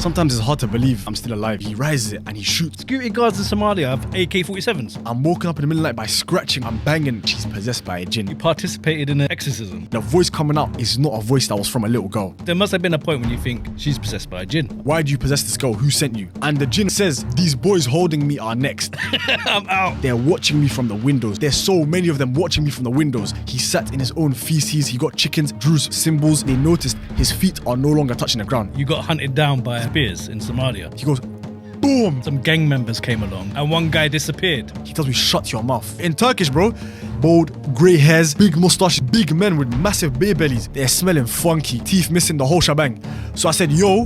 Sometimes it's hard to believe I'm still alive. He rises it and he shoots. Security guards in Somalia have AK-47s. I'm woken up in the middle of the night by scratching. I'm banging. She's possessed by a jinn. You participated in an exorcism. The voice coming out is not a voice that was from a little girl. There must have been a point when you think she's possessed by a jinn. Why do you possess this girl? Who sent you? And the jinn says, these boys holding me are next. I'm out. They're watching me from the windows. There's so many of them watching me from the windows. He sat in his own feces. He got chickens, Drew's symbols. They noticed his feet are no longer touching the ground. You got hunted down by spears in Somalia. He goes, boom. Some gang members came along and one guy disappeared. He tells me, shut your mouth. In Turkish, bro, bold, grey hairs, big moustache, big men with massive beer bellies. They're smelling funky, teeth missing, the whole shebang. So I said, yo,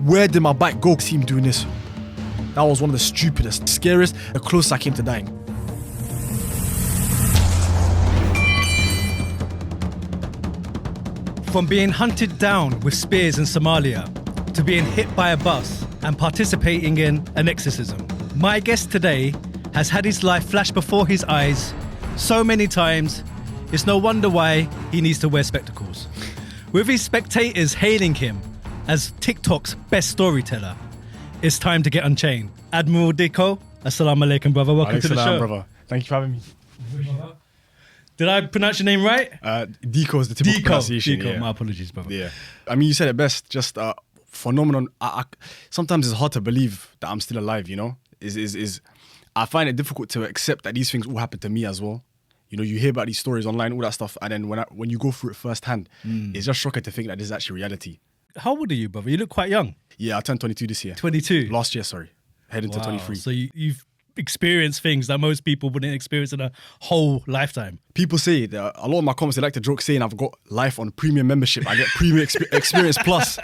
where did my bike go? See him doing this. That was one of the stupidest, scariest, the closest I came to dying. From being hunted down with spears in Somalia to being hit by a bus and participating in an exorcism, my guest today has had his life flash before his eyes so many times, it's no wonder why he needs to wear spectacles. With his spectators hailing him as TikTok's best storyteller, it's time to get unchained. Admiral Diqo, assalamu alaikum, brother. Welcome to the show. Brother. Thank you for having me. Did I pronounce your name right? Diqo is the typical pronunciation. Diqo, my apologies, brother. Yeah. I mean, you said it best. Just phenomenon. Sometimes it's hard to believe that I'm still alive, you know? I find it difficult to accept that these things all happen to me as well. You know, you hear about these stories online, all that stuff, and then when you go through it firsthand, it's just shocking to think that this is actually reality. How old are you, brother? You look quite young. Yeah, I turned 22 this year. 22? Last year, sorry. Heading to 23. So you've experienced things that most people wouldn't experience in a whole lifetime. People say that a lot of my comments, they like to joke saying I've got life on premium membership. I get premium experience plus.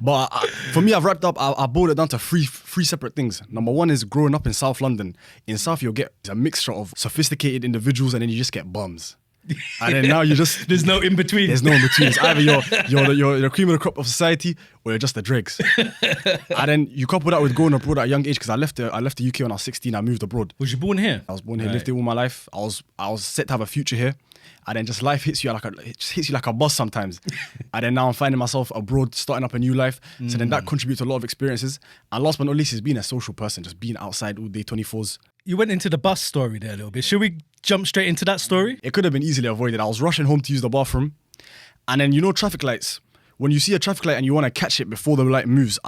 But for me, I've wrapped up, I boiled it down to three separate things. Number one is growing up in South London. In South, you'll get a mixture of sophisticated individuals and then you just get bums. And then now you just... There's no in between. There's no in between. It's either you're the cream of the crop of society or you're just the dregs. And then you couple that with going abroad at a young age, because I left the UK when I was 16. I moved abroad. Was you born here? I was born here, lived here all my life. I was set to have a future here. And then just life hits you like a bus sometimes. And then now I'm finding myself abroad, starting up a new life. So then that contributes to a lot of experiences. And last but not least is being a social person, just being outside all day, 24s. You went into the bus story there a little bit. Should we jump straight into that story? It could have been easily avoided. I was rushing home to use the bathroom. And then, you know, traffic lights. When you see a traffic light and you want to catch it before the light moves,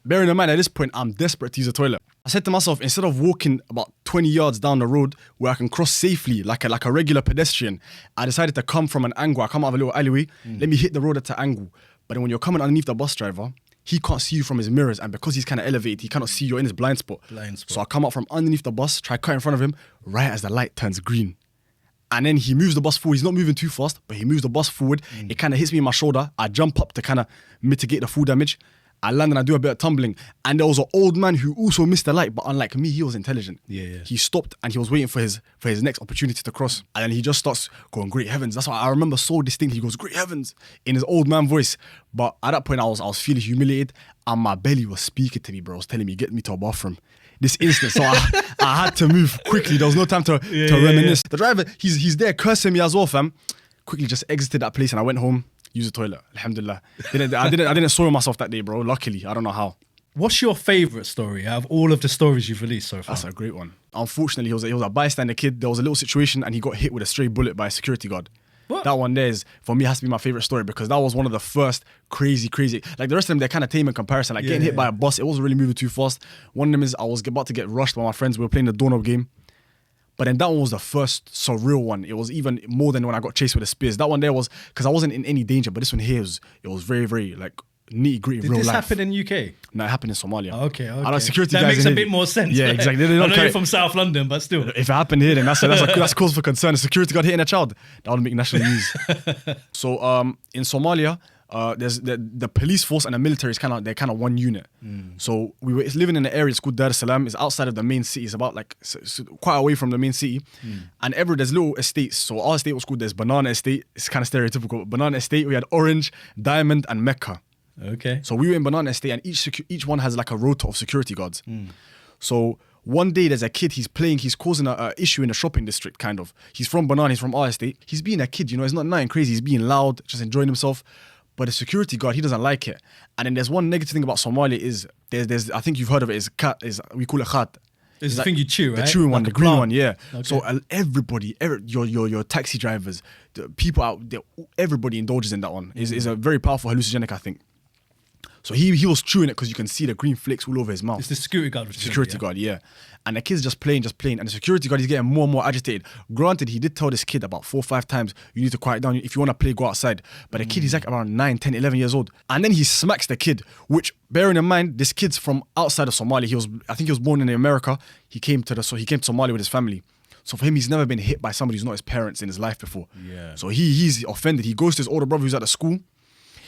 bearing in mind at this point, I'm desperate to use the toilet. I said to myself, instead of walking about 20 yards down the road where I can cross safely like a regular pedestrian, I decided to come from an angle. I come out of a little alleyway. Let me hit the road at an angle. But then when you're coming underneath the bus driver, he can't see you from his mirrors, and because he's kind of elevated, he cannot see you in his blind spot. So I come out from underneath the bus, try cut in front of him, right as the light turns green. And then he moves the bus forward. He's not moving too fast, but he moves the bus forward. It kind of hits me in my shoulder. I jump up to kind of mitigate the full damage. I land and I do a bit of tumbling. And there was an old man who also missed the light, but unlike me, he was intelligent. Yeah. He stopped and he was waiting for his next opportunity to cross. And then he just starts going, great heavens. That's why I remember so distinctly. He goes, great heavens, in his old man voice. But at that point, I was feeling humiliated and my belly was speaking to me, bro. It was telling me, get me to a bathroom. This instant, so I had to move quickly. There was no time to reminisce. The driver, he's there cursing me as well, fam. Quickly just exited that place and I went home. Use the toilet. Alhamdulillah. I didn't soil myself that day, bro. Luckily, I don't know how. What's your favourite story out of all of the stories you've released so far? That's a great one. Unfortunately, he was a bystander kid. There was a little situation and he got hit with a stray bullet by a security guard. What? That one there is, for me, has to be my favourite story because that was one of the first crazy. Like the rest of them, they're kind of tame in comparison. Like getting hit by a bus, it wasn't really moving too fast. One of them is I was about to get rushed by my friends. We were playing the doorknob game. But then that one was the first surreal one. It was even more than when I got chased with the spears. That one there was, because I wasn't in any danger, but this one here, it was very, very like nitty gritty, real life. Did this happen in UK? No, it happened in Somalia. Okay. I know security that guys makes a bit more sense. Yeah, right? exactly. I know you're from South London, but still. If it happened here, then that's cause for concern. A security guard hitting a child, that would make national news. So in Somalia, there's the police force and the military is kind of one unit. So we were living in an area, it's called Dar es Salaam. It's outside of the main city. It's about like quite away from the main city. And there's little estates. So our estate was called, there's Banana Estate. It's kind of stereotypical. Banana Estate, we had Orange, Diamond and Mecca. Okay. So we were in Banana Estate and each one has like a rota of security guards. So one day there's a kid, he's causing a issue in the shopping district, kind of. He's from Banana, he's from our estate. He's being a kid, you know, he's not nothing crazy. He's being loud, just enjoying himself. But the security guard, he doesn't like it. And then there's one negative thing about Somalia is there's I think you've heard of it, we call it khat. It's the thing you chew, right? The chewing one, Like the a green plant. one, yeah. Okay. So your taxi drivers, the people out there, everybody indulges in that one. Is a very powerful hallucinogenic, I think. So he was chewing it because you can see the green flakes all over his mouth. It's the security guard. Security guard, yeah. And the kid's just playing. And the security guard is getting more and more agitated. Granted, he did tell this kid about 4 or 5 times, you need to quiet down. If you want to play, go outside. But the kid, he's like around 9, 10, 11 years old. And then he smacks the kid, which, bearing in mind, this kid's from outside of Somalia. I think he was born in America. He came to Somalia with his family. So for him, he's never been hit by somebody who's not his parents in his life before. Yeah. So he's offended. He goes to his older brother who's at the school.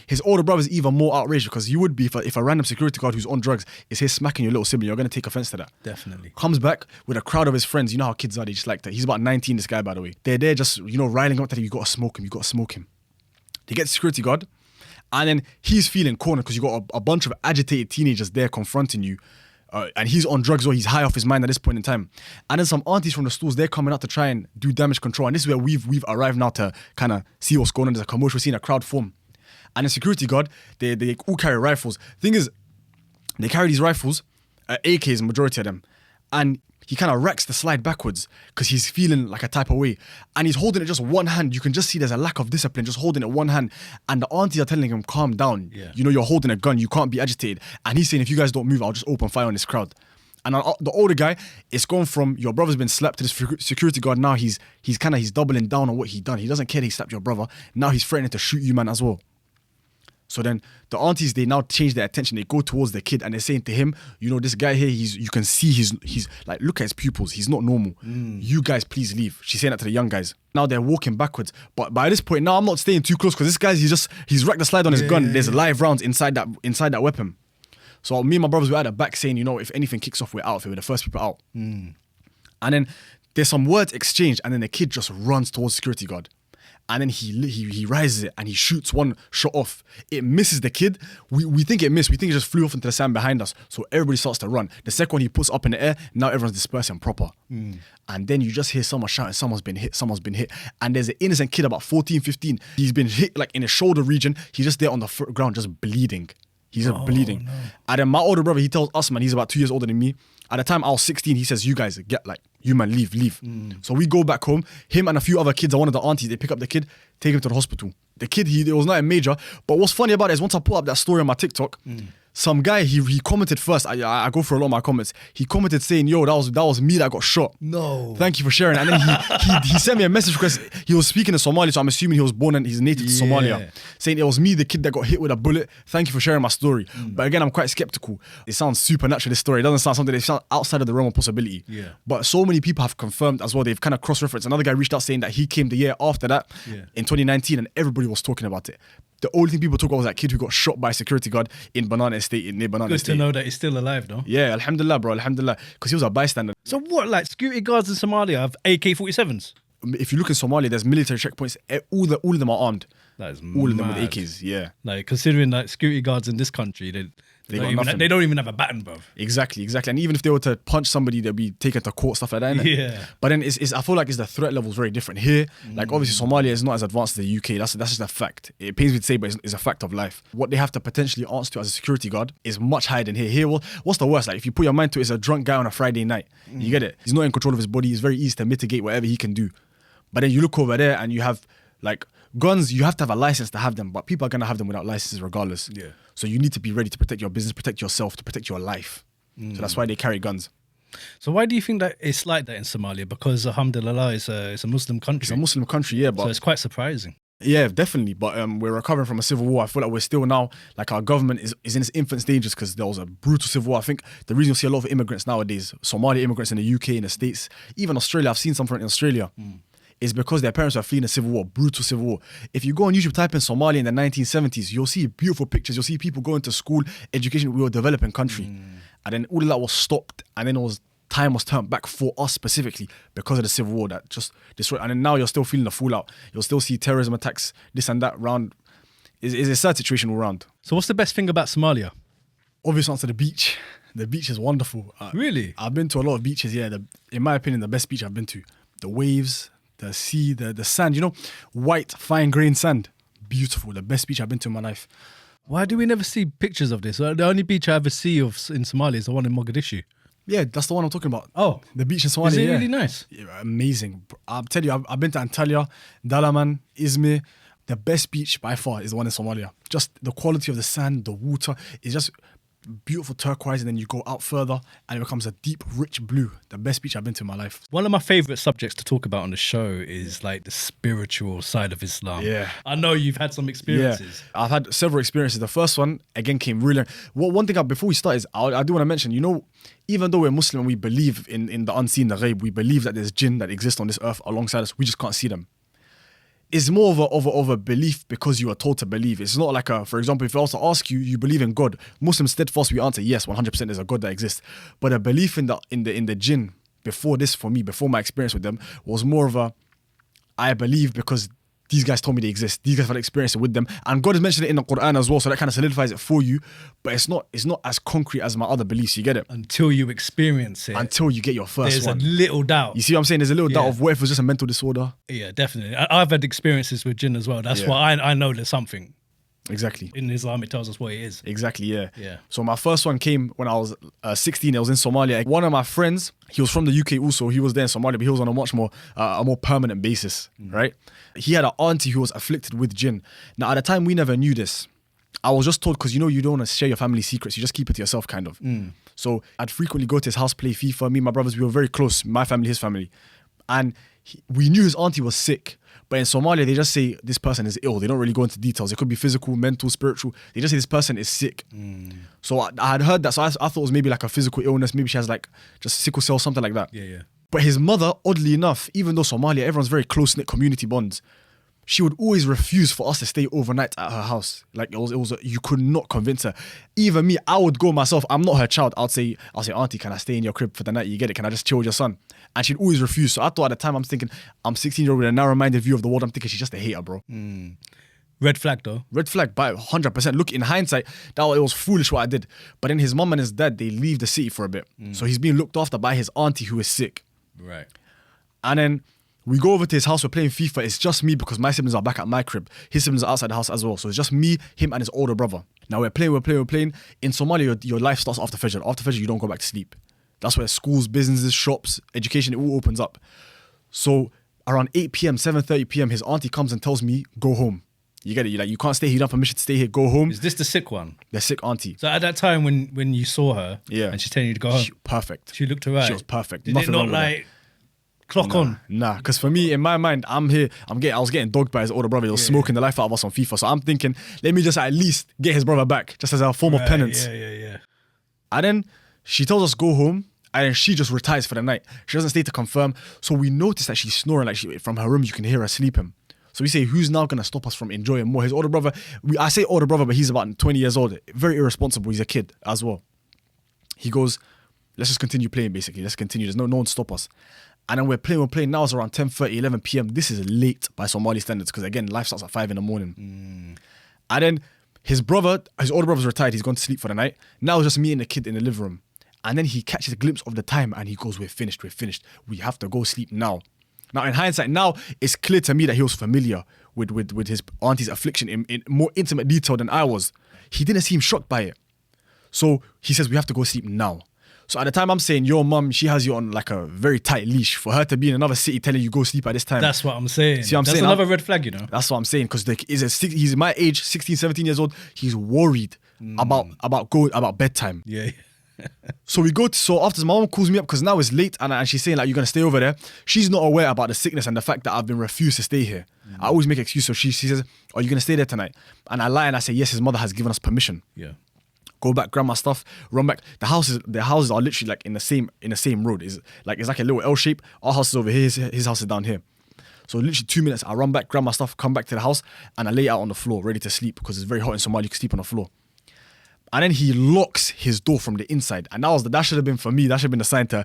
His older brother's even more outraged because you would be if a random security guard who's on drugs is here smacking your little sibling, you're going to take offense to that. Definitely. Comes back with a crowd of his friends. You know how kids are, they just like that. He's about 19, this guy, by the way. They're there just, riling him up that you got to smoke him. They get the security guard and then he's feeling cornered because you got a bunch of agitated teenagers there confronting you. And he's on drugs or he's high off his mind at this point in time. And then some aunties from the stores, they're coming out to try and do damage control. And this is where we've arrived now to kind of see what's going on. There's a commotion, we're seeing a crowd form. And the security guard, they all carry rifles. Thing is, they carry these rifles, AKs, majority of them. And he kind of racks the slide backwards because he's feeling like a type of way. And he's holding it just one hand. You can just see there's a lack of discipline, just holding it one hand. And the aunties are telling him, calm down. Yeah. You're holding a gun. You can't be agitated. And he's saying, if you guys don't move, I'll just open fire on this crowd. And the older guy, it's gone from your brother's been slapped to this security guard. Now he's doubling down on what he done. He doesn't care that he slapped your brother. Now he's threatening to shoot you, man, as well. So then the aunties, they now change their attention. They go towards the kid and they're saying to him, this guy here, you can see he's like, look at his pupils. He's not normal. You guys, please leave. She's saying that to the young guys. Now they're walking backwards. But by this point, now I'm not staying too close because this guy, he's racked the slide on his gun. There's live rounds inside that weapon. So me and my brothers were at the back saying, if anything kicks off, we're out. We're the first people out. And then there's some words exchanged and then the kid just runs towards security guard. And then he rises it and he shoots one shot off. It misses the kid. We think it missed. We think it just flew off into the sand behind us. So everybody starts to run. The second one he puts up in the air, now everyone's dispersing proper. And then you just hear someone shouting, someone's been hit. And there's an innocent kid about 14, 15. He's been hit like in his shoulder region. He's just there on the ground just bleeding. He's just bleeding. No. And then my older brother, he tells us, man, he's about 2 years older than me. At the time I was 16, he says, you guys leave. So we go back home. Him and a few other kids are one of the aunties. They pick up the kid, take him to the hospital. The kid, it was not a major. But what's funny about it is once I put up that story on my TikTok, some guy, he commented first. I go through a lot of my comments. He commented saying, yo, that was me that got shot. No. Thank you for sharing. And then he sent me a message because he was speaking in Somali, so I'm assuming he was born and he's native to Somalia. Saying it was me, the kid that got hit with a bullet. Thank you for sharing my story. But again, I'm quite skeptical. It sounds supernatural, this story. It doesn't sound something that sounds outside of the realm of possibility. Yeah. But so many people have confirmed as well. They've kind of cross-referenced. Another guy reached out saying that he came the year after that in 2019 and everybody was talking about it. The only thing people talk about was that kid who got shot by a security guard in Banana Estate, near Banana Estate. Good to know that he's still alive, no? Yeah, alhamdulillah, bro, alhamdulillah. Because he was a bystander. So what, like security guards in Somalia have AK-47s? If you look in Somalia, there's military checkpoints. All of them are armed. That is all of them with mad. AKs, yeah. Like, considering that security guards in this country, they don't even have a baton, bruv. Exactly. And even if they were to punch somebody, they'd be taken to court, stuff like that, innit? Yeah. But then I feel like the threat level is very different. Here, like obviously Somalia is not as advanced as the UK. That's just a fact. It pains me to say, but it's a fact of life. What they have to potentially answer to as a security guard is much higher than here. Here, what's the worst? Like if you put your mind to it, it's a drunk guy on a Friday night. You get it? He's not in control of his body. It's very easy to mitigate whatever he can do. But then you look over there and you have like guns, you have to have a license to have them, but people are going to have them without licenses regardless. Yeah. So you need to be ready to protect your business, protect yourself, to protect your life. So that's why they carry guns. So why do you think that it's like that in Somalia? Because alhamdulillah, it's a Muslim country. It's a Muslim country, yeah. But so it's quite surprising. Yeah, definitely. But we're recovering from a civil war. I feel like we're still now, like our government is in its infant stages because there was a brutal civil war. I think the reason you see a lot of immigrants nowadays, Somali immigrants in the UK, in the States, even Australia, I've seen some from in Australia, is because their parents are fleeing a civil war, brutal civil war. If you go on YouTube, type in Somalia in the 1970s, you'll see beautiful pictures. You'll see people going to school, education. We were a developing country. And then all of that was stopped. And then time was turned back for us specifically because of the civil war that just destroyed. And then now you're still feeling the fallout. You'll still see terrorism attacks, this and that round. It's a sad situation all around. So what's the best thing about Somalia? Obvious answer, the beach. The beach is wonderful. Really? I've been to a lot of beaches, yeah. In my opinion, the best beach I've been to. The waves, the sea, the sand, white, fine-grained sand. beautiful. The best beach I've been to in my life. Why do we never see pictures of this? The only beach I ever see of in Somalia is the one in Mogadishu. Yeah, that's the one I'm talking about. Oh. The beach in Somalia. Is it really nice? Yeah, amazing. I'll tell you, I've been to Antalya, Dalaman, Izmir. The best beach by far is the one in Somalia. Just the quality of the sand, the water is just beautiful turquoise, and then you go out further and it becomes a deep, rich blue. The best beach I've been to in my life. One of my favourite subjects to talk about on the show is like the spiritual side of Islam. Yeah. I know you've had some experiences. Yeah, I've had several experiences. The first one, again, came really... One thing before we start is, I do want to mention, you know, even though we're Muslim and we believe in the unseen, the ghaib, we believe that there's jinn that exist on this earth alongside us, we just can't see them. It's more of a belief because you are told to believe. It's not like for example, if I also ask you, you believe in God. Muslims steadfast, we answer yes, 100% there's a God that exists. But a belief in the jinn before this, for me, before my experience with them, was more of I believe because these guys told me they exist. These guys have had experience with them, and God has mentioned it in the Quran as well, so that kind of solidifies it for you. But it's not as concrete as my other beliefs. You get it? Until you experience it. Until you get your first one. There's a little doubt. You see what I'm saying? There's a little doubt of what if it was just a mental disorder. Yeah, definitely. I've had experiences with jinn as well. That's why I know there's something. Exactly. In Islam, it tells us what it is. Exactly, yeah. Yeah. So my first one came when I was 16. I was in Somalia. One of my friends, he was from the UK also. He was there in Somalia, but he was on a much more permanent basis, right? He had an auntie who was afflicted with jinn. Now, at the time, we never knew this. I was just told, because you know you don't want to share your family secrets. You just keep it to yourself, kind of. So I'd frequently go to his house, play FIFA. Me and my brothers, we were very close. My family, his family. And we knew his auntie was sick. But in Somalia, they just say this person is ill. They don't really go into details. It could be physical, mental, spiritual. They just say this person is sick. So I had heard that. So I thought it was maybe like a physical illness. Maybe she has like just sickle cell, something like that. Yeah. But his mother, oddly enough, even though Somalia, everyone's very close-knit community bonds, she would always refuse for us to stay overnight at her house. Like it was you could not convince her. Even me, I would go myself. I'm not her child. I'll say, auntie, can I stay in your crib for the night? You get it? Can I just chill with your son? And she'd always refuse. So I thought at the time, I'm thinking, I'm 16-year-old with a narrow-minded view of the world. I'm thinking she's just a hater, bro. Red flag though. Red flag by 100%. Look, in hindsight, it was foolish what I did. But then his mum and his dad, they leave the city for a bit. So he's being looked after by his auntie who is sick. Right. And then we go over to his house, we're playing FIFA. It's just me because my siblings are back at my crib. His siblings are outside the house as well. So it's just me, him, and his older brother. Now we're playing. In Somalia, your life starts after Fajr. After Fajr, you don't go back to sleep. That's where schools, businesses, shops, education, it all opens up. So around 8 p.m., 7:30 p.m., his auntie comes and tells me, go home. You get it? You can't stay here. You don't have permission to stay here. Go home. Is this the sick one? The sick auntie. So at that time when you saw her and she's telling you to go home. Perfect. She looked alright. She was perfect. Did Nothing it not wrong with like... her. Clock on. Nah, because for me, in my mind, I was getting dogged by his older brother. He was smoking the life out of us on FIFA. So I'm thinking, let me just at least get his brother back, just as a form of penance. Yeah. And then she tells us go home, and then she just retires for the night. She doesn't stay to confirm. So we notice that she's snoring, like from her room, you can hear her sleeping. So we say, who's now going to stop us from enjoying more? His older brother, I say older brother, but he's about 20 years old. Very irresponsible. He's a kid as well. He goes, let's just continue playing, basically. Let's continue. There's no one to stop us. And then we're playing. Now it's around 10:30, 11 p.m. This is late by Somali standards because, again, life starts at 5 in the morning. And then his older brother's retired. He's gone to sleep for the night. Now it's just me and the kid in the living room. And then he catches a glimpse of the time and he goes, we're finished. We have to go sleep now. Now, in hindsight, now it's clear to me that he was familiar with his auntie's affliction in more intimate detail than I was. He didn't seem shocked by it. So he says, we have to go sleep now. So at the time I'm saying, your mum, she has you on like a very tight leash. For her to be in another city telling you go sleep at this time. That's what I'm saying. See what I'm saying? That's another red flag, you know. That's what I'm saying. Because he's my age, 16, 17 years old. He's worried about bedtime. Yeah. So we go so after my mom calls me up because now it's late and she's saying like, you're going to stay over there. She's not aware about the sickness and the fact that I've been refused to stay here. I always make excuses. So she says, are you going to stay there tonight? And I lie and I say, yes, his mother has given us permission. Yeah. Go back, grab my stuff, run back. The houses are literally like in the same road. It's like a little L shape. Our house is over here, his house is down here. So literally 2 minutes, I run back, grab my stuff, come back to the house, and I lay out on the floor, ready to sleep because it's very hot in Somalia. You can sleep on the floor. And then he locks his door from the inside, and that should have been for me. That should have been the sign to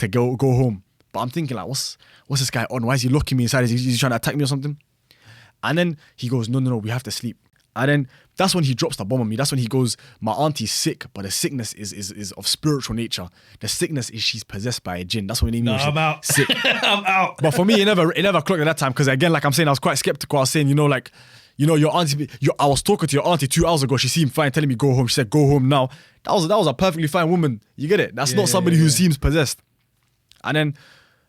go home. But I'm thinking like, what's this guy on? Why is he locking me inside? Is he trying to attack me or something? And then he goes, no, we have to sleep. And then that's when he drops the bomb on me. That's when he goes, my auntie's sick, but the sickness is of spiritual nature. The sickness is she's possessed by a jinn. That's what he means. I'm out. Sick. I'm out. But for me, it never clocked at that time because again, like I'm saying, I was quite skeptical. I was saying, you know, your auntie, I was talking to your auntie 2 hours ago. She seemed fine, telling me go home. She said, go home now. That was a perfectly fine woman. You get it? That's not somebody who seems possessed. And then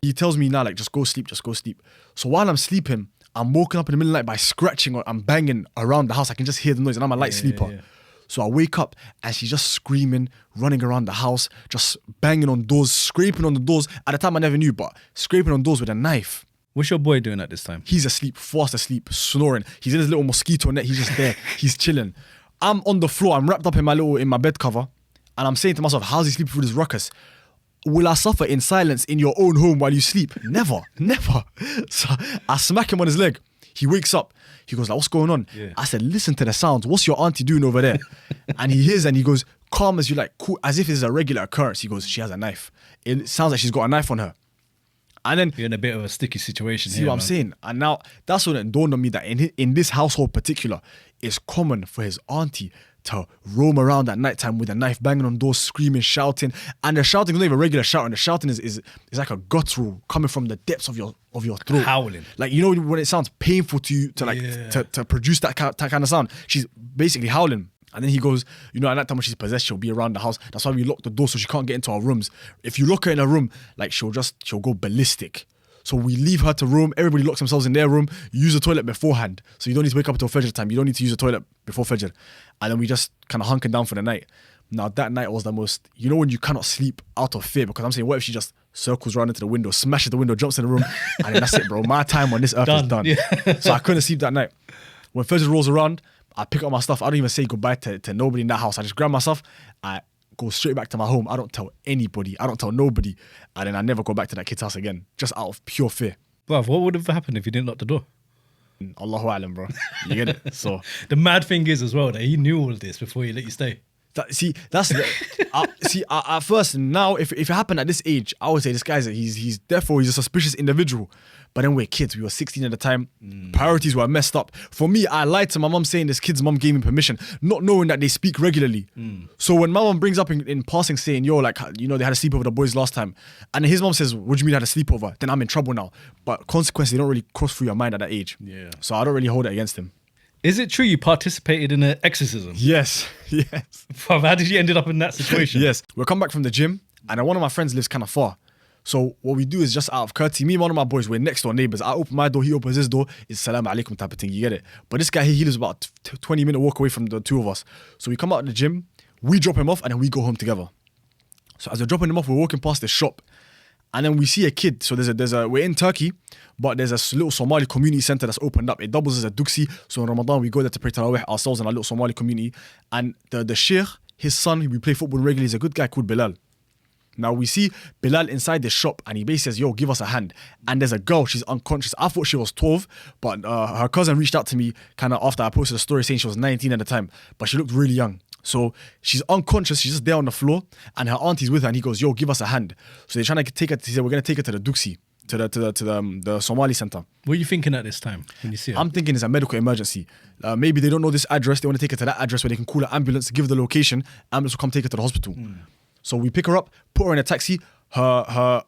he tells me now, like, just go sleep. So while I'm sleeping, I'm woken up in the middle of the night by scratching or I'm banging around the house. I can just hear the noise and I'm a light sleeper. So I wake up and she's just screaming, running around the house, just banging on doors, scraping on the doors. At the time I never knew, but scraping on doors with a knife. What's your boy doing at this time? He's asleep, fast asleep, snoring. He's in his little mosquito net. He's just there. He's chilling. I'm on the floor. I'm wrapped up in my bed cover. And I'm saying to myself, how's he sleeping through this ruckus? Will I suffer in silence in your own home while you sleep? Never. So I smack him on his leg. He wakes up. He goes like, what's going on? Yeah. I said, listen to the sounds. What's your auntie doing over there? And he hears and he goes, calm as you like, cool, as if it's a regular occurrence. He goes, she has a knife. It sounds like she's got a knife on her. And then you're in a bit of a sticky situation. See what I'm saying? And now that's when it dawned on me that in this household particular, it's common for his auntie to roam around at nighttime with a knife, banging on doors, screaming, shouting. And the shouting is not even regular shouting. The shouting is like a guttural coming from the depths of your throat. Howling. Like, you know when it sounds painful to you to produce that kind of sound? She's basically howling. And then he goes, you know, at that time when she's possessed, she'll be around the house. That's why we lock the door so she can't get into our rooms. If you lock her in a room, like she'll go ballistic. So we leave her to room. Everybody locks themselves in their room. You use the toilet beforehand. So you don't need to wake up until Fajr time. You don't need to use the toilet before Fajr. And then we just kind of hunker down for the night. Now that night was the most, you know when you cannot sleep out of fear, because I'm saying, what if she just circles around into the window, smashes the window, jumps in the room, and then that's it, bro. My time on this earth is done. Yeah. So I couldn't sleep that night. When Fajr rolls around, I pick up my stuff. I don't even say goodbye to nobody in that house. I just grab my stuff. I go straight back to my home. I don't tell anybody. I don't tell nobody. And then I never go back to that kid's house again, just out of pure fear. Bruv, what would have happened if you didn't lock the door? Allahu Alam, bro. You get it? So the mad thing is as well that he knew all this before he let you stay. At first, now if it happened at this age, I would say this guy's he's a suspicious individual. But then we're kids. We were 16 at the time. Priorities were messed up. For me, I lied to my mum saying this kid's mum gave me permission, not knowing that they speak regularly. So when my mum brings up in passing saying, yo, like, you know, they had a sleepover with the boys last time, and his mum says, what do you mean they had a sleepover? Then I'm in trouble now. But consequently, they don't really cross through your mind at that age. Yeah. So I don't really hold it against him. Is it true you participated in an exorcism? Yes. How did you end up in that situation? Yes. We'll come back from the gym, and then one of my friends lives kind of far. So what we do is just out of courtesy, me and one of my boys, we're next door neighbours. I open my door, he opens his door. It's salam alaikum type of thing, you get it? But this guy, he lives about 20-minute walk away from the two of us. So we come out of the gym, we drop him off, and then we go home together. So as we're dropping him off, we're walking past the shop. And then we see a kid. So we're in Turkey, but there's a little Somali community center that's opened up. It doubles as a duksi. So in Ramadan, we go there to pray Tarawih ourselves in our little Somali community. And the sheikh, his son, who we play football regularly, is a good guy called Bilal. Now we see Bilal inside the shop and he basically says, yo, give us a hand. And there's a girl, she's unconscious. I thought she was 12, but her cousin reached out to me kind of after I posted a story saying she was 19 at the time, but she looked really young. So she's unconscious, she's just there on the floor and her auntie's with her and he goes, yo, give us a hand. So they're trying to take her, he said, we're going to take her to the duksi, to the Somali center. What are you thinking at this time when you see her? I'm thinking it's a medical emergency. Maybe they don't know this address, they want to take her to that address where they can call an ambulance, give the location, ambulance will come take her to the hospital. So we pick her up, put her in a taxi.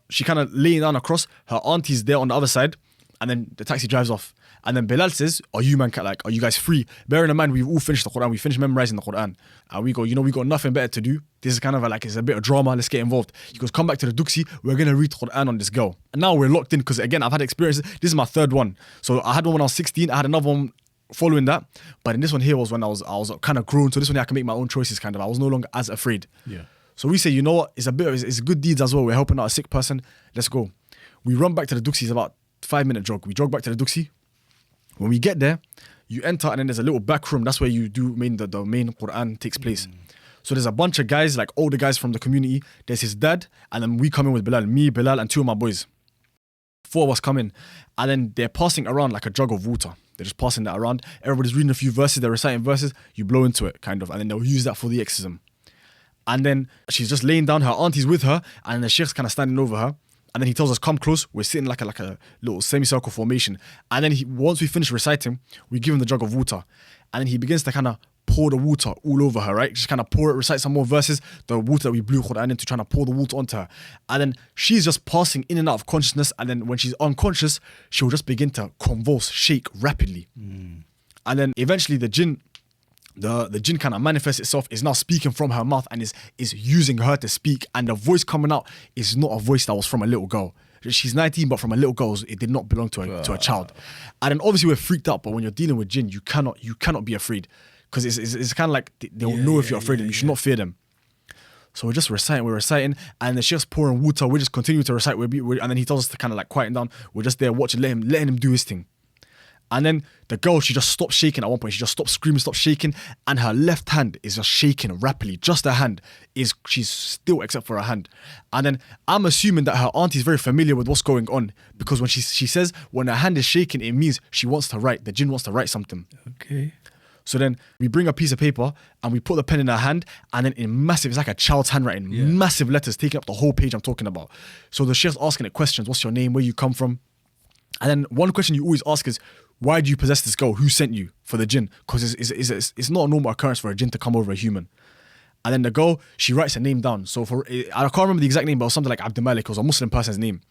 She kind of laying down across. Her auntie's there on the other side, and then the taxi drives off. And then Bilal says, "Are you guys free?" Bearing in mind we've all finished the Quran, we finished memorizing the Quran, and we go, we got nothing better to do. This is kind of it's a bit of drama. Let's get involved. He goes, "Come back to the duksi. We're gonna read the Quran on this girl." And now we're locked in because again, I've had experiences. This is my third one. So I had one when I was 16. I had another one following that, but in this one here was when I was kind of grown. So this one here, I can make my own choices. Kind of, I was no longer as afraid. Yeah. So we say, you know what? It's good deeds as well. We're helping out a sick person. Let's go. We run back to the duksi. It's about 5-minute jog. We jog back to the duksi. When we get there, you enter and then there's a little back room. That's where you do the main Quran takes place. So there's a bunch of guys, like older guys from the community. There's his dad, and then we come in with Bilal, me, Bilal, and 2 of my boys. 4 of us come in, and then they're passing around like a jug of water. They're just passing that around. Everybody's reading a few verses. They're reciting verses. You blow into it, kind of, and then they'll use that for the exorcism. And then she's just laying down, her auntie's with her, and the sheikh's kind of standing over her. And then he tells us, come close. We're sitting like a little semicircle formation. And then once we finish reciting, we give him the jug of water. And then he begins to kind of pour the water all over her, right? Just kind of pour it, recite some more verses, the water that we blew Quran into, trying to pour the water onto her. And then she's just passing in and out of consciousness. And then when she's unconscious, she'll just begin to convulse, shake rapidly. And then eventually the jinn kind of manifests itself, is now speaking from her mouth and is using her to speak. And the voice coming out is not a voice that was from a little girl. She's 19, but from a little girl, it did not belong to a child. And then obviously we're freaked out, but when you're dealing with jinn, you cannot be afraid. Because it's kind of like they'll know if you're afraid and you should not fear them. So we're just reciting, and the sheikh's pouring water. We just continue to recite, and then he tells us to kind of like quieten down. We're just there watching, letting him do his thing. And then the girl, she just stopped shaking at one point. She just stopped screaming, stopped shaking, and her left hand is just shaking rapidly. Just her hand she's still except for her hand. And then I'm assuming that her auntie is very familiar with what's going on, because when she says when her hand is shaking, it means she wants to write. The jinn wants to write something. Okay. So then we bring a piece of paper and we put the pen in her hand, and then in massive, it's like a child's handwriting, massive letters taking up the whole page I'm talking about. So the sheikh's asking it questions. What's your name? Where you come from? And then one question you always ask is, why do you possess this girl? Who sent you for the jinn? Because it's not a normal occurrence for a jinn to come over a human. And then the girl, she writes her name down. So I can't remember the exact name, but it was something like Abdul Malik. It was a Muslim person's name.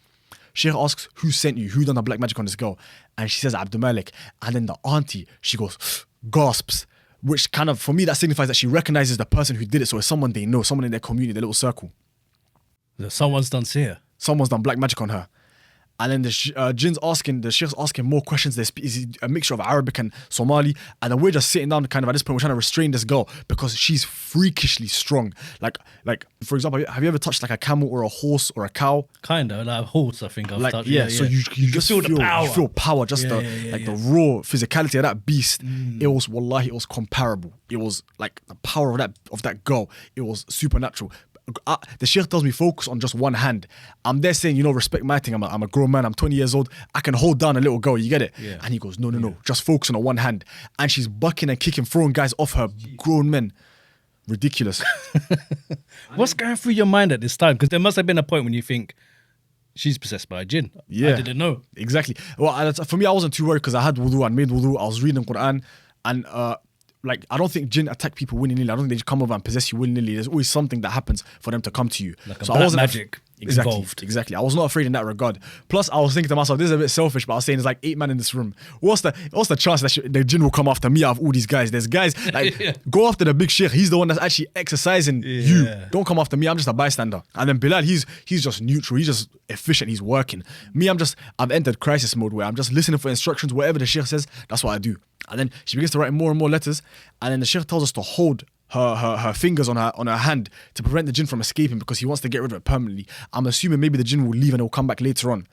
Sheikh asks, who sent you? Who done the black magic on this girl? And she says Abdul Malik. And then the auntie, she goes, gasps, which kind of, for me, that signifies that she recognizes the person who did it. So it's someone they know, someone in their community, their little circle. Someone's done seer. Someone's done black magic on her. And then the sheikh's asking more questions. Is a mixture of Arabic and Somali. And then we're just sitting down kind of at this point, we're trying to restrain this girl because she's freakishly strong. Like for example, have you ever touched like a camel or a horse or a cow? Kind of, like a horse, I think I've touched. Yeah, so you just feel the power. You feel power, just the raw physicality of that beast. It was, wallahi, it was comparable. It was like the power of that girl. It was supernatural. The sheikh tells me focus on just one hand. I'm there saying, respect my thing. I'm a grown man. I'm 20 years old. I can hold down a little girl. You get it? Yeah. And he goes, no. Just focus on one hand. And she's bucking and kicking, throwing guys off her, grown men. Ridiculous. What's going through your mind at this time? Because there must have been a point when you think, she's possessed by a jinn. Yeah. I didn't know. Exactly. Well, for me, I wasn't too worried because I had wudu and made wudu. I was reading the Quran. And I don't think jinn attack people willy-nilly. I don't think they just come over and possess you willy-nilly. There's always something that happens for them to come to you. Like black magic involved. Exactly. I was not afraid in that regard. Plus, I was thinking to myself, this is a bit selfish, but I was saying there's like 8 men in this room. What's the chance that the jinn will come after me out of all these guys? There's guys, go after the big sheikh. He's the one that's actually exercising you. Don't come after me. I'm just a bystander. And then Bilal, he's just neutral. He's just efficient. He's working. Me, I've entered crisis mode where I'm just listening for instructions. Whatever the sheikh says, that's what I do. And then she begins to write more and more letters. And then the sheikh tells us to hold her fingers on her hand to prevent the jinn from escaping because he wants to get rid of it permanently. I'm assuming maybe the jinn will leave and it will come back later on.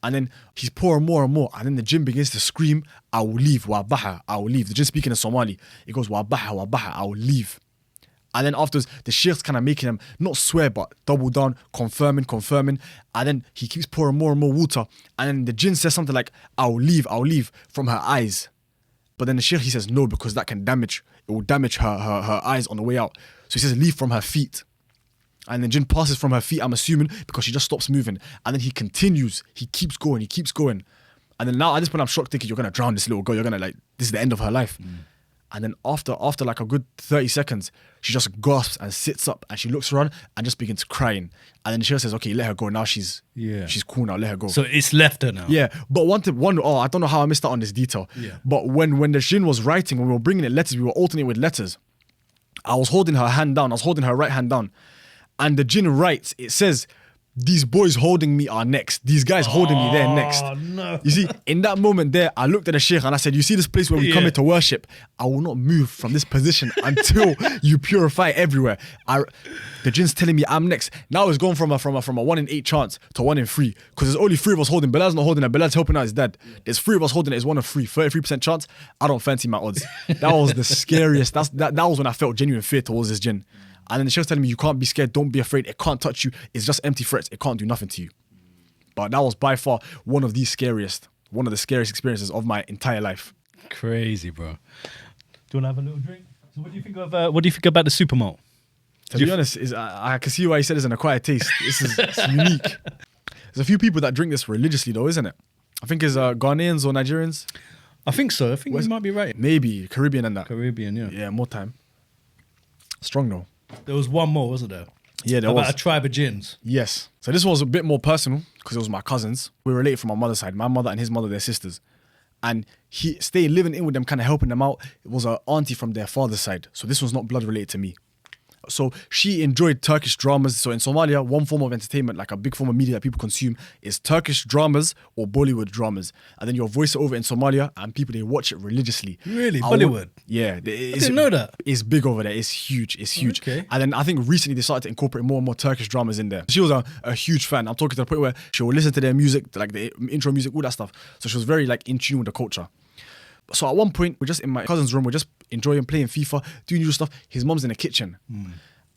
And then he's pouring more and more. And then the jinn begins to scream, I will leave, wabaha, I will leave. The jinn speaking in Somali. He goes, wabaha, I will leave. And then afterwards, the sheikh's kind of making him not swear, but double down, confirming. And then he keeps pouring more and more water. And then the jinn says something like, I will leave from her eyes. But then the sheikh, he says no, because that will damage her eyes on the way out. So he says leave from her feet. And then jinn passes from her feet, I'm assuming, because she just stops moving. And then he continues, he keeps going. And then now at this point I'm shocked, thinking you're going to drown this little girl, this is the end of her life. And then after like a good 30 seconds, she just gasps and sits up and she looks around and just begins crying. And then the sheikh says, okay, let her go. Now she's cool now, let her go. So it's left her now. Yeah. But I don't know how I missed out on this detail. Yeah. But when the jinn was writing, when we were bringing it letters, we were alternating with letters. I was holding her hand down. I was holding her right hand down. And the jinn writes, it says, these boys holding me are next. These guys holding me, they're next. No. You see, in that moment there, I looked at the sheikh and I said, you see this place where we come here to worship? I will not move from this position until you purify everywhere. The jinn's telling me I'm next. Now it's gone from a 1 in 8 chance to 1 in 3. Because there's only 3 of us holding. Bilal's not holding it. Bilal's helping out his dad. There's 3 of us holding it. It's 1 of 3. 33% chance. I don't fancy my odds. That was the scariest. That was when I felt genuine fear towards this jinn. And then the sheikh's telling me, you can't be scared, don't be afraid, it can't touch you, it's just empty threats, it can't do nothing to you. But that was by far one of the scariest experiences of my entire life. Crazy, bro. Do you want to have a little drink? So what do you think about the supermalt? To be honest, I can see why he said it's an acquired taste. It's unique. There's a few people that drink this religiously though, isn't it? I think it's Ghanaians or Nigerians. I think so. I think you might be right. Maybe Caribbean and that. Caribbean, yeah. Yeah, more time. Strong though. There was one more, wasn't there? Yeah, there was. About a tribe of jinns. Yes. So this was a bit more personal because it was my cousins. We were related from my mother's side. My mother and his mother, they're sisters. and he stayed living in with them, kind of helping them out. It was an auntie from their father's side. So this was not blood related to me. So she enjoyed Turkish dramas. So in Somalia, one form of entertainment, like a big form of media that people consume, is Turkish dramas or Bollywood dramas. And then you'll voice it over in Somalia and people, they watch it religiously. Really? Bollywood? Yeah. I didn't know that. It's big over there. It's huge. It's huge. Okay. And then I think recently they started to incorporate more and more Turkish dramas in there. She was a huge fan. I'm talking to the point where she would listen to their music, like the intro music, all that stuff. So she was very like in tune with the culture. So at one point, we're just in my cousin's room, we're just enjoying playing FIFA, doing usual stuff. His mom's in the kitchen.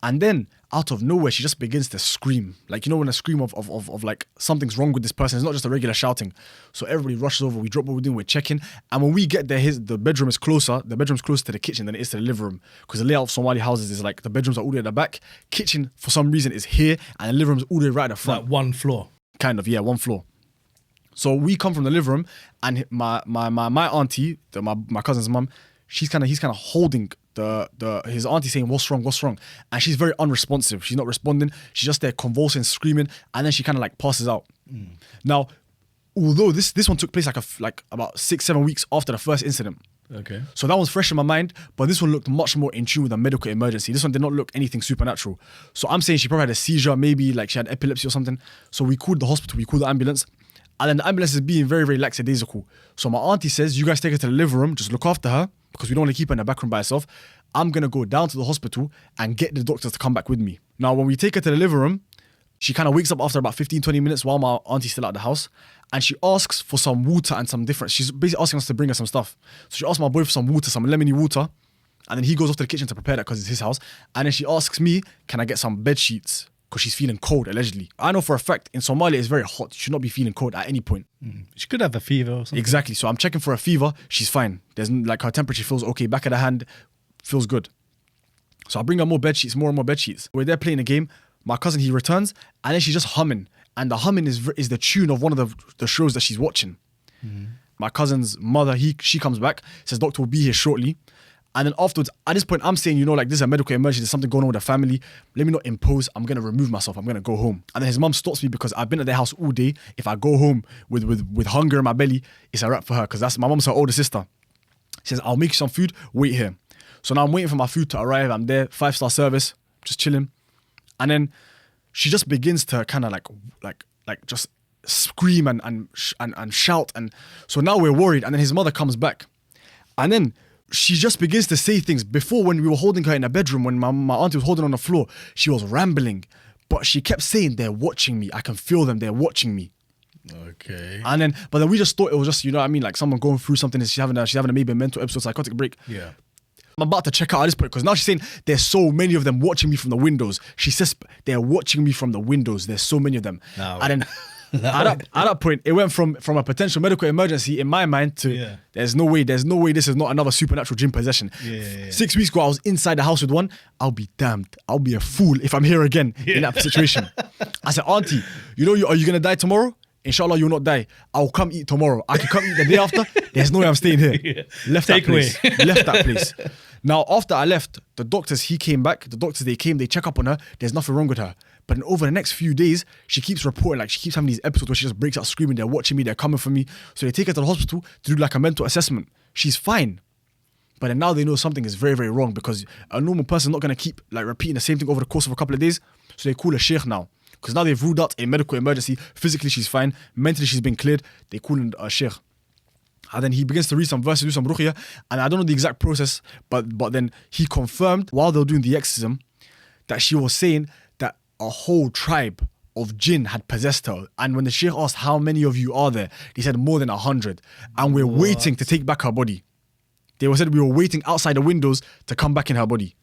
And then out of nowhere, she just begins to scream. Like, you know, when a scream of like something's wrong with this person, it's not just a regular shouting. So everybody rushes over, we drop what we're doing, we're checking. And when we get there, the bedroom's closer to the kitchen than it is to the living room. Because the layout of Somali houses is like the bedrooms are all the way at the back. Kitchen, for some reason, is here. And the living room's all the way right at the front. Like one floor. Kind of, yeah, one floor. So we come from the living room, and my auntie, my cousin's mum, he's kind of holding his auntie, saying, what's wrong? And she's very unresponsive. She's not responding. She's just there convulsing, screaming, and then she kind of like passes out. Now, although this one took place like about 6-7 weeks after the first incident. Okay. So that was fresh in my mind, but this one looked much more in tune with a medical emergency. This one did not look anything supernatural. So I'm saying she probably had a seizure, maybe like she had epilepsy or something. So we called the hospital, we called the ambulance. And then the ambulance is being very, very lackadaisical. So my auntie says, you guys take her to the living room, just look after her, because we don't want to keep her in the back room by herself. I'm going to go down to the hospital and get the doctors to come back with me. Now, when we take her to the living room, she kind of wakes up after about 15-20 minutes while my auntie's still at the house. And she asks for some water and some different... She's basically asking us to bring her some stuff. So she asked my boy for some water, some lemony water. And then he goes off to the kitchen to prepare that because it's his house. And then she asks me, can I get some bed sheets? Because she's feeling cold, allegedly. I know for a fact, in Somalia, it's very hot. You should not be feeling cold at any point. She could have a fever or something. Exactly. So I'm checking for a fever. She's fine. There's like her temperature feels okay. Back of the hand feels good. So I bring her more bed sheets, more and more bed sheets. We're there playing a game. My cousin, he returns, and then she's just humming. And the humming is the tune of one of the shows that she's watching. My cousin's mother, she comes back, says, doctor will be here shortly. And then afterwards, at this point, I'm saying, you know, like this is a medical emergency. There's something going on with the family. Let me not impose. I'm going to remove myself. I'm going to go home. And then his mum stops me because I've been at their house all day. If I go home with hunger in my belly, it's a wrap for her because that's my mum's her older sister. She says, I'll make you some food. Wait here. So now I'm waiting for my food to arrive. I'm there, 5-star service, just chilling. And then she just begins to kind of like just scream and shout. And so now we're worried. And then his mother comes back. And then she just begins to say things. Before, when we were holding her in a bedroom, when my auntie was holding on the floor, she was rambling. But she kept saying, they're watching me. I can feel them. They're watching me. Okay. But then we just thought it was just, you know what I mean? Like someone going through something. She's having a maybe a mental episode, psychotic break. Yeah. I'm about to check out at this point because now she's saying there's so many of them watching me from the windows. She says they're watching me from the windows. There's so many of them. No. And then at that point, it went from a potential medical emergency in my mind to there's no way this is not another supernatural Jinn possession. 6 weeks ago, I was inside the house with one. I'll be damned. I'll be a fool if I'm here again in that situation. I said, auntie, are you going to die tomorrow? Inshallah, you'll not die. I'll come eat tomorrow. I can come eat the day after. There's no way I'm staying here. Left that place. Now, after I left, the doctors, they came, they check up on her. There's nothing wrong with her. But then over the next few days, she keeps reporting, like she keeps having these episodes where she just breaks out screaming, they're watching me, they're coming for me. So they take her to the hospital to do like a mental assessment. She's fine. But then now they know something is very, very wrong because a normal person is not going to keep like repeating the same thing over the course of a couple of days. So they call a sheikh now. Because now they've ruled out a medical emergency. Physically, she's fine. Mentally, she's been cleared. They call him a sheikh. And then he begins to read some verses, do some ruqyah. And I don't know the exact process, but then he confirmed while they were doing the exorcism that she was saying that a whole tribe of jinn had possessed her. And when the sheikh asked, how many of you are there? They said more than 100. And we're waiting to take back her body. They said we were waiting outside the windows to come back in her body.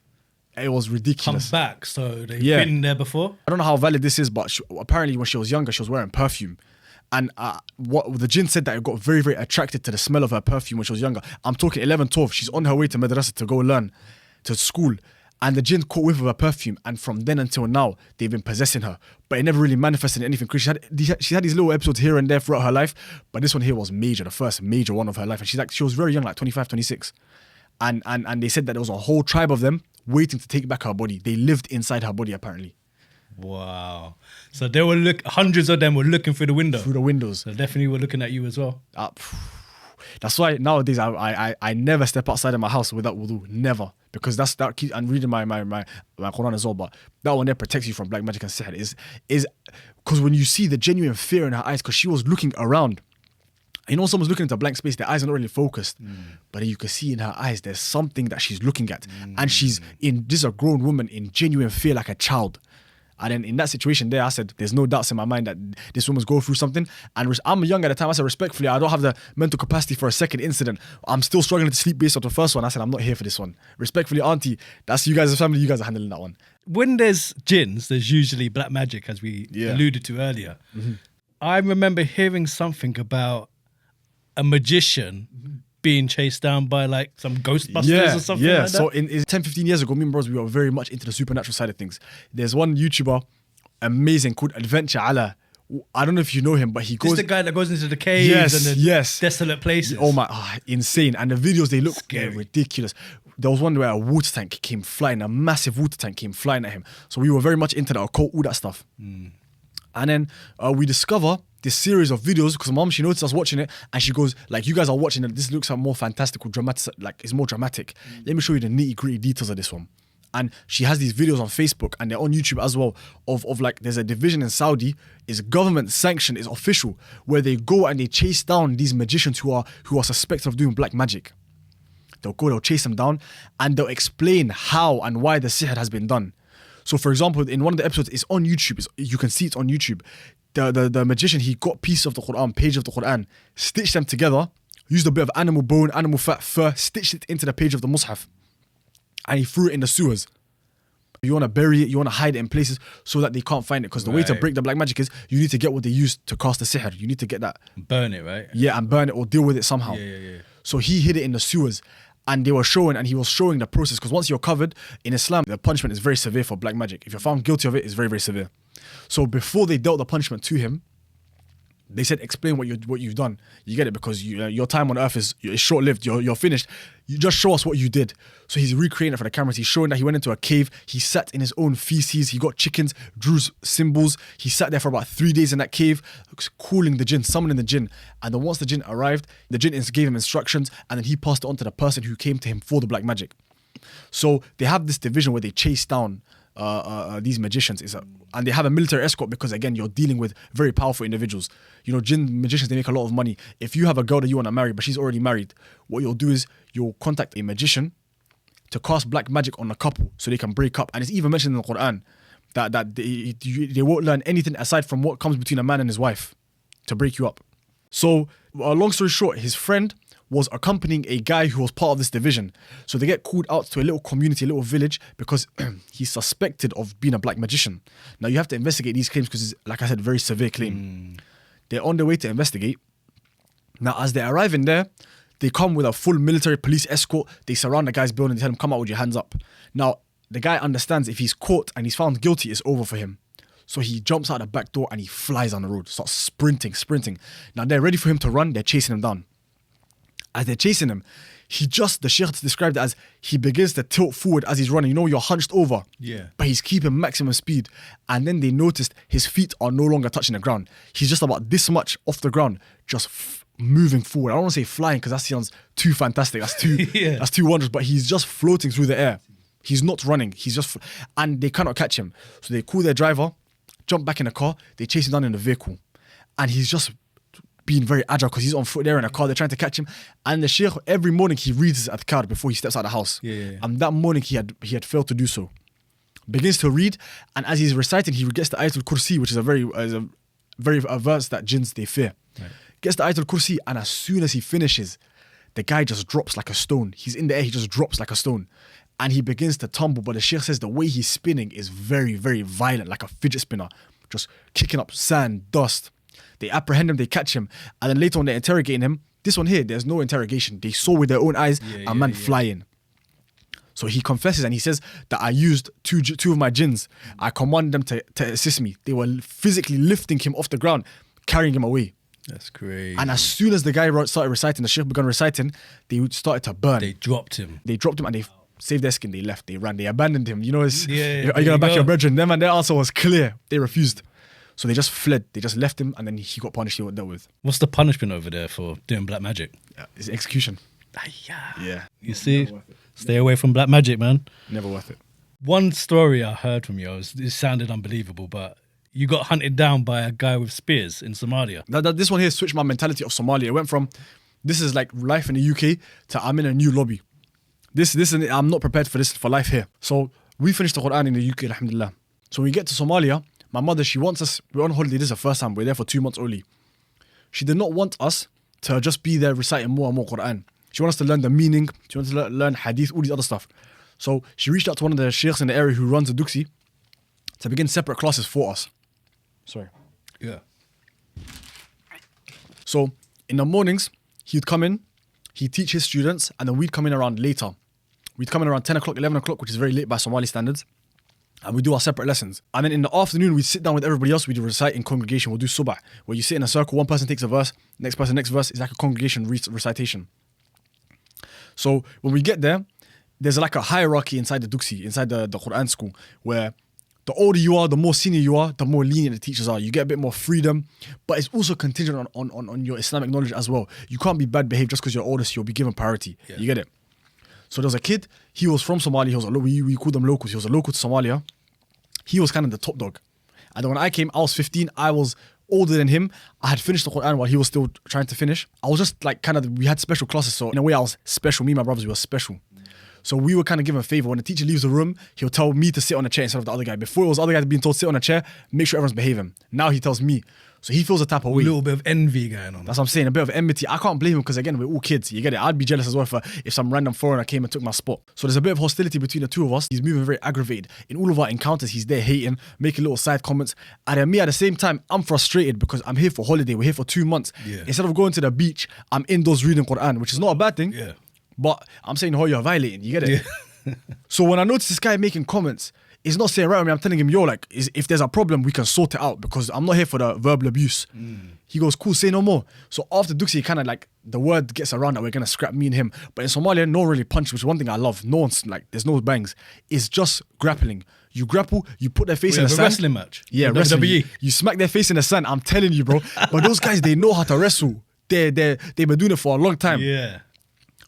It was ridiculous. Come back, so they've been there before? I don't know how valid this is, but apparently when she was younger, she was wearing perfume. And what the jinn said that it got very, very attracted to the smell of her perfume when she was younger. I'm talking 11, 12. She's on her way to madrasa to go learn, to school. And the jinn caught whiff of her perfume. And from then until now, they've been possessing her. But it never really manifested in anything. She had these little episodes here and there throughout her life. But this one here was major, the first major one of her life. And she was very young, like 25, 26. And they said that there was a whole tribe of them waiting to take back her body. They lived inside her body, apparently. Wow. So they were hundreds of them were looking through the window. Through the windows. So definitely were looking at you as well. That's why nowadays I never step outside of my house without wudu. Never. Because that keeps, and reading my Quran as well, but that one there protects you from black magic and sihr is because when you see the genuine fear in her eyes, because she was looking around. You know, someone's looking into a blank space, their eyes are not really focused. But you can see in her eyes there's something that she's looking at. And this is a grown woman in genuine fear like a child. And then in that situation there, I said, there's no doubts in my mind that this woman's going through something. And I'm young at the time. I said, respectfully, I don't have the mental capacity for a second incident. I'm still struggling to sleep based on the first one. I said, I'm not here for this one. Respectfully, auntie, that's you guys as family. You guys are handling that one. When there's jinns, there's usually black magic, as we alluded to earlier. I remember hearing something about a magician being chased down by like some Ghostbusters or something like that. So in 10, 15 years ago, me and bros, we were very much into the supernatural side of things. There's one YouTuber, amazing, called Adventure Allah. I don't know if you know him, but he goes... This the guy that goes into the caves and the desolate places. Oh my, insane. And the videos, they look ridiculous. There was one where a water tank came flying, a massive water tank came flying at him. So we were very much into that occult, all that stuff. And then we discover this series of videos because mom, she noticed us watching it and she goes, like, you guys are watching it, this looks like more fantastical, dramatic, like it's more dramatic. Let me show you the nitty gritty details of this one. And she has these videos on Facebook and they're on YouTube as well of like, there's a division in Saudi, is government sanctioned, is official, where they go and they chase down these magicians who are suspected of doing black magic. They'll chase them down and they'll explain how and why the sihr has been done. So for example, in one of the episodes, it's on YouTube, you can see it on YouTube. The magician, he got piece of the Quran, page of the Quran, stitched them together, used a bit of animal bone, animal fat, fur, stitched it into the page of the Mus'haf, and he threw it in the sewers. You want to bury it, you want to hide it in places so that they can't find it, because the way to break the black magic is you need to get what they used to cast the sihr. You need to get that. Burn it, right? Yeah, and burn it or deal with it somehow. Yeah. So he hid it in the sewers. And he was showing the process, because once you're covered, in Islam, the punishment is very severe for black magic. If you're found guilty of it, it's very, very severe. So before they dealt the punishment to him, they said, explain what you've done. You get it, because your time on earth is short-lived. You're finished. You just show us what you did. So he's recreating it for the cameras. He's showing that he went into a cave. He sat in his own feces. He got chickens, drew symbols. He sat there for about 3 days in that cave, calling the jinn, summoning the jinn. And then once the jinn arrived, the jinn gave him instructions, and then he passed it on to the person who came to him for the black magic. So they have this division where they chase down these magicians, and they have a military escort, because again, you're dealing with very powerful individuals. You know, jinn magicians, they make a lot of money. If you have a girl that you want to marry but she's already married, what you'll do is you'll contact a magician to cast black magic on a couple so they can break up. And it's even mentioned in the Quran that they won't learn anything aside from what comes between a man and his wife to break you up. So long story short, his friend was accompanying a guy who was part of this division. So they get called out to a little community, a little village, because he's suspected of being a black magician. Now you have to investigate these claims because it's, like I said, very severe claim. They're on their way to investigate. Now as they arrive in there, they come with a full military police escort. They surround the guy's building. They tell him, come out with your hands up. Now the guy understands if he's caught and he's found guilty, it's over for him. So he jumps out the back door and he flies on the road, starts sprinting. Now they're ready for him to run. They're chasing him down. As they're chasing him, the Sheikh described it as he begins to tilt forward as he's running. You know, you're hunched over. Yeah. But he's keeping maximum speed. And then they noticed his feet are no longer touching the ground. He's just about this much off the ground, just moving forward. I don't want to say flying because that sounds too fantastic. That's too wondrous. But he's just floating through the air. He's not running. He's just... And they cannot catch him. So they call their driver, jump back in the car. They chase him down in the vehicle. And he's just... being very agile because he's on foot there in a car. They're trying to catch him, and the Sheikh every morning he reads his adhkar before he steps out of the house. And that morning he had failed to do so. Begins to read, and as he's reciting, he gets the Ayatul Kursi, which is a very verse that jinns they fear. Right. Gets the Ayatul Kursi, and as soon as he finishes, the guy just drops like a stone. He's in the air, he just drops like a stone, and he begins to tumble. But the Sheikh says the way he's spinning is very, very violent, like a fidget spinner, just kicking up sand, dust. They apprehend him, they catch him, and then later on they're interrogating him. This one here, there's no interrogation. They saw with their own eyes a man flying. So he confesses and he says that I used two of my jinns. I commanded them to assist me. They were physically lifting him off the ground, carrying him away. That's crazy. And as soon as the guy started reciting, the Sheikh began reciting, they started to burn. They dropped him and they saved their skin. They left, they ran, they abandoned him. You know, are you going to back your brethren? Them and their answer was clear. They refused. So they just fled. They just left him, and then he got punished. He got dealt with. What's the punishment over there for doing black magic? It's execution. Yeah. Yeah. You see, stay away from black magic, man. Never worth it. One story I heard from you, it sounded unbelievable, but you got hunted down by a guy with spears in Somalia. This one here switched my mentality of Somalia. It went from, this is like life in the UK, to I'm in a new lobby. I'm not prepared for this, for life here. So we finished the Quran in the UK, alhamdulillah. So when we get to Somalia, my mother, she wants us, we're on holiday, this is the first time, we're there for 2 months only. She did not want us to just be there reciting more and more Quran. She wants us to learn the meaning, she wants to learn hadith, all these other stuff. So she reached out to one of the sheikhs in the area who runs a duksi to begin separate classes for us. Sorry. Yeah. So in the mornings, he'd come in, he'd teach his students, and then we'd come in around later. We'd come in around 10 o'clock, 11 o'clock, which is very late by Somali standards. And we do our separate lessons. And then in the afternoon, we'd sit down with everybody else, we'd recite in congregation, we'll do subah, where you sit in a circle, one person takes a verse, next person, next verse. It's like a congregation recitation. So when we get there, there's like a hierarchy inside the duksi, inside the Quran school, where the older you are, the more senior you are, the more lenient the teachers are. You get a bit more freedom, but it's also contingent on your Islamic knowledge as well. You can't be bad behaved just because you're older, so you'll be given priority. Yeah. You get it? So there was a kid, he was from Somalia, we called them locals, he was a local to Somalia. He was kind of the top dog. And then when I came, I was 15, I was older than him. I had finished the Quran while he was still trying to finish. I was just like we had special classes, so in a way I was special. Me and my brothers, we were special. So we were kind of given a favor. When the teacher leaves the room, he'll tell me to sit on a chair instead of the other guy. Before it was the other guy being told to sit on a chair, make sure everyone's behaving. Now he tells me. So he feels a type of way. A little bit of envy going on. That's what I'm saying, a bit of enmity. I can't blame him because again, we're all kids. You get it? I'd be jealous as well if some random foreigner came and took my spot. So there's a bit of hostility between the two of us. He's moving very aggravated. In all of our encounters, he's there hating, making little side comments. And then me at the same time, I'm frustrated because I'm here for holiday. We're here for 2 months. Yeah. Instead of going to the beach, I'm indoors reading Quran, which is not a bad thing. Yeah. But I'm saying, you're violating. You get it? Yeah. So when I notice this guy making comments, it's not saying right with me. I'm telling him, if there's a problem, we can sort it out because I'm not here for the verbal abuse. He goes, cool, say no more. So after Duxi, kind of like the word gets around that we're going to scrap me and him. But in Somalia, no one really punches, which is one thing I love. No one's like, there's no bangs. It's just grappling. You grapple, you put their face in the sand. Wrestling match. Yeah, wrestling. WWE. You smack their face in the sand. I'm telling you, bro. But those guys, they know how to wrestle. They've been doing it for a long time. Yeah.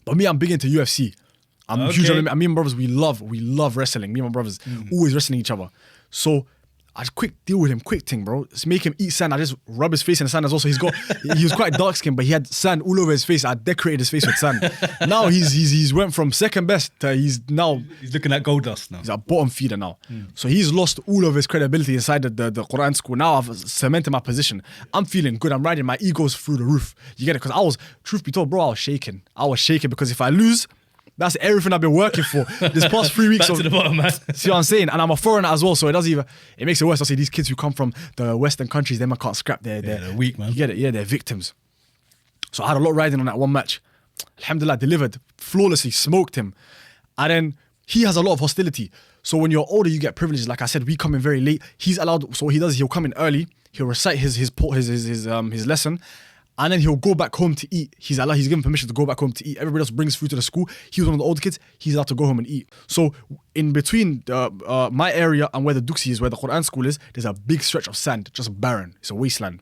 But me, I'm big into UFC. I'm huge. Me and my brothers, we love wrestling. Me and my brothers, always wrestling each other. So I just quick deal with him, quick thing, bro. Just make him eat sand. I just rub his face in the sand as well. So he was quite dark skinned, but he had sand all over his face. I decorated his face with sand. Now he's went from second best to he's looking at gold dust now. He's a bottom feeder now. So he's lost all of his credibility inside the Quran school. Now I've cemented my position. I'm feeling good. I'm riding. My ego's through the roof. You get it? Because truth be told, bro, I was shaking. Because if I lose, that's everything I've been working for this past 3 weeks. Back to the bottom, man. See what I'm saying? And I'm a foreigner as well, so it makes it worse. I say these kids who come from the Western countries, them I can't scrap. They're weak, man. You get it? Yeah, they're victims. So I had a lot riding on that one match. Alhamdulillah, delivered flawlessly, smoked him. And then he has a lot of hostility. So when you're older, you get privileges. Like I said, we come in very late. He's allowed, so he'll come in early. He'll recite his lesson. And then he'll go back home to eat. He's given permission to go back home to eat. Everybody else brings food to the school. He was one of the older kids. He's allowed to go home and eat. So in between my area and where the Duxi is, where the Quran school is, there's a big stretch of sand, just barren. It's a wasteland.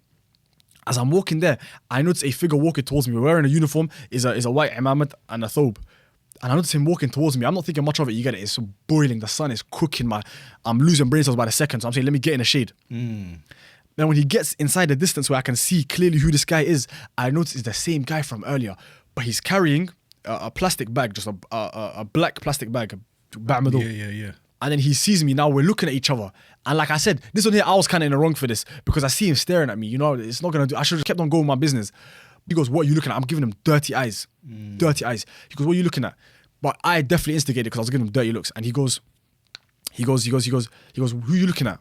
As I'm walking there, I notice a figure walking towards me. We're wearing a uniform, is a white imamat and a thobe. And I notice him walking towards me. I'm not thinking much of it, you get it. It's boiling, the sun is cooking. I'm losing brain cells by the second. So I'm saying, let me get in the shade. Then when he gets inside the distance where I can see clearly who this guy is, I notice it's the same guy from earlier. But he's carrying a plastic bag, just a black plastic bag. Yeah. And then he sees me. Now we're looking at each other. And like I said, this one here, I was kind of in the wrong for this because I see him staring at me. It's not going to do. I should have kept on going with my business. He goes, what are you looking at? I'm giving him dirty eyes. Dirty eyes. He goes, what are you looking at? But I definitely instigated because I was giving him dirty looks. And he goes, who are you looking at?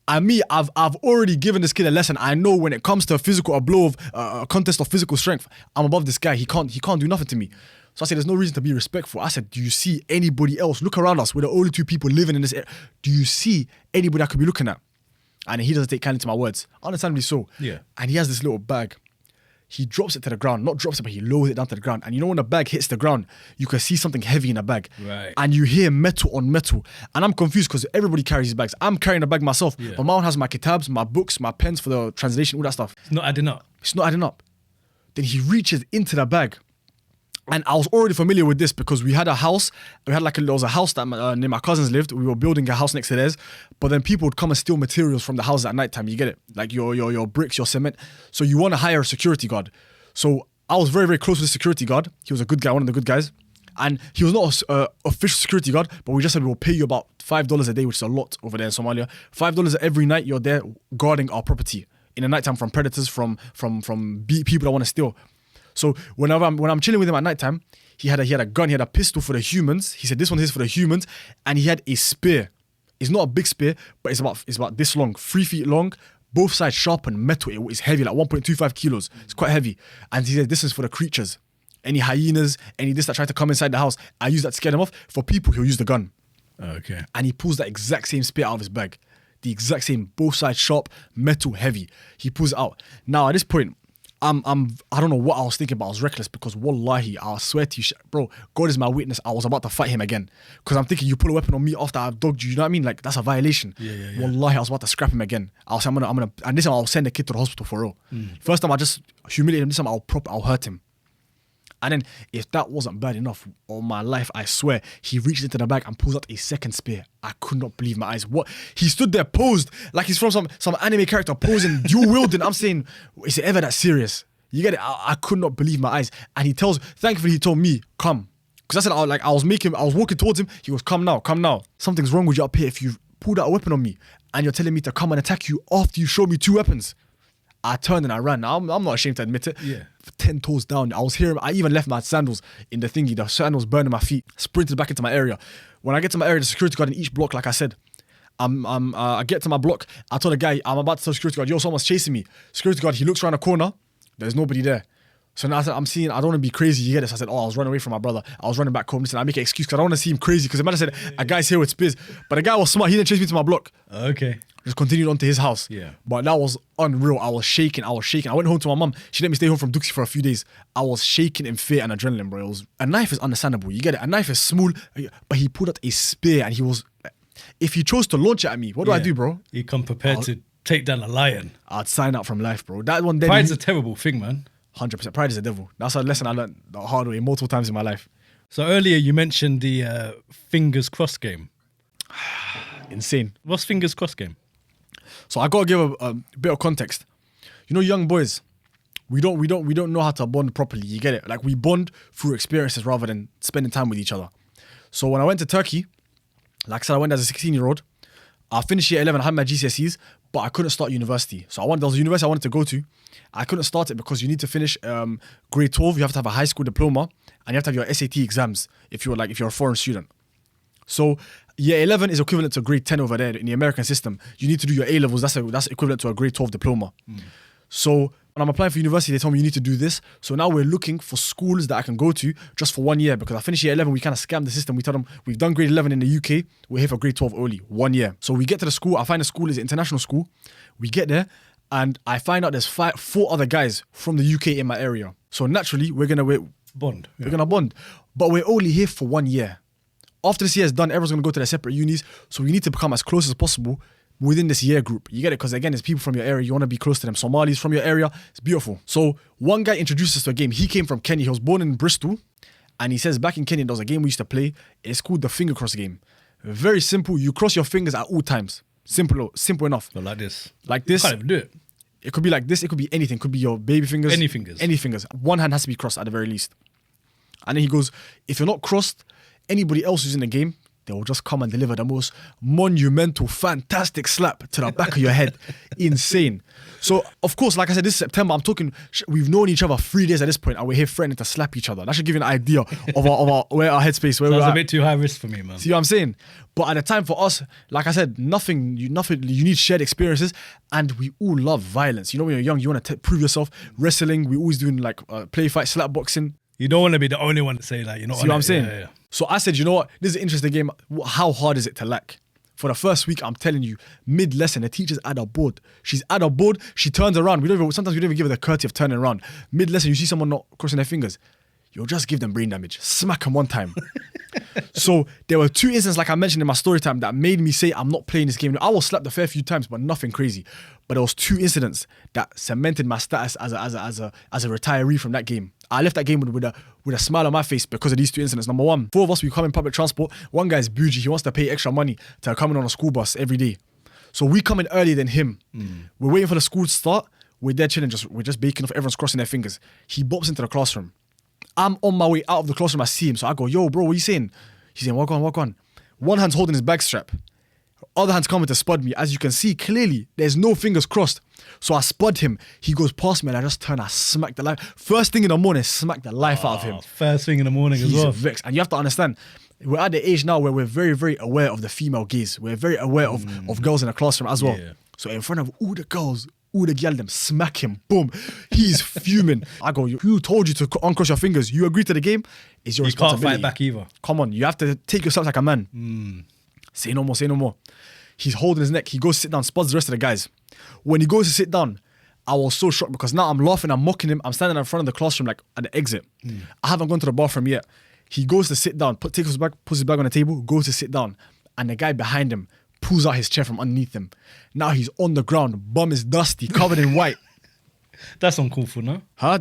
And me, I've already given this kid a lesson. I know when it comes to a contest of physical strength, I'm above this guy. He can't do nothing to me. So I said, there's no reason to be respectful. I said, do you see anybody else? Look around us. We're the only two people living in this area. Do you see anybody I could be looking at? And he doesn't take kindly to my words. Understandably so. Yeah. And he has this little bag. he drops it to the ground. Not drops it, but he lowers it down to the ground. And you know when the bag hits the ground, you can see something heavy in the bag. Right. And you hear metal on metal. And I'm confused because everybody carries these bags. I'm carrying a bag myself. Yeah. But my one has my kitabs, my books, my pens for the translation, all that stuff. It's not adding up. It's not adding up. Then he reaches into the bag. And I was already familiar with this because we had a house. There was a house that near my cousins lived. We were building a house next to theirs. But then people would come and steal materials from the houses at night time. You get it? Like your bricks, your cement. So you want to hire a security guard. So I was very, very close with the security guard. He was a good guy, one of the good guys. And he was not an official security guard, but we just said we'll pay you about $5 a day, which is a lot over there in Somalia. $5 every night you're there guarding our property in the nighttime from predators, from people that want to steal. So when I'm chilling with him at nighttime, he had a gun, he had a pistol for the humans. He said this one is for the humans, and he had a spear. It's not a big spear, but it's about this long, 3 feet long, both sides sharpened metal. It is heavy, like 1.25 kilos. It's quite heavy. And he said this is for the creatures. Any hyenas, any this that try to come inside the house, I use that to scare them off. For people, he'll use the gun. Okay. And he pulls that exact same spear out of his bag. The exact same, both sides sharp, metal heavy. He pulls it out. Now at this point, I don't know what I was thinking, but I was reckless because wallahi, I swear to you, bro, God is my witness. I was about to fight him again because I'm thinking you pull a weapon on me after I've dogged you. You know what I mean? Like that's a violation. Yeah. Wallahi, I was about to scrap him again. I was I'm gonna, and this time I'll send the kid to the hospital for real. First time I just humiliate him. This time I'll hurt him. And then if that wasn't bad enough, all my life, I swear, he reached into the bag and pulls out a second spear. I could not believe my eyes. What? He stood there posed like he's from some anime character posing, dual wielding. I'm saying, is it ever that serious? You get it? I could not believe my eyes. And thankfully he told me, come. Because I said, I was walking towards him. He goes, come now. Something's wrong with you up here if you pulled out a weapon on me and you're telling me to come and attack you after you showed me 2 weapons. I turned and I ran. I'm not ashamed to admit it. Yeah. 10 toes down. I was hearing, I even left my sandals in the thingy. The sandals burning my feet. Sprinted back into my area. When I get to my area, the security guard in each block, like I said, I get to my block. I told the guy, I'm about to tell the security guard, yo, someone's chasing me. Security guard, he looks around the corner. There's nobody there. So now I said, I don't want to be crazy. You get this? I said, I was running away from my brother. I was running back home. Listen, I make an excuse because I don't want to see him crazy. Because the man said, a guy's here with spears. But the guy was smart. He didn't chase me to my block. Okay. Just continued on to his house. Yeah. But that was unreal. I was shaking. I went home to my mum. She let me stay home from Duxie for a few days. I was shaking in fear and adrenaline, bro. A knife is understandable. You get it? A knife is small. But he pulled out a spear and he was... If he chose to launch it at me, what do I do, bro? You come prepared to take down a lion. I'd sign up from life, bro. That one then... Pride's a terrible thing, man. 100%. Pride is a devil. That's a lesson I learned the hard way multiple times in my life. So earlier you mentioned the fingers crossed game. Insane. What's fingers crossed game? So I gotta give a bit of context. You know, young boys, we don't know how to bond properly. You get it? Like we bond through experiences rather than spending time with each other. So when I went to Turkey, like I said, I went as a 16-year-old. I finished year 11, I had my GCSEs, but I couldn't start university. So there was a university I wanted to go to. I couldn't start it because you need to finish grade 12. You have to have a high school diploma and you have to have your SAT exams if you're a foreign student. So year 11 is equivalent to grade 10 over there in the American system. You need to do your A-levels. That's equivalent to a grade 12 diploma. So when I'm applying for university, they told me you need to do this. So now we're looking for schools that I can go to just for 1 year because I finished year 11. We kind of scammed the system. We told them we've done grade 11 in the UK. We're here for grade 12 only, 1 year. So we get to the school. I find the school is an international school. We get there and I find out there's 4 other guys from the UK in my area. So naturally, we're going to bond. We're going to bond. But we're only here for 1 year. After this year is done, everyone's going to go to their separate unis. So we need to become as close as possible within this year group. You get it? Because again, it's people from your area. You want to be close to them. Somalis from your area. It's beautiful. So one guy introduced us to a game. He came from Kenya. He was born in Bristol. And he says back in Kenya, there was a game we used to play. It's called the finger cross game. Very simple. You cross your fingers at all times. Simple enough. So like this. Like this. You can't even do it. It could be like this. It could be anything. It could be your baby fingers. Any fingers. Any fingers. One hand has to be crossed at the very least. And then he goes, if you're not crossed, anybody else who's in the game, they will just come and deliver the most monumental, fantastic slap to the back of your head. Insane. So, of course, like I said, this September, I'm talking, we've known each other 3 days at this point and we're here threatening to slap each other. That should give you an idea of our where our headspace, where Sounds we're at. a bit too high risk for me, man. See what I'm saying? But at the time for us, like I said, nothing. You need shared experiences and we all love violence. You know, when you're young, you want to prove yourself. Wrestling, we always doing like play fight, slap boxing. You don't want to be the only one to say like, you know See what I'm saying? Yeah. So I said, you know what? This is an interesting game. How hard is it to lack? For the first week, I'm telling you, mid-lesson, the teacher's at her board. She's at her board, she turns around. Sometimes we don't even give her the courtesy of turning around. Mid-lesson, you see someone not crossing their fingers, you'll just give them brain damage. Smack them one time. So there were 2 instances, like I mentioned in my story time, that made me say I'm not playing this game. I was slapped a fair few times, but nothing crazy. But there was 2 incidents that cemented my status as a retiree from that game. I left that game with a smile on my face because of these 2 incidents. Number 1, 4 of us, we come in public transport. One guy's bougie. He wants to pay extra money to come in on a school bus every day. So we come in earlier than him. We're waiting for the school to start. We're there chilling, we're just baking off. Everyone's crossing their fingers. He bops into the classroom. I'm on my way out of the classroom. I see him. So I go, yo, bro, what are you saying? He's saying, walk on. One hand's holding his bag strap. Other hand's coming to spud me. As you can see clearly, there's no fingers crossed. So I spud him. He goes past me and I just turn. I smack the life. First thing in the morning, smack the life out of him. First thing in the morning as well. He's vexed. And you have to understand, we're at the age now where we're very, very aware of the female gaze. We're very aware of girls in the classroom as well. Yeah. So in front of all the girls, all the gyal them, smack him, boom. He's fuming. I go, who told you to uncross your fingers? You agree to the game? It's your responsibility. You can't fight back either. Come on, you have to take yourself like a man. Say no more. He's holding his neck. He goes to sit down, spuds the rest of the guys. When he goes to sit down, I was so shocked because now I'm laughing, I'm mocking him. I'm standing in front of the classroom like at the exit. I haven't gone to the bathroom yet. He goes to sit down, puts his bag on the table, goes to sit down. And the guy behind him pulls out his chair from underneath him. Now he's on the ground, bum is dusty, covered in white. That's uncalled for, no? Huh?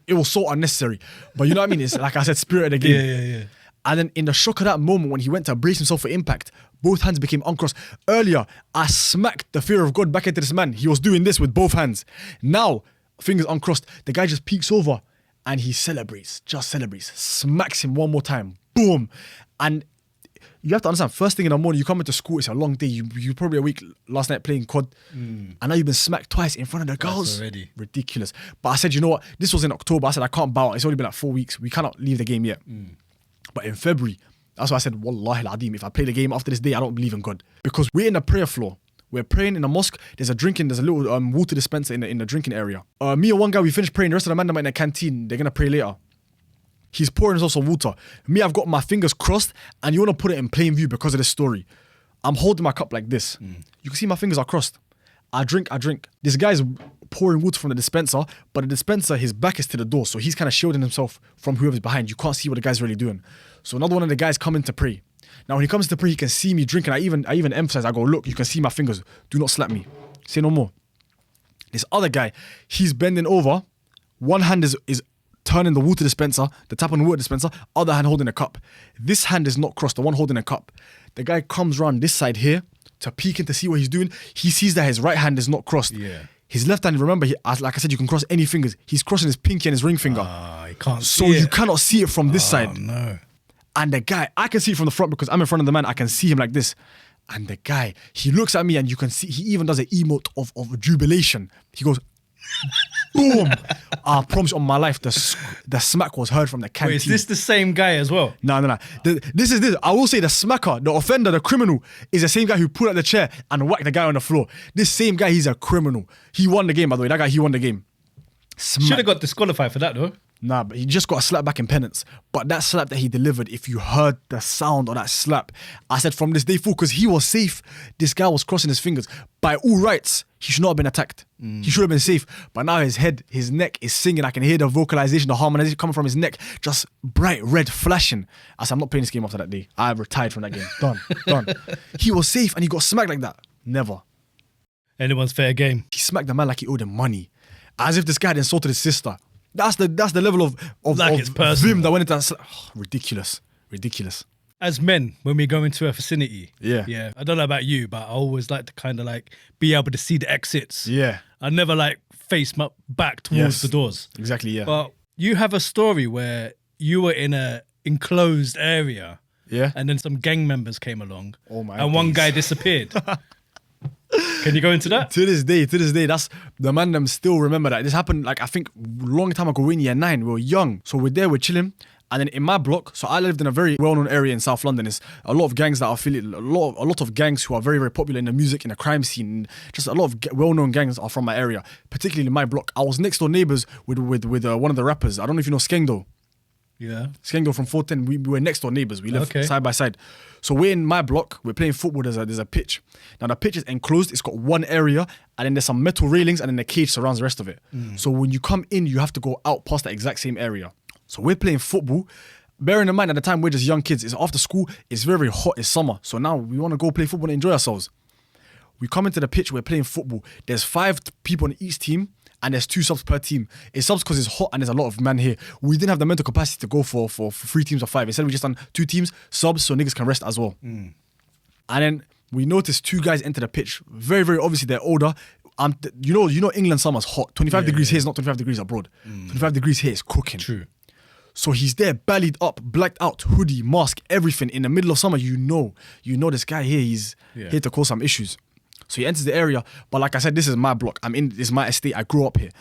It was so unnecessary. But you know what I mean? It's like I said, spirit of the game. Yeah. And then in the shock of that moment when he went to brace himself for impact, both hands became uncrossed. Earlier, I smacked the fear of God back into this man. He was doing this with both hands. Now, fingers uncrossed. The guy just peeks over and he celebrates, smacks him one more time. Boom. And you have to understand, first thing in the morning, you come into school, it's a long day. You probably awake last night playing COD. And now you've been smacked twice in front of the girls. That's already ridiculous. But I said, you know what? This was in October. I said, I can't bow out. It's only been like 4 weeks. We cannot leave the game yet. But in February, that's why I said, Wallahi al-Adim, if I play the game after this day, I don't believe in God. Because we're in the prayer floor. We're praying in a mosque. There's a little water dispenser in the drinking area. Me and one guy, we finished praying. The rest of the man are in the canteen. They're going to pray later. He's pouring himself some water. Me, I've got my fingers crossed and you want to put it in plain view because of this story. I'm holding my cup like this. You can see my fingers are crossed. I drink. This guy's pouring water from the dispenser, but the dispenser, his back is to the door. So he's kind of shielding himself from whoever's behind. You can't see what the guy's really doing. So another one of the guys come in to pray. Now when he comes to pray, he can see me drinking. I even emphasize, I go, look, you can see my fingers. Do not slap me. Say no more. This other guy, he's bending over. One hand is turning the water dispenser, the tap on the water dispenser, other hand holding a cup. This hand is not crossed, the one holding a cup. The guy comes around this side here to peek in to see what he's doing. He sees that his right hand is not crossed. Yeah. His left hand, remember, like I said, you can cross any fingers. He's crossing his pinky and his ring finger. You can't see it. So you cannot see it from this side. No. And the guy, I can see it from the front because I'm in front of the man. I can see him like this. And the guy, he looks at me and you can see, he even does an emote of jubilation. He goes, boom. I promise on my life, the smack was heard from the canteen. Wait, is this the same guy as well? No. This is this. I will say the smacker, the offender, the criminal is the same guy who pulled out the chair and whacked the guy on the floor. This same guy, he's a criminal. He won the game, by the way. That guy, he won the game. Should have got disqualified for that though. Nah, but he just got a slap back in penance. But that slap that he delivered, if you heard the sound of that slap, I said from this day forward, because he was safe, this guy was crossing his fingers. By all rights, he should not have been attacked. He should have been safe. But now his head, his neck is singing. I can hear the vocalization, the harmonization coming from his neck, just bright red flashing. I said, I'm not playing this game after that day. I retired from that game. Done. He was safe and he got smacked like that. Never. Anyone's fair game. He smacked the man like he owed him money. As if this guy had insulted his sister. That's the level of vim that went into that. Ridiculous. As men, when we go into a vicinity, yeah. I don't know about you, but I always like to kind of like be able to see the exits. Yeah. I never like face my back towards the doors. Exactly, yeah. But you have a story where you were in a enclosed area. Yeah. And then some gang members came along. Oh my And one guy disappeared. Can you go into that? To this day, that's the man them still remember that. This happened like I think a long time ago in year 9. We were young. So we're there, we're chilling. And then in my block, so I lived in a very well-known area in South London. It's a lot of gangs that are affiliated, a lot of gangs who are very, very popular in the music, in the crime scene. Just a lot of well-known gangs are from my area, particularly in my block. I was next door neighbours with one of the rappers. I don't know if you know Skengdo. Yeah. Skengdo from 410. We were next door neighbours. We live side by side. So we're in my block. We're playing football. There's a pitch. Now the pitch is enclosed. It's got one area, and then there's some metal railings, and then the cage surrounds the rest of it. So when you come in, you have to go out past the exact same area. So we're playing football. Bearing in mind at the time we're just young kids. It's after school. It's very, very hot. It's summer. So now we want to go play football and enjoy ourselves. We come into the pitch. We're playing football. There's 5 people on each team. And there's 2 subs per team. It's subs because it's hot and there's a lot of men here. We didn't have the mental capacity to go for 3 teams of 5. Instead, we just done 2 teams, subs, so niggas can rest as well. And then we noticed 2 guys enter the pitch. Very, very obviously they're older. You know England summer's hot. 25 degrees here is not 25 degrees abroad. 25 degrees here is cooking. True. So he's there, bellied up, blacked out, hoodie, mask, everything. In the middle of summer, you know this guy here, he's here to cause some issues. So he enters the area, but like I said, this is my block. This is my estate. I grew up here.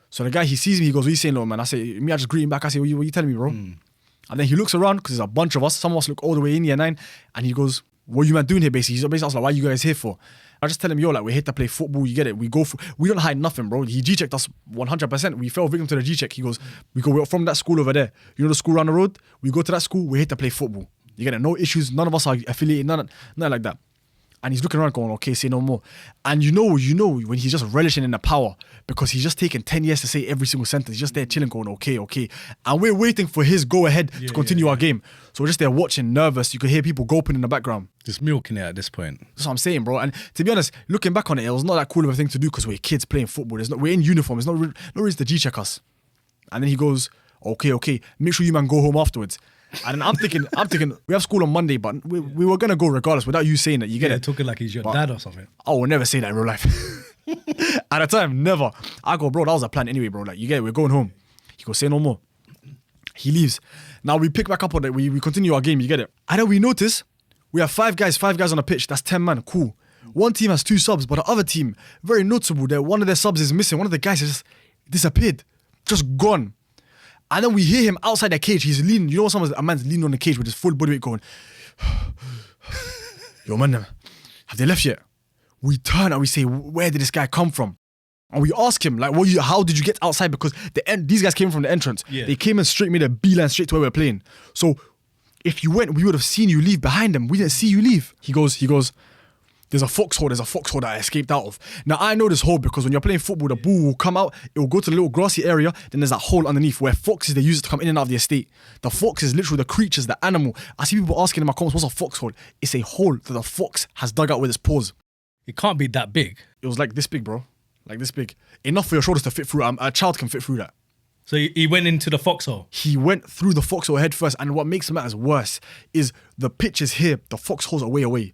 So the guy, he sees me, he goes, "What are you saying, little man?" I say, I just greet him back. I say, what you telling me, bro? And then he looks around, because there's a bunch of us. Some of us look all the way in year 9, and he goes, "What are you man doing here, basically?" He's basically asked, like, "Why are you guys here for?" I just tell him, "Yo, like, we're here to play football, you get it. We don't hide nothing, bro." He G-checked us 100%. We fell victim to the G-check. He goes, we're from that school over there. You know the school around the road? We go to that school, we're here to play football. You get it? No issues. None of us are affiliated, nothing like that. And he's looking around going, "Okay, say no more." And you know when he's just relishing in the power, because he's just taken 10 years to say every single sentence. He's just there chilling going, okay. And we're waiting for his go ahead to continue our game. So we're just there watching, nervous. You could hear people gulping in the background. Just milking it at this point. That's what I'm saying, bro. And to be honest, looking back on it, it was not that cool of a thing to do because we're kids playing football. We're in uniform. There's no reason to G-check us. And then he goes, okay, make sure you man go home afterwards. And then I'm thinking, we have school on Monday, but we were going to go regardless without you saying that, you get it? Talking like he's your dad or something. I will never say that in real life. At the time, never. I go, "Bro, that was a plan anyway, bro. Like, you get it, we're going home." He goes, "Say no more." He leaves. Now we pick back up on it, we continue our game, you get it? And then we notice, we have 5 guys on the pitch, that's 10 man, cool. One team has 2 subs, but the other team, very noticeable, that one of their subs is missing. One of the guys has just disappeared, just gone. And then we hear him outside the cage. He's leaning. You know, a man's leaning on the cage with his full body weight going, "Yo, man, have they left yet?" We turn and we say, "Where did this guy come from?" And we ask him, like, how did you get outside? Because these guys came from the entrance. Yeah. They came in straight, made a beeline straight to where we were playing. So if you went, we would have seen you leave behind them. We didn't see you leave. He goes, "There's a foxhole that I escaped out of." Now, I know this hole because when you're playing football, the ball will come out, it will go to the little grassy area, then there's that hole underneath where foxes, they use it to come in and out of the estate. The fox is literally the creatures, the animal. I see people asking in my comments, "What's a foxhole?" It's a hole that the fox has dug out with its paws. It can't be that big. It was like this big, bro. Like this big. Enough for your shoulders to fit through. A child can fit through that. So he went into the foxhole? He went through the foxhole head first, and what makes matters worse is the pitch is here, the foxholes are way away.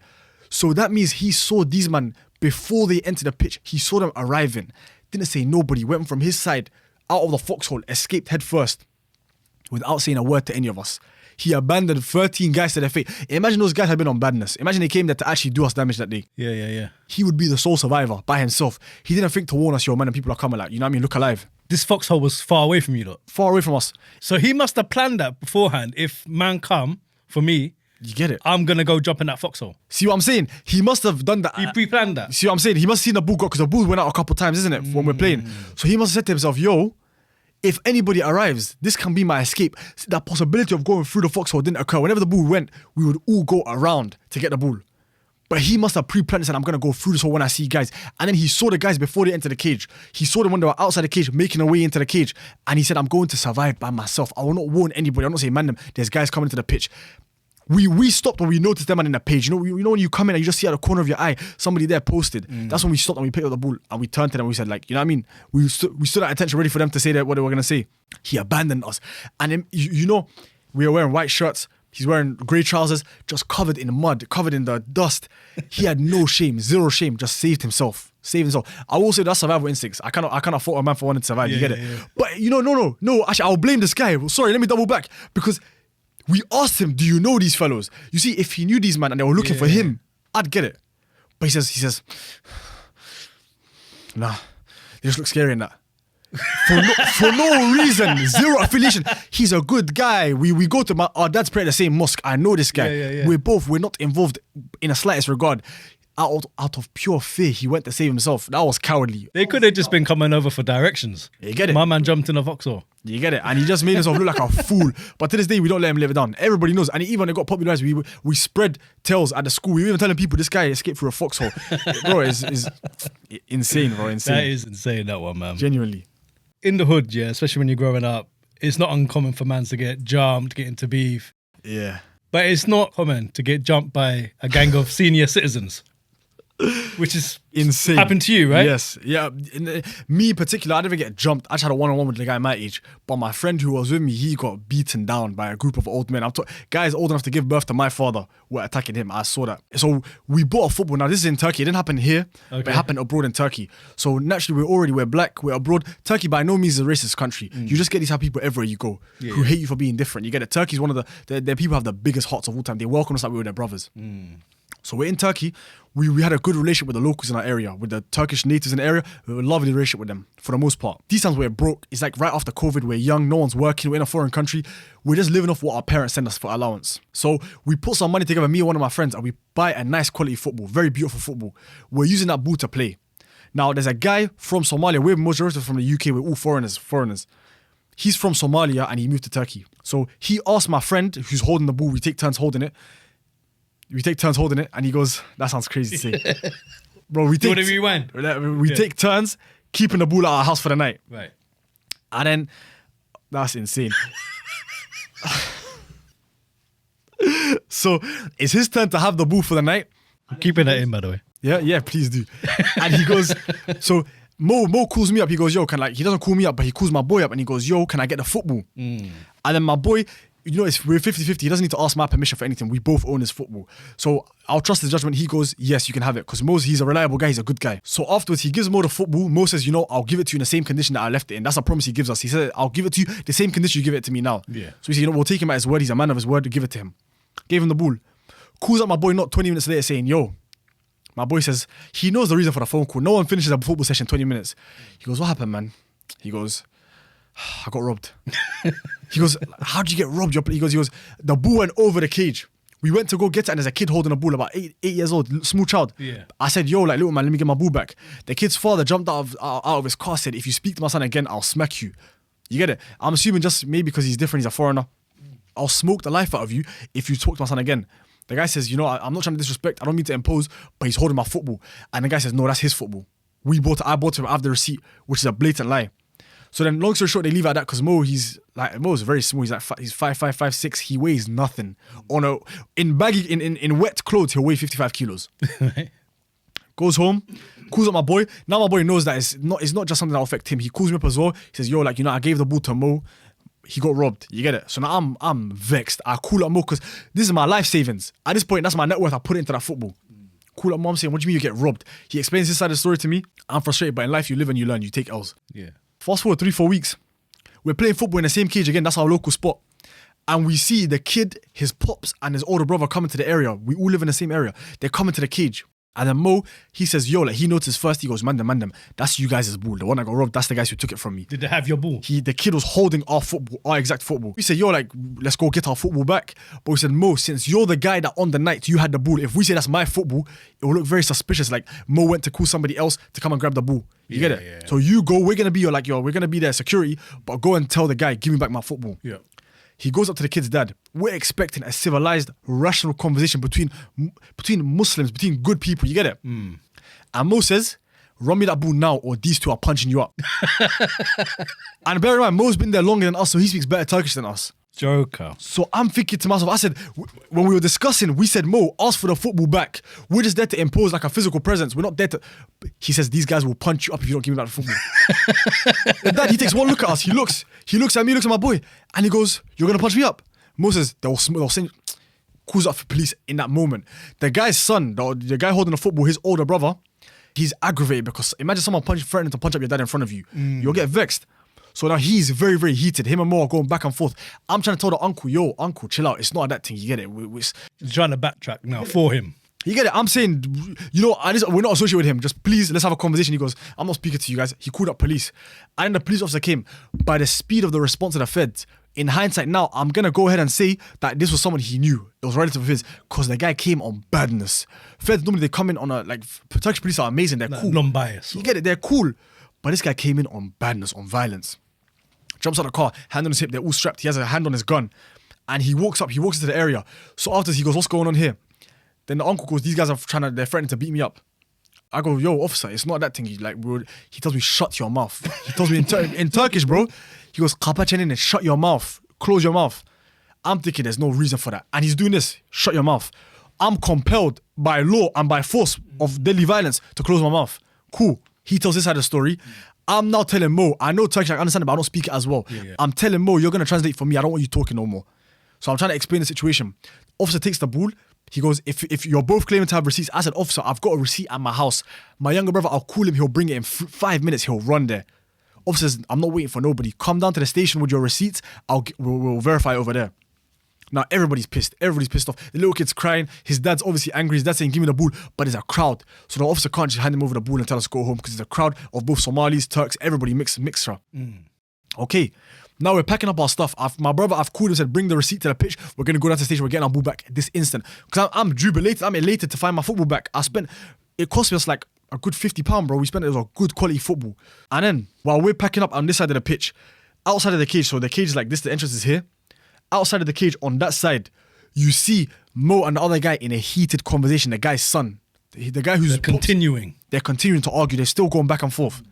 So that means he saw these men before they entered the pitch. He saw them arriving. Didn't say nobody. Went from his side out of the foxhole, escaped head first without saying a word to any of us. He abandoned 13 guys to their fate. Imagine those guys had been on badness. Imagine they came there to actually do us damage that day. Yeah. He would be the sole survivor by himself. He didn't think to warn us, "Yo, man, and people are coming, like, you know what I mean? Look alive." This foxhole was far away from you, though. Far away from us. So he must have planned that beforehand. If man come for me, you get it? I'm going to go jump in that foxhole. See what I'm saying? He must have done that. He pre-planned that. See what I'm saying? He must have seen the ball go, because the ball went out a couple of times, isn't it, when we're playing? So he must have said to himself, "Yo, if anybody arrives, this can be my escape." That possibility of going through the foxhole didn't occur. Whenever the ball went, we would all go around to get the ball. But he must have pre-planned and said, "I'm going to go through this hole when I see guys." And then he saw the guys before they entered the cage. He saw them when they were outside the cage, making their way into the cage. And he said, "I'm going to survive by myself. I will not warn anybody. I'm not saying, man, there's guys coming into the pitch." We stopped when we noticed them in the page. You know when you come in and you just see out the corner of your eye, somebody there posted. That's when we stopped and we picked up the ball and we turned to them and we said, like, you know what I mean? We stood at attention ready for them to say what they were going to say. He abandoned us. And then, you know, we were wearing white shirts. He's wearing grey trousers, just covered in mud, covered in the dust. He had no shame, zero shame, just saved himself. I will say that's survival instincts. I cannot fault a man for wanting to survive, you get it? Yeah. But, you know, no, actually, I'll blame this guy. Sorry, let me double back. Because we asked him, "Do you know these fellows?" You see, if he knew these men and they were looking for him, I'd get it. But he says, "Nah, they just look scary in that." For no reason, zero affiliation. He's a good guy. We go to our dad's pray at the same mosque. I know this guy. Yeah. We're not involved in the slightest regard. out of pure fear, he went to save himself. That was cowardly. They could have just been coming over for directions. You get it? My man jumped in a Vauxhall. You get it? And he just made himself look like a fool. But to this day, we don't let him live it down. Everybody knows. And even when it got popularized, we spread tales at the school. We were even telling people this guy escaped through a foxhole. Bro, it's insane, bro. Insane. That is insane, that one, man. Genuinely. In the hood, yeah, especially when you're growing up, it's not uncommon for mans to get jumped, get into beef. Yeah. But it's not common to get jumped by a gang of senior citizens. Which is insane. Happened to you, right? Yes. Yeah. Me in particular, I didn't get jumped. I just had a one-on-one with the guy my age. But my friend who was with me, he got beaten down by a group of old men. Guys old enough to give birth to my father were attacking him. I saw that. So we bought a football. Now this is in Turkey. It didn't happen here, but it happened abroad in Turkey. So naturally, we're black, we're abroad. Turkey by no means is a racist country. You just get these type of people everywhere you go who hate you for being different. You get it. Turkey's one of the people who have the biggest hearts of all time. They welcome us like we were their brothers. So we're in Turkey. We had a good relationship with the locals in our area, with the Turkish natives in the area. We had a lovely relationship with them for the most part. These times we're broke. It's like right after COVID, we're young, no one's working, we're in a foreign country. We're just living off what our parents send us for allowance. So we put some money together, me and one of my friends, and we buy a nice quality football, very beautiful football. We're using that ball to play. Now there's a guy from Somalia. We're majority from the UK. We're all foreigners. He's from Somalia and he moved to Turkey. So he asked my friend who's holding the ball, we take turns holding it, and he goes, that sounds crazy to say. Bro, we take turns keeping the ball at our house for the night. Right. And then, that's insane. So, it's his turn to have the ball for the night. I'm keeping that in, by the way. Yeah, please do. And he goes, so Mo calls me up. He goes, yo, he doesn't call me up, but he calls my boy up and he goes, yo, can I get the football? And then my boy, we're 50-50. He doesn't need to ask my permission for anything. We both own his football. So I'll trust his judgment. He goes, yes, you can have it. Because Mo, he's a reliable guy. He's a good guy. So afterwards, he gives Mo the football. Mo says, I'll give it to you in the same condition that I left it in. That's a promise he gives us. He said, I'll give it to you the same condition you give it to me now. Yeah. So we say, we'll take him at his word. He's a man of his word. Give it to him. Gave him the ball. Calls up my boy not 20 minutes later saying, yo, my boy says, he knows the reason for the phone call. No one finishes a football session 20 minutes. He goes, what happened, man? He goes, I got robbed. He goes, how'd you get robbed? He goes, the ball went over the cage. We went to go get it and there's a kid holding a ball about 8 years old, small child. Yeah. I said, yo, little man, let me get my ball back. The kid's father jumped out of his car, said, if you speak to my son again, I'll smack you. You get it? I'm assuming just maybe because he's different, he's a foreigner. I'll smoke the life out of you if you talk to my son again. The guy says, I'm not trying to disrespect, I don't mean to impose, but he's holding my football. And the guy says, no, that's his football. I bought him, I have the receipt, which is a blatant lie. So then, long story short, they leave it at that because Mo's very small. He's 5'5", 5'6". He weighs nothing. In wet clothes, he'll weigh 55 kilos. Goes home, calls up my boy. Now my boy knows that it's not just something that'll affect him. He calls me up as well. He says, yo, I gave the ball to Mo. He got robbed. You get it? So now I'm vexed. I call up Mo because this is my life savings. At this point, that's my net worth. I put it into that football. Call up Mom saying, what do you mean you get robbed? He explains his side of the story to me. I'm frustrated, but in life you live and you learn. You take L's. Yeah. Fast forward 3-4 weeks. We're playing football in the same cage again. That's our local spot. And we see the kid, his pops, and his older brother coming to the area. We all live in the same area. They're coming to the cage. And then Mo, he says, yo, he noticed first, he goes, man them, that's you guys' ball. The one that got robbed, that's the guys who took it from me. Did they have your ball? The kid was holding our football, our exact football. We said, yo, let's go get our football back. But we said, Mo, since you're the guy that on the night you had the ball, if we say that's my football, it will look very suspicious. Like Mo went to call somebody else to come and grab the ball. You get it? Yeah. So you go, we're going to be we're going to be their security, but go and tell the guy, give me back my football. Yeah. He goes up to the kid's dad. We're expecting a civilized, rational conversation between Muslims, between good people. You get it? And Mo says, run me that ball now or these two are punching you up. And bear in mind, Mo's been there longer than us, so he speaks better Turkish than us. Joker. So I'm thinking to myself, I said, when we were discussing, we said, Mo, ask for the football back. We're just there to impose like a physical presence. We're not there to... He says, these guys will punch you up if you don't give me back the football. And Dad, he takes one look at us. He looks at me, looks at my boy, and he goes, you're going to punch me up? Mo says, they'll send... Calls up for police in that moment. The guy's son, the guy holding the football, his older brother, he's aggravated because imagine someone threatening to punch up your dad in front of you. You'll get vexed. So now he's very, very heated. Him and Mo are going back and forth. I'm trying to tell the uncle, yo, uncle, chill out. It's not that thing. You get it? He's trying to backtrack now for him. You get it? I'm saying, we're not associated with him. Just please, let's have a conversation. He goes, I'm not speaking to you guys. He called up police. And the police officer came. By the speed of the response of the feds, In hindsight now, I'm going to go ahead and say that this was someone he knew. It was a relative of his because the guy came on badness. Feds, normally they come in on Turkish police are amazing. They're cool. Non-biased. You get it? They're cool. But this guy came in on badness, on violence. Jumps out of the car, hand on his hip, they're all strapped. He has a hand on his gun. And he walks into the area. So after he goes, what's going on here? Then the uncle goes, these guys are they're threatening to beat me up. I go, yo, officer, it's not that thing. He tells me, shut your mouth. He tells me in Turkish, bro. He goes, kapachenin and shut your mouth. Close your mouth. I'm thinking there's no reason for that. And he's doing this, shut your mouth. I'm compelled by law and by force of deadly violence to close my mouth. Cool. He tells this side of the story. I'm now telling Mo, I know Turkish, I understand it, but I don't speak it as well. Yeah. I'm telling Mo, you're going to translate for me. I don't want you talking no more. So I'm trying to explain the situation. Officer takes the ball. He goes, if you're both claiming to have receipts, I said, officer, I've got a receipt at my house. My younger brother, I'll call him. He'll bring it in 5 minutes. He'll run there. Officer says, I'm not waiting for nobody. Come down to the station with your receipts. We'll verify over there. Now, everybody's pissed. Everybody's pissed off. The little kid's crying. His dad's obviously angry. His dad's saying, give me the ball. But there's a crowd. So the officer can't just hand him over the ball and tell us to go home because there's a crowd of both Somalis, Turks, everybody mixture. Okay. Now we're packing up our stuff. My brother, I've called him and said, bring the receipt to the pitch. We're going to go down to the station. We're getting our ball back this instant. Because I'm jubilated. I'm elated to find my football back. It cost me like a good £50, bro. We spent it on good quality football. And then while we're packing up on this side of the pitch, outside of the cage, so the cage is like this, the entrance is here. Outside of the cage on that side, you see Mo and the other guy in a heated conversation, the guy's son. The guy who's... They're continuing to argue. They're still going back and forth.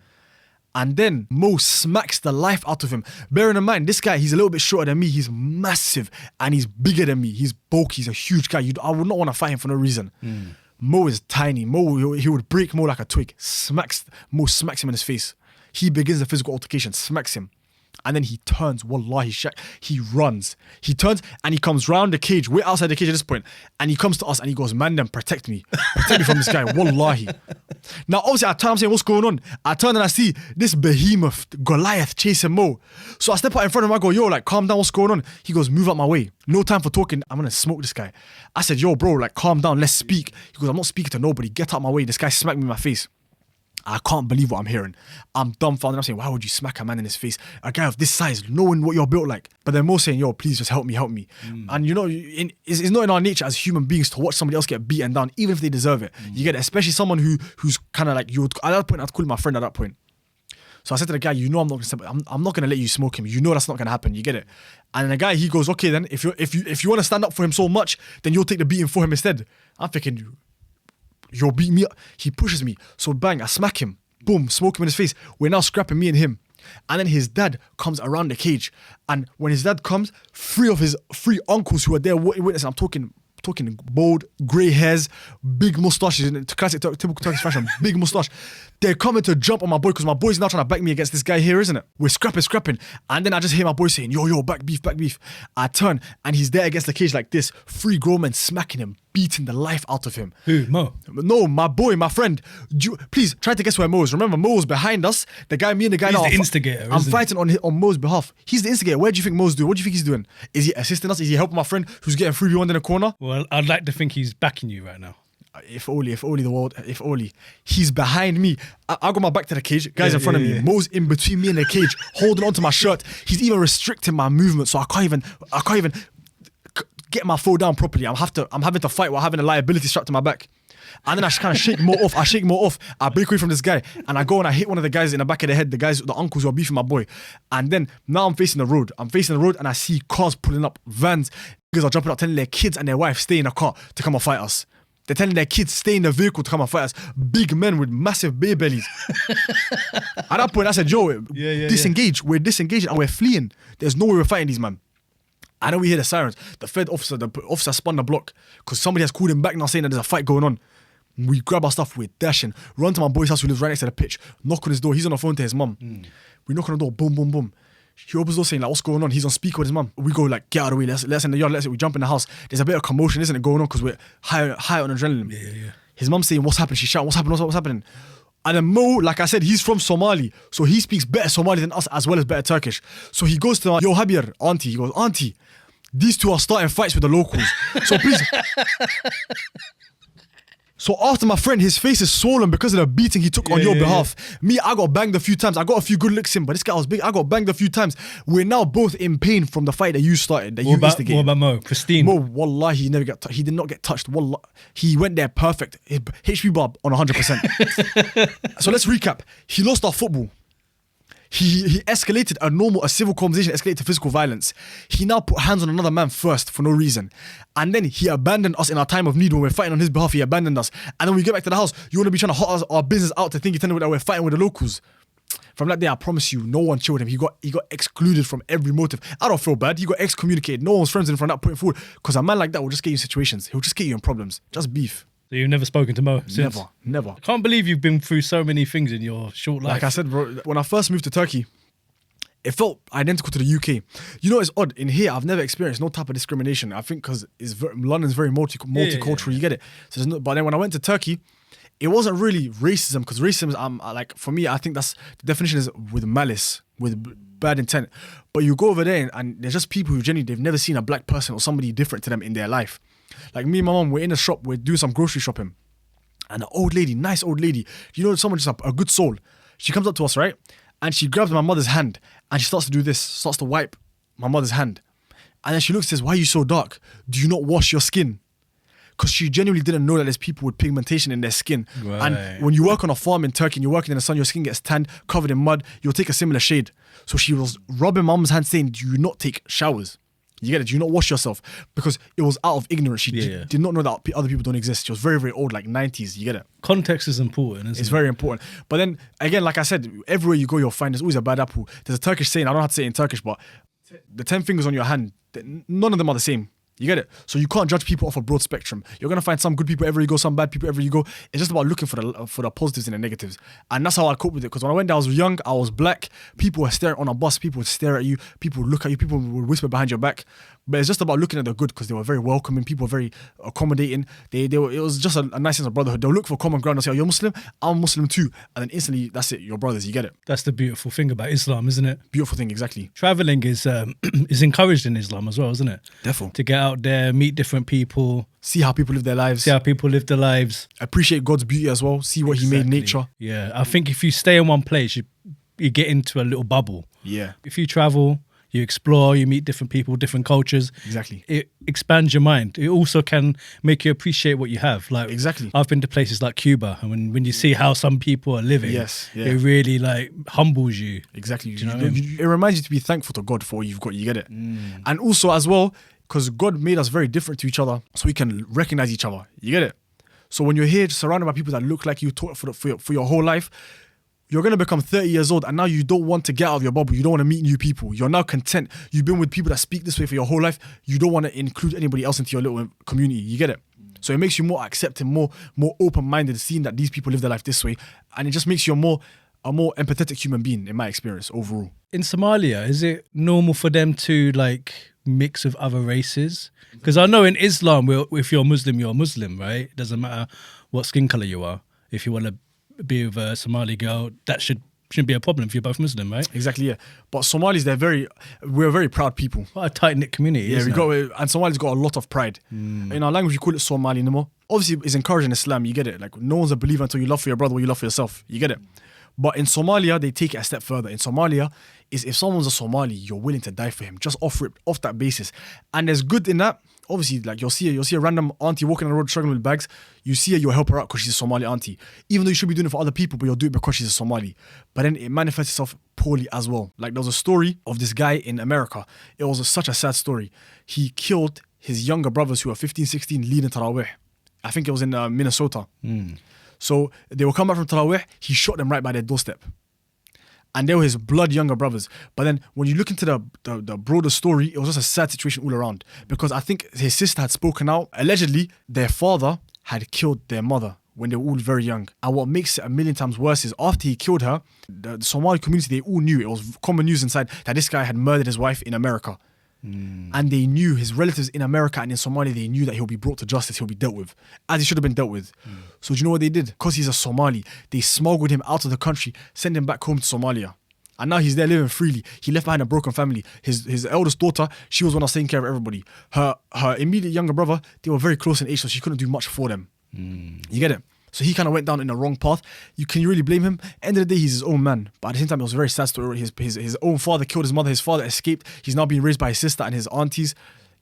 And then Mo smacks the life out of him. Bearing in mind, this guy, he's a little bit shorter than me. He's massive and he's bigger than me. He's bulky. He's a huge guy. I would not want to fight him for no reason. Mo is tiny. Mo, he would break Mo like a twig. Mo smacks him in his face. He begins the physical altercation, smacks him. And then he turns, wallahi, Shak. He runs. He turns and he comes round the cage. We're outside the cage at this point. And he comes to us and he goes, man, them, protect me. Protect me from this guy, wallahi. Now, obviously, I turn, I'm saying, what's going on? I turn and I see this behemoth, Goliath, chasing Mo. So I step out in front of him, I go, yo, like, calm down, what's going on? He goes, move out my way. No time for talking. I'm going to smoke this guy. I said, yo, bro, like, calm down, let's speak. He goes, I'm not speaking to nobody. Get out my way. This guy smacked me in my face. I can't believe what I'm hearing. I'm dumbfounded. I'm saying, why would you smack a man in his face? A guy of this size, knowing what you're built like. But they're more saying, yo, please just help me. And you know, it's not in our nature as human beings to watch somebody else get beaten down, even if they deserve it. You get it, especially someone who's kind of like, at that point, I'd call him my friend at that point. So I said to the guy, you know, I'm not gonna let you smoke him. You know that's not gonna happen. You get it. And the guy, he goes, okay, then if you want to stand up for him so much, then you'll take the beating for him instead. I'm thinking, you'll beat me up. He pushes me. So bang, I smack him. Boom, smoke him in his face. We're now scrapping, me and him. And then his dad comes around the cage. And when his dad comes, three uncles who are there witnessing, I'm talking bald, grey hairs, big moustaches, in classic typical Turkish fashion, big moustache. They're coming to jump on my boy because my boy's now trying to back me against this guy here, isn't it? We're scrapping. And then I just hear my boy saying, yo, back beef. I turn and he's there against the cage like this. 3 grown men smacking him, beating the life out of him. Who, Mo? No, my boy, my friend. Please, try to guess where Mo is. Remember, Mo was behind us. Me and the guy He's now. the instigator, I'm fighting on Mo's behalf. He's the instigator. Where do you think Mo's doing? What do you think he's doing? Is he assisting us? Is he helping my friend who's getting 3v1 in the corner? Well, I'd like to think he's backing you right now. If only the world, if only. He's behind me. I got my back to the cage. Guys in front of me. Mo's in between me and the cage, holding onto my shirt. He's even restricting my movement, so I can't even get my foot down properly. I'm having to fight while having a liability strapped to my back. And then I kind of shake Mo off. I break away from this guy and I go and I hit one of the guys in the back of the head, the uncles who are beefing my boy. And then now I'm facing the road and I see cars pulling up, vans. Niggas are jumping out, telling their kids and their wife stay in the car to come and fight us. They're telling their kids stay in the vehicle to come and fight us. Big men with massive beer bellies. At that point I said, yo, disengage. We're disengaging and we're fleeing. There's no way we're fighting these men. And then we hear the sirens. The officer spun the block because somebody has called him back now saying that there's a fight going on. We grab our stuff, we're dashing, run to my boy's house who lives right next to the pitch, knock on his door, he's on the phone to his mum. We knock on the door, boom, boom, boom. He opens the door saying like, what's going on? He's on speaker with his mum. We go like, get out of the way, let's in the yard, we jump in the house. There's a bit of commotion, isn't it, going on because we're high on adrenaline. Yeah. His mum's saying, what's happening? She's shouting, what's happening? And then Mo, like I said, he's from Somali, so he speaks better Somali than us as well as better Turkish. So he goes to, yo, Habir, auntie, he goes, auntie, these two are starting fights with the locals. So please... So after my friend, his face is swollen because of the beating he took on your behalf. Me, I got banged a few times. I got a few good licks in, but this guy was big. I got banged a few times. We're now both in pain from the fight that you started, that you instigated. What about Mo? Pristine? Mo, wallahi, he did not get touched. Wallah, he went there perfect. HP bar on 100%. So let's recap. He lost our football. He escalated a civil conversation, escalated to physical violence. He now put hands on another man first for no reason. And then he abandoned us in our time of need when we're fighting on his behalf. He abandoned us. And then we get back to the house. You want to be trying to hot our business out to think that we're fighting with the locals. From that day, I promise you, no one chilled him. He got excluded from every motive. I don't feel bad. He got excommunicated. No one was friends with him from that point forward. Because a man like that will just get you in situations. He'll just get you in problems. Just beef. So you've never spoken to Mo since? Never. I can't believe you've been through so many things in your short life. Like I said, bro, when I first moved to Turkey, it felt identical to the UK. You know, it's odd. In here, I've never experienced no type of discrimination. I think because London's very multicultural. You get it. So but then when I went to Turkey, it wasn't really racism, because racism, like, for me, I think that's the definition is with malice, with bad intent. But you go over there and there's just people who genuinely, they've never seen a black person or somebody different to them in their life. Like me and my mom, we're in a shop, we're doing some grocery shopping, and an old lady, nice old lady, you know, someone just a good soul. She comes up to us, right? And she grabs my mother's hand and she starts to do this, starts to wipe my mother's hand. And then she looks and says, "Why are you so dark? Do you not wash your skin?" Because she genuinely didn't know that there's people with pigmentation in their skin. Right. And when you work on a farm in Turkey and you're working in the sun, your skin gets tanned, covered in mud, you'll take a similar shade. So she was rubbing mum's hand saying, "Do you not take showers? You get it? Do you not wash yourself?" Because it was out of ignorance. She did not know that other people don't exist. She was very, very old, like 90s. You get it? Context is important, isn't it? It's very important. But then, again, like I said, everywhere you go, you'll find there's always a bad apple. There's a Turkish saying, I don't know how to say it in Turkish, but the 10 fingers on your hand, none of them are the same. You get it? So you can't judge people off a broad spectrum. You're going to find some good people everywhere you go, some bad people everywhere you go. It's just about looking for the positives and the negatives. And that's how I cope with it. Because when I went there, I was young, I was black. People were staring on a bus. People would stare at you. People would look at you. People would whisper behind your back. But it's just about looking at the good, because they were very welcoming. People were very accommodating. It was just a nice sense of brotherhood. They'll look for common ground and say, "Oh, you're Muslim? I'm Muslim too." And then instantly, that's it. You're brothers. You get it? That's the beautiful thing about Islam, isn't it? Beautiful thing, exactly. Traveling is encouraged in Islam as well, isn't it? Definitely. To get out there, meet different people. See how people live their lives. Appreciate God's beauty as well. See what He made nature. Yeah. I think if you stay in one place, you get into a little bubble. Yeah. If you travel, you explore, you meet different people, different cultures. Exactly. It expands your mind. It also can make you appreciate what you have. Like, exactly. I've been to places like Cuba, and when you see how some people are living, it really like humbles you. Exactly. Do you know what I mean? It reminds you to be thankful to God for what you've got. You get it? And also as well, because God made us very different to each other, so we can recognize each other. You get it? So when you're here surrounded by people that look like you taught for your whole life, you're going to become 30 years old and now you don't want to get out of your bubble. You don't want to meet new people. You're now content. You've been with people that speak this way for your whole life. You don't want to include anybody else into your little community. You get it? So it makes you more accepting, more open-minded, seeing that these people live their life this way. And it just makes you a more empathetic human being, in my experience, overall. In Somalia, is it normal for them to like mix with other races? Because I know in Islam, if you're Muslim, right? It doesn't matter what skin color you are. If you want to be with a Somali girl, that shouldn't be a problem if you're both Muslim, right? Exactly, yeah. But Somalis, we're very proud people. What a tight-knit community, and Somalis got a lot of pride. In our language, we call it Somali no more. Obviously, it's encouraged in Islam, you get it. Like, no one's a believer until you love for your brother what you love for yourself. You get it? But in Somalia, they take it a step further. In Somalia, if someone's a Somali, you're willing to die for him, just off that basis. And there's good in that. Obviously, like you'll see a random auntie walking on the road struggling with bags. You see her, you'll help her out because she's a Somali auntie. Even though you should be doing it for other people, but you'll do it because she's a Somali. But then it manifests itself poorly as well. Like there was a story of this guy in America. It was such a sad story. He killed his younger brothers who were 15, 16, leading Tarawih. I think it was in Minnesota. So they will come back from Tarawih. He shot them right by their doorstep. And they were his blood younger brothers. But then when you look into the broader story, it was just a sad situation all around. Because I think his sister had spoken out. Allegedly, their father had killed their mother when they were all very young. And what makes it a million times worse is after he killed her, the Somali community, they all knew, it was common news inside, that this guy had murdered his wife in America. And they knew, his relatives in America and in Somalia, they knew that he'll be brought to justice, he'll be dealt with, as he should have been dealt with. So do you know what they did? Because he's a Somali, they smuggled him out of the country, sent him back home to Somalia. And now he's there living freely. He left behind a broken family. His eldest daughter, she was one that's taking care of everybody. Her immediate younger brother, they were very close in age, so she couldn't do much for them. You get it? So he kind of went down in the wrong path. Can you really blame him? End of the day, he's his own man. But at the same time, it was a very sad story. His own father killed his mother. His father escaped. He's now being raised by his sister and his aunties.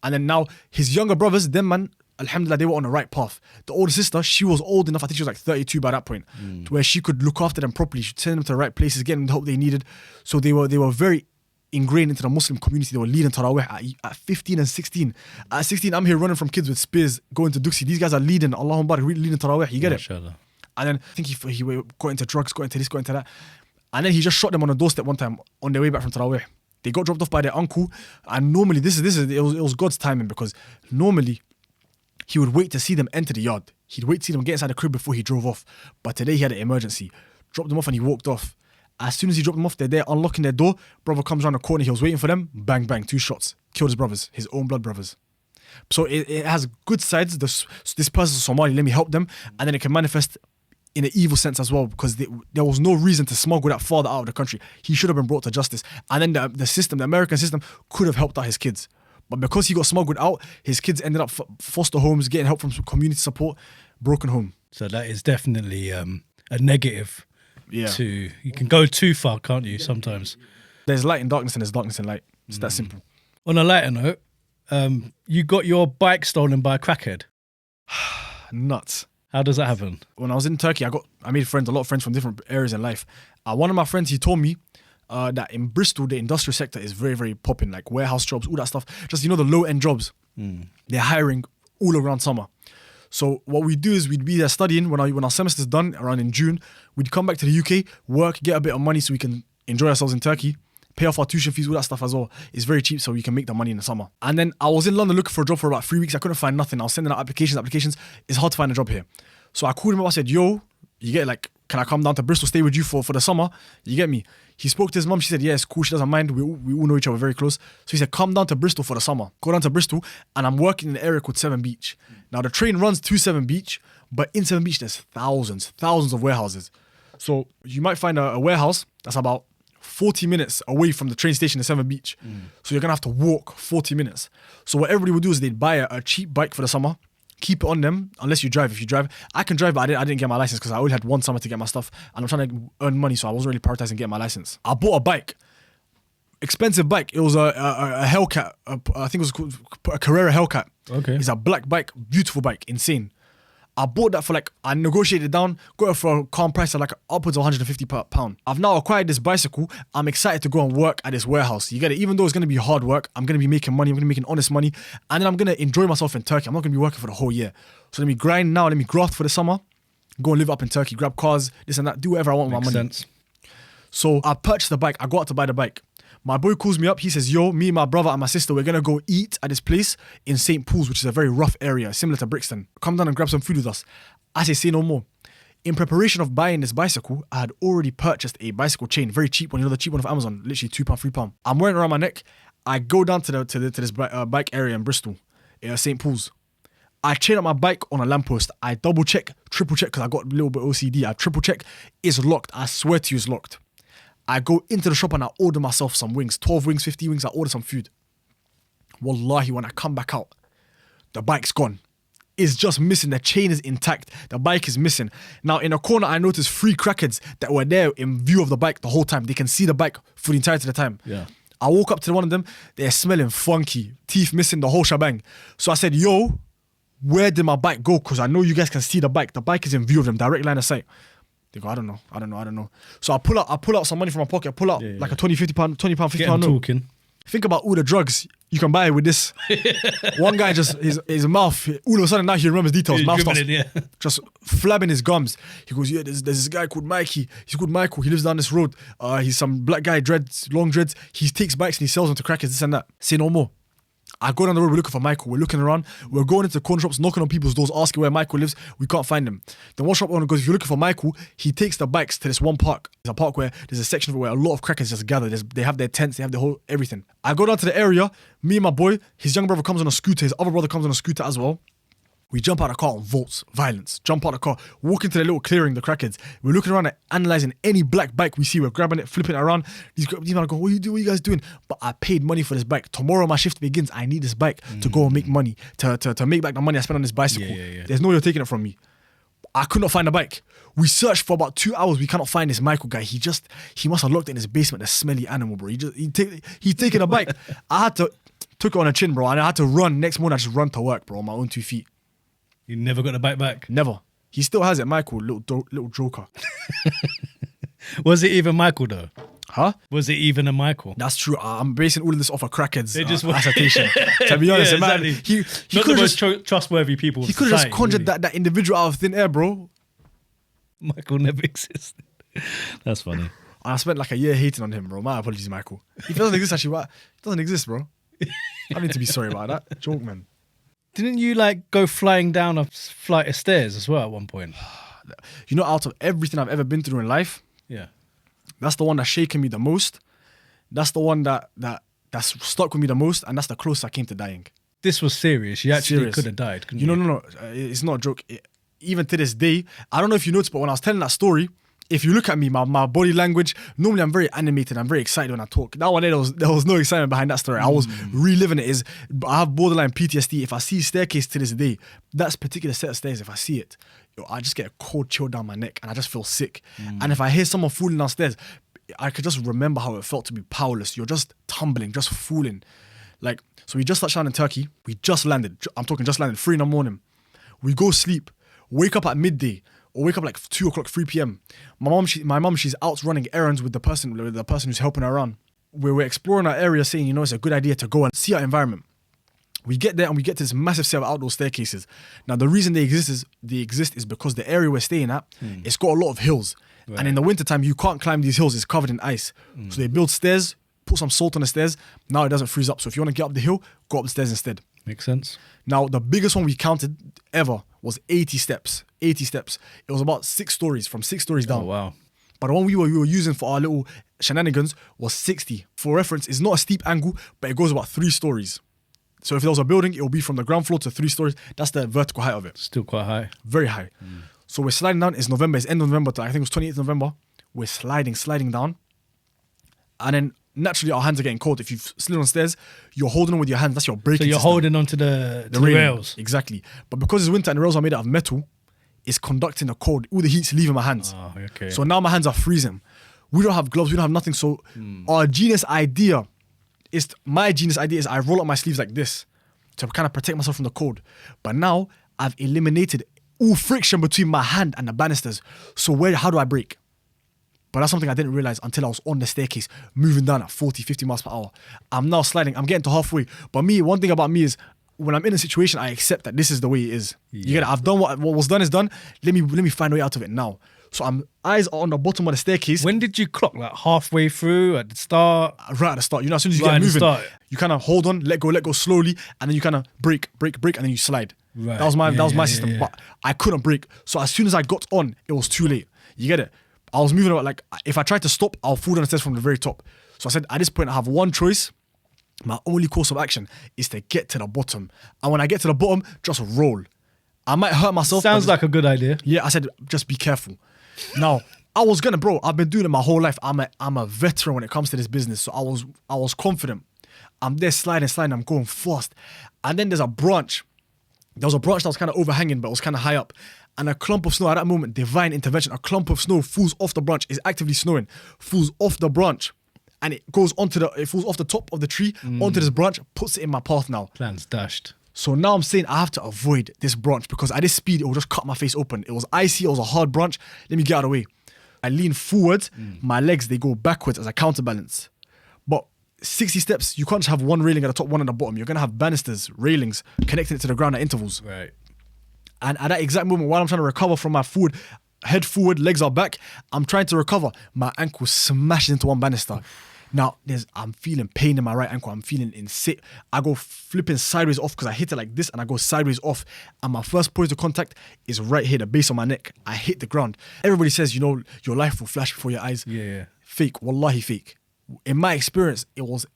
And then now his younger brothers, them man, alhamdulillah, they were on the right path. The older sister, she was old enough, I think she was like 32 by that point, to where she could look after them properly. She'd send them to the right places, get them the help they needed. So they were very ingrained into the Muslim community. They were leading Tarawih at 15 and 16. At 16, I'm here running from kids with spears, going to Duxi. These guys are leading, Allahumma barak, leading Tarawih. You get it? And then I think he got into drugs, got into this, got into that. And then he just shot them on a doorstep one time on their way back from Tarawih. They got dropped off by their uncle. And normally, it was God's timing, because normally he would wait to see them enter the yard. He'd wait to see them get inside the crib before he drove off. But today he had an emergency. Dropped them off and he walked off. As soon as he dropped them off, they're there unlocking their door. Brother comes around the corner. He was waiting for them. Bang, bang, 2 shots. Killed his brothers, his own blood brothers. So it has good sides. This person's Somali, let me help them. And then it can manifest in an evil sense as well, because there was no reason to smuggle that father out of the country. He should have been brought to justice. And then the American system could have helped out his kids. But because he got smuggled out, his kids ended up foster homes, getting help from community support, broken home. So that is definitely a negative. Yeah. You can go too far, can't you, sometimes? There's light in darkness and there's darkness in light. It's that simple. On a lighter note, you got your bike stolen by a crackhead. Nuts. How does that happen? When I was in Turkey, I made friends, a lot of friends from different areas in life. One of my friends, he told me that in Bristol, the industrial sector is very, very popping, like warehouse jobs, all that stuff. Just, the low-end jobs. They're hiring all around summer. So what we do is we'd be there studying. When our semester's done, around in June, we'd come back to the UK, work, get a bit of money so we can enjoy ourselves in Turkey, pay off our tuition fees, all that stuff as well. It's very cheap, so we can make the money in the summer. And then I was in London looking for a job for about 3 weeks. I couldn't find nothing. I was sending out applications. It's hard to find a job here. So I called him up. I said, yo, you get can I come down to Bristol, stay with you for the summer? You get me? He spoke to his mum. She said, yeah, it's cool. She doesn't mind. We all know each other very close. So he said, come down to Bristol for the summer. Go down to Bristol, and I'm working in an area called Severn Beach. Now, the train runs to Severn Beach, but in Severn Beach, there's thousands of warehouses. So you might find a warehouse that's about 40 minutes away from the train station in Severn Beach. So you're going to have to walk 40 minutes. So what everybody would do is they'd buy a cheap bike for the summer, keep it on them, unless you drive. If you drive, I can drive, but I didn't get my license because I only had one summer to get my stuff, and I'm trying to earn money, so I wasn't really prioritizing getting my license. I bought a bike, expensive bike. It was a Hellcat. I think it was called a Carrera Hellcat. Okay, it's a black bike, beautiful bike, insane. I bought that for I negotiated down, got it for a calm price of upwards of £150. I've now acquired this bicycle. I'm excited to go and work at this warehouse. You get it? Even though it's going to be hard work, I'm going to be making money. I'm going to be making honest money. And then I'm going to enjoy myself in Turkey. I'm not going to be working for the whole year. So let me grind now. Let me graft for the summer. Go and live up in Turkey, grab cars, this and that, do whatever I want with my money. Sense. So I purchased the bike. I go out to buy the bike. My boy calls me up. He says, yo, me, my brother and my sister, we're going to go eat at this place in St. Paul's, which is a very rough area, similar to Brixton. Come down and grab some food with us. I say no more. In preparation of buying this bicycle, I had already purchased a bicycle chain, very cheap one, the cheap one of Amazon, literally £2, £3. I'm wearing it around my neck. I go down to this bike area in Bristol, St. Paul's. I chain up my bike on a lamppost. I double check, triple check, because I got a little bit OCD. I triple check. It's locked. I swear to you, it's locked. I go into the shop and I order myself some wings, 12 wings, 50 wings. I order some food. Wallahi, when I come back out, the bike's gone. It's just missing. The chain is intact. The bike is missing. Now, in a corner, I noticed 3 crackheads that were there in view of the bike the whole time. They can see the bike for the entirety of the time. Yeah. I walk up to one of them. They're smelling funky. Teeth missing, the whole shebang. So I said, yo, where did my bike go? Because I know you guys can see the bike. The bike is in view of them, direct line of sight. They go, I don't know. So I pull out some money from my pocket. I pull out a £20, £50, £50 note. Talking. Think about all the drugs you can buy with this. One guy just, his mouth, all of a sudden now he remembers details. Mouth starts just flabbing his gums. He goes, yeah, there's this guy called Mikey. He's called Michael. He lives down this road. He's some black guy, long dreads. He takes bikes and he sells them to crackers, this and that. Say no more. I go down the road, we're looking for Michael. We're looking around. We're going into corner shops, knocking on people's doors, asking where Michael lives. We can't find him. Then one shop owner goes, if you're looking for Michael, he takes the bikes to this one park. There's a park where there's a section where a lot of crackers just gather. They have their tents, they have their whole everything. I go down to the area. Me and my boy, his young brother comes on a scooter. His other brother comes on a scooter as well. We jump out of the car on volts, violence. Jump out of the car, walk into the little clearing, the crackheads. We're looking around and analysing any black bike we see. We're grabbing it, flipping it around. These men are going, what are you guys doing? But I paid money for this bike. Tomorrow my shift begins. I need this bike to go and make money, to make back the money I spent on this bicycle. Yeah. There's no way you're taking it from me. I could not find the bike. We searched for about 2 hours. We cannot find this Michael guy. He must have locked it in his basement, the smelly animal, bro. He's taking a bike. I had to took it on a chin, bro, and I had to run. Next morning, I just run to work, bro, on my own 2 feet. You never got the bike back? Never. He still has it, Michael, little joker. Was it even Michael though? Huh? Was it even a Michael? That's true. I'm basing all of this off a crackhead's just assertion. To be honest, man, exactly. he Not could the have most trustworthy people. He could have just conjured that individual out of thin air, bro. Michael never existed. That's funny. I spent like a year hating on him, bro. My apologies, Michael. He doesn't exist, actually. What? He doesn't exist, bro. I need to be sorry about that. Joke, man. Didn't you like go flying down a flight of stairs as well at one point? You know, out of everything I've ever been through in life, Yeah. that's the one that's shaken me the most. That's the one that's stuck with me the most, and that's the closest I came to dying. This was serious. You actually Serious. could have died, couldn't you? No. It's not a joke. Even to this day, I don't know if you noticed, but when I was telling that story, if you look at me, my body language, normally I'm very animated, I'm very excited when I talk. That one day, there was no excitement behind that story. I was reliving it. I have borderline PTSD. If I see staircase to this day, that particular set of stairs, if I see it, I just get a cold chill down my neck and I just feel sick. And if I hear someone falling downstairs, I could just remember how it felt to be powerless. You're just tumbling, just falling. Like, so we just touched down in Turkey. We just landed. I'm talking just landed, 3 a.m. We go sleep, wake up at midday, or wake up like 2 o'clock, 3 p.m. My mom, she's out running errands with the person who's helping her around. We're exploring our area, saying, you know, it's a good idea to go and see our environment. We get there and we get to this massive set of outdoor staircases. Now, the reason they exist is because the area we're staying at, it's got a lot of hills. Right. And in the wintertime, you can't climb these hills. It's covered in ice. So they build stairs, put some salt on the stairs. Now it doesn't freeze up. So if you want to get up the hill, go up the stairs instead. Makes sense. Now, the biggest one we counted ever was 80 steps. 80 steps. It was about 6 stories, from 6 stories down. Oh, wow. But the one we were using for our little shenanigans was 60. For reference, it's not a steep angle, but it goes about 3 stories. So if there was a building, it will be from the ground floor to 3 stories. That's the vertical height of it. Still quite high. Very high. So we're sliding down. It's November. It's end of November. I think it was 28th November. We're sliding down. And then naturally our hands are getting cold. If you've slid on stairs, you're holding on with your hands. That's your braking So you're system. holding onto the railing. rails. Exactly. But because it's winter and the rails are made out of metal, it's conducting the cold. All the heat's leaving my hands. Oh, okay. So now my hands are freezing. We don't have gloves. We don't have nothing. So my genius idea is I roll up my sleeves like this to kind of protect myself from the cold. But now I've eliminated all friction between my hand and the banisters. So how do I brake? But that's something I didn't realize until I was on the staircase, moving down at 40, 50 miles per hour. I'm now sliding. I'm getting to halfway. But one thing about me is when I'm in a situation, I accept that this is the way it is. You get it? I've done what was done is done. Let me find a way out of it now. So eyes are on the bottom of the staircase. When did you clock? Like halfway through, at the start? Right at the start. You know, as soon as you get moving, you kind of hold on, let go slowly, and then you kind of brake, and then you slide. Right. That was my system. Yeah. But I couldn't brake. So as soon as I got on, it was too late. You get it? I was moving about, like, if I tried to stop, I'll fall down the stairs from the very top. So I said, at this point, I have one choice. My only course of action is to get to the bottom. And when I get to the bottom, just roll. I might hurt myself. Sounds like a good idea. Yeah, I said, just be careful. Now, I've been doing it my whole life. I'm a veteran when it comes to this business. So I was confident. I'm there sliding, I'm going fast. And then there's a branch. There was a branch that was kind of overhanging, but it was kind of high up. And a clump of snow at that moment, divine intervention, a clump of snow falls off the branch, is actively snowing, falls off the branch. And it falls off the top of the tree, onto this branch, puts it in my path now. Plan's dashed. So now I'm saying I have to avoid this branch because at this speed, it will just cut my face open. It was icy, it was a hard branch. Let me get out of the way. I lean forward, my legs, they go backwards as a counterbalance. But 60 steps, you can't just have one railing at the top, one at the bottom. You're going to have banisters, railings, connecting it to the ground at intervals. Right. And at that exact moment, while I'm trying to recover from my head forward, legs are back, I'm trying to recover. My ankle smashes into one banister. Now, I'm feeling pain in my right ankle. I'm feeling insane. I go flipping sideways off because I hit it like this and I go sideways off. And my first point of contact is right here, the base of my neck. I hit the ground. Everybody says, you know, your life will flash before your eyes. Yeah. Fake. Wallahi fake. In my experience,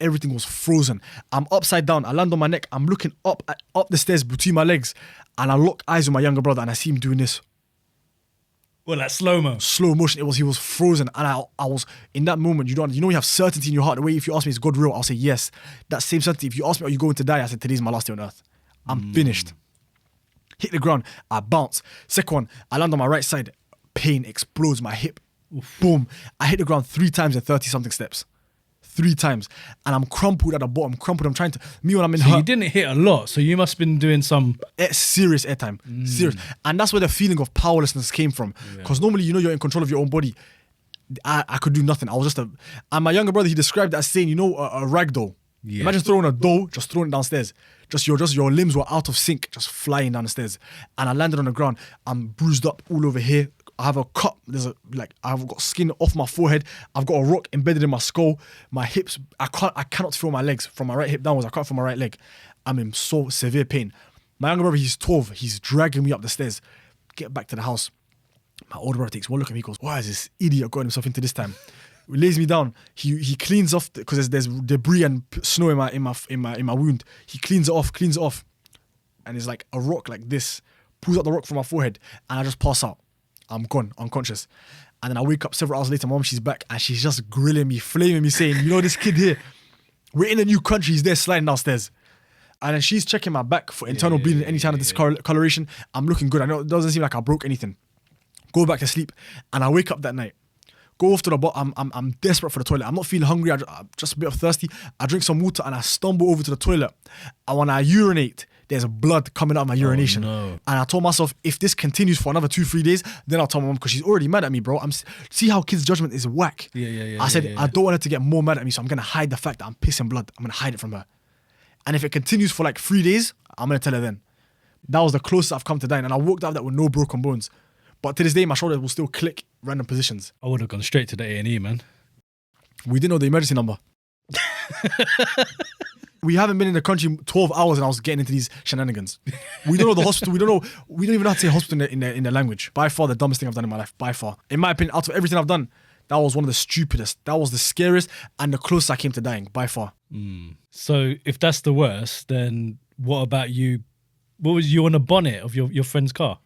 everything was frozen. I'm upside down. I land on my neck. I'm looking up the stairs between my legs. And I lock eyes with my younger brother and I see him doing this. Well, like slow-mo. Slow motion. He was frozen. And I was, in that moment, you know you have certainty in your heart. The way if you ask me, is God real? I'll say yes. That same certainty. If you ask me, are you going to die? I said, today's my last day on earth. I'm finished. hit the ground, I bounce. Second one, I land on my right side, pain explodes my hip. Oof. Boom. I hit the ground 3 times in 30 something steps. 3 times. And I'm crumpled at the bottom, crumpled. I'm trying to, when I'm in So you didn't hit a lot, so you must have been doing some... serious airtime. Serious. And that's where the feeling of powerlessness came from. Because normally, you're in control of your own body. I could do nothing. I was just and my younger brother, he described that as saying, a rag doll. Yeah. Imagine throwing a doll, just throwing it downstairs. Just your limbs were out of sync, just flying down the stairs. And I landed on the ground. I'm bruised up all over here. I have a cut. I've got skin off my forehead. I've got a rock embedded in my skull. My hips, I cannot feel my legs from my right hip downwards. I can't feel my right leg. I'm in so severe pain. My younger brother, he's 12. He's dragging me up the stairs. Get back to the house. My older brother takes one look at me. He goes, "Why is this idiot got himself into this time?" He lays me down. He cleans off because there's debris and snow in my wound. He cleans it off, and it's like a rock like this. Pulls out the rock from my forehead, and I just pass out. I'm gone, unconscious. And then I wake up several hours later. Mom, she's back, and she's just grilling me, flaming me, saying, "This kid here, we're in a new country. He's there sliding downstairs." And then she's checking my back for internal bleeding, any kind of discoloration. I'm looking good. I know it doesn't seem like I broke anything. Go back to sleep, and I wake up that night. Go off to the bottom. I'm desperate for the toilet. I'm not feeling hungry. I'm just a bit of thirsty. I drink some water, and I stumble over to the toilet. And when I urinate, there's blood coming out of my urination. No. And I told myself, if this continues for another 2-3 days, then I'll tell my mom, because she's already mad at me, bro. See how kids' judgment is whack. I said, I don't want her to get more mad at me, so I'm going to hide the fact that I'm pissing blood. I'm going to hide it from her. And if it continues for like 3 days, I'm going to tell her then. That was the closest I've come to dying. And I walked out of that with no broken bones. But to this day, my shoulder will still click random positions. I would have gone straight to the A&E, man. We didn't know the emergency number. We haven't been in the country 12 hours and I was getting into these shenanigans. We don't know the hospital. We don't even know how to say hospital in the language. By far the dumbest thing I've done in my life. By far. In my opinion, out of everything I've done, that was one of the stupidest. That was the scariest and the closest I came to dying. By far. So if that's the worst, then what about you? What was you on a bonnet of your friend's car?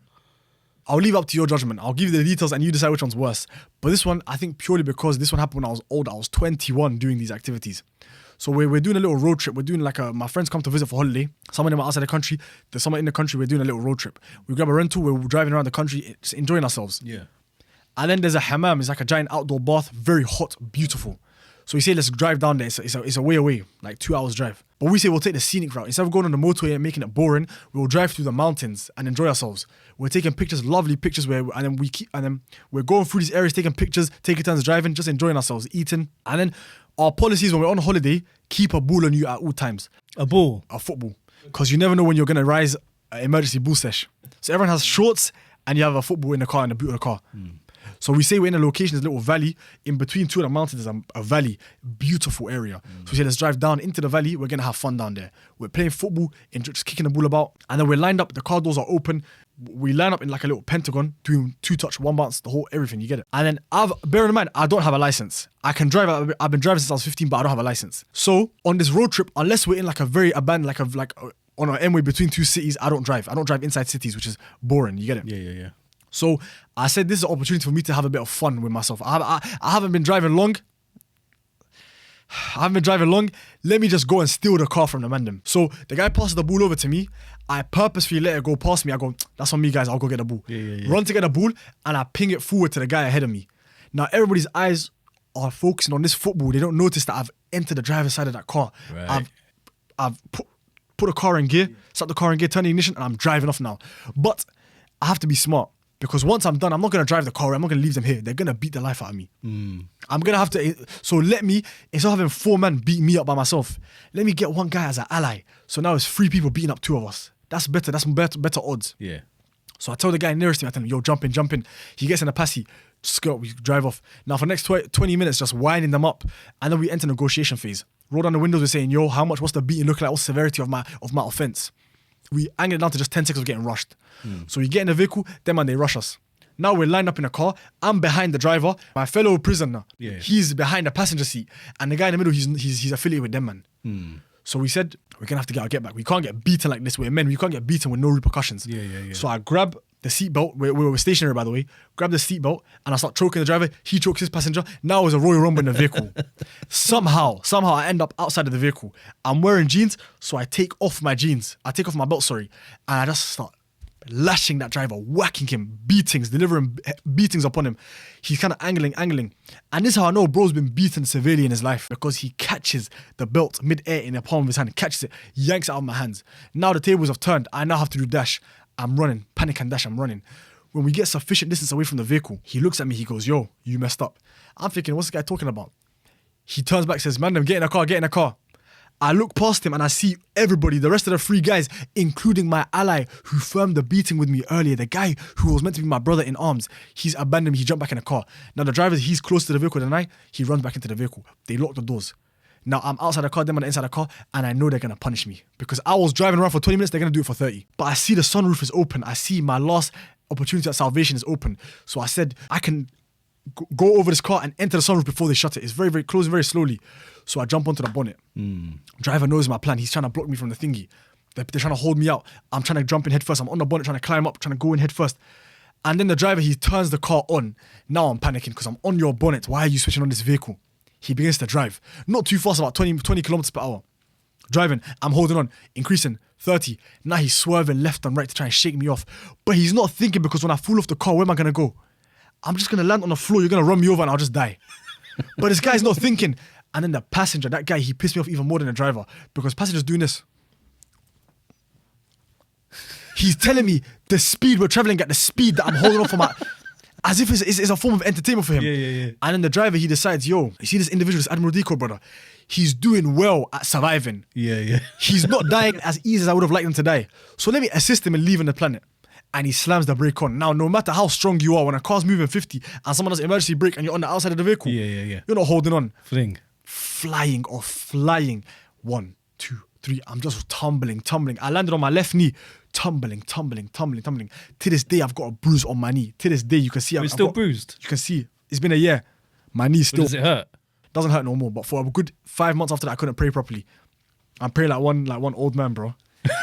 I'll leave it up to your judgment. I'll give you the details and you decide which one's worse. But this one, I think purely because this one happened when I was old. I was 21 doing these activities. So we're doing a little road trip. We're doing my friends come to visit for holiday. Some of them are outside the country. There's someone in the country. We're doing a little road trip. We grab a rental. We're driving around the country, just enjoying ourselves. Yeah. And then there's a hammam. It's like a giant outdoor bath. Very hot, beautiful. So we say, let's drive down there. It's a way away, like 2 hours drive. But we say we'll take the scenic route. Instead of going on the motorway and making it boring, we'll drive through the mountains and enjoy ourselves. We're taking pictures, lovely pictures, and then we're going through these areas, taking pictures, taking turns driving, just enjoying ourselves, eating. And then our policies when we're on holiday, keep a ball on you at all times. A ball? A football. Because you never know when you're going to rise an emergency ball sesh. So everyone has shorts and you have a football in the car, in the boot of the car. So we say we're in a location, there's a little valley. In between two of the mountains, there's a valley. Beautiful area. So we say, let's drive down into the valley. We're going to have fun down there. We're playing football, just kicking the ball about. And then we're lined up. The car doors are open. We line up in like a little pentagon, doing 2 touch, 1 bounce, the whole everything. You get it. And then bear in mind, I don't have a license. I can drive. I've been driving since I was 15, but I don't have a license. So on this road trip, unless we're in like a very abandoned, on an M-way between 2 cities, I don't drive. I don't drive inside cities, which is boring. You get it? Yeah. So I said, this is an opportunity for me to have a bit of fun with myself. I haven't been driving long. Let me just go and steal the car from the mandem. So the guy passes the ball over to me. I purposefully let it go past me. I go, that's on me, guys. I'll go get the ball. Yeah. Run to get the ball, and I ping it forward to the guy ahead of me. Now everybody's eyes are focusing on this football. They don't notice that I've entered the driver's side of that car. Right. I've put the car in gear, start the car in gear, turn the ignition, and I'm driving off now. But I have to be smart. Because once I'm done, I'm not going to drive the car. I'm not going to leave them here. They're going to beat the life out of me. I'm going to have to... So let me, instead of having 4 men beat me up by myself, let me get one guy as an ally. So now it's 3 people beating up 2 of us. That's better. That's better odds. Yeah. So I tell the guy nearest to me, I tell him, yo, jump in. He gets in a passy. Skirt, we drive off. Now for the next 20 minutes, just winding them up. And then we enter negotiation phase. Roll down the windows, we're saying, yo, what's the beating looking like? What's the severity of my offense? We angle it down to just 10 seconds of getting rushed. So we get in the vehicle, them and they rush us. Now we're lined up in a car. I'm behind the driver. My fellow prisoner, he's behind the passenger seat. And the guy in the middle, he's affiliated with them, man. So we said, we're going to have to get our get back. We can't get beaten like this. We're men. We can't get beaten with no repercussions. Yeah. So I grab the seatbelt. We were stationary, by the way. Grab the seatbelt and I start choking the driver. He chokes his passenger. Now it's a Royal Rumble in the vehicle. Somehow I end up outside of the vehicle. I'm wearing jeans, so I take off my jeans. I take off my belt, and I just start lashing that driver, whacking him, delivering beatings upon him. He's kind of angling. And this is how I know bro's been beaten severely in his life, because he catches the belt mid-air in the palm of his hand, catches it, yanks it out of my hands. Now the tables have turned. I now have to do dash. I'm running, panic and dash, I'm running. When we get sufficient distance away from the vehicle, he looks at me, he goes, yo, you messed up. I'm thinking, what's this guy talking about? He turns back, says, man, get in a car. I look past him and I see everybody, the rest of the 3 guys, including my ally who firmed the beating with me earlier, the guy who was meant to be my brother in arms. He's abandoned me, he jumped back in the car. Now the driver, he's close to the vehicle than I, he runs back into the vehicle. They lock the doors. Now I'm outside the car, them on the inside the car, and I know they're going to punish me. Because I was driving around for 20 minutes, they're going to do it for 30. But I see the sunroof is open. I see my last opportunity at salvation is open. So I said, I can go over this car and enter the sunroof before they shut it. It's very, very closing very slowly. So I jump onto the bonnet. Driver knows my plan. He's trying to block me from the thingy. They're trying to hold me out. I'm trying to jump in head first. I'm on the bonnet trying to climb up, trying to go in head first. And then the driver, he turns the car on. Now I'm panicking because I'm on your bonnet. Why are you switching on this vehicle? He begins to drive. Not too fast, about 20 kilometers per hour. Driving, I'm holding on, increasing, 30. Now he's swerving left and right to try and shake me off. But he's not thinking, because when I fall off the car, where am I going to go? I'm just going to land on the floor. You're going to run me over and I'll just die. But this guy's not thinking. And then the passenger, that guy, he pissed me off even more than the driver, because passenger's doing this. He's telling me the speed we're traveling at, the speed that I'm holding on for my... As if it's a form of entertainment for him. Yeah. And then the driver, he decides, yo, you see this individual, this Admiral Diqo, brother? He's doing well at surviving. Yeah. He's not dying as easy as I would have liked him to die. So let me assist him in leaving the planet. And he slams the brake on. Now, no matter how strong you are, when a car's moving 50 and someone does an emergency brake and you're on the outside of the vehicle, yeah. You're not holding on. Flying. Flying. 1, 2, 3. I'm just tumbling. I landed on my left knee. Tumbling. To this day, I've got a bruise on my knee. To this day, you can see... It's still bruised? You can see. It's been a year. My knee still... Does it hurt? Doesn't hurt no more. But for a good 5 months after that, I couldn't pray properly. I'm praying like one old man, bro.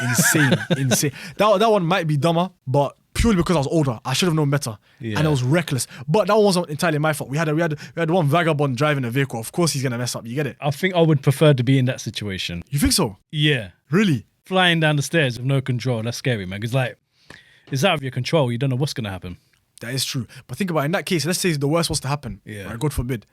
Insane. That one might be dumber, but purely because I was older, I should have known better. And it was reckless. But that one wasn't entirely my fault. We had one vagabond driving a vehicle. Of course he's gonna mess up. You get it? I think I would prefer to be in that situation. You think so? Yeah. Really? Flying down the stairs with no control. That's scary, man. Because it's out of your control. You don't know what's gonna happen. That is true. But think about it, in that case, let's say the worst was to happen. Yeah. Right? God forbid.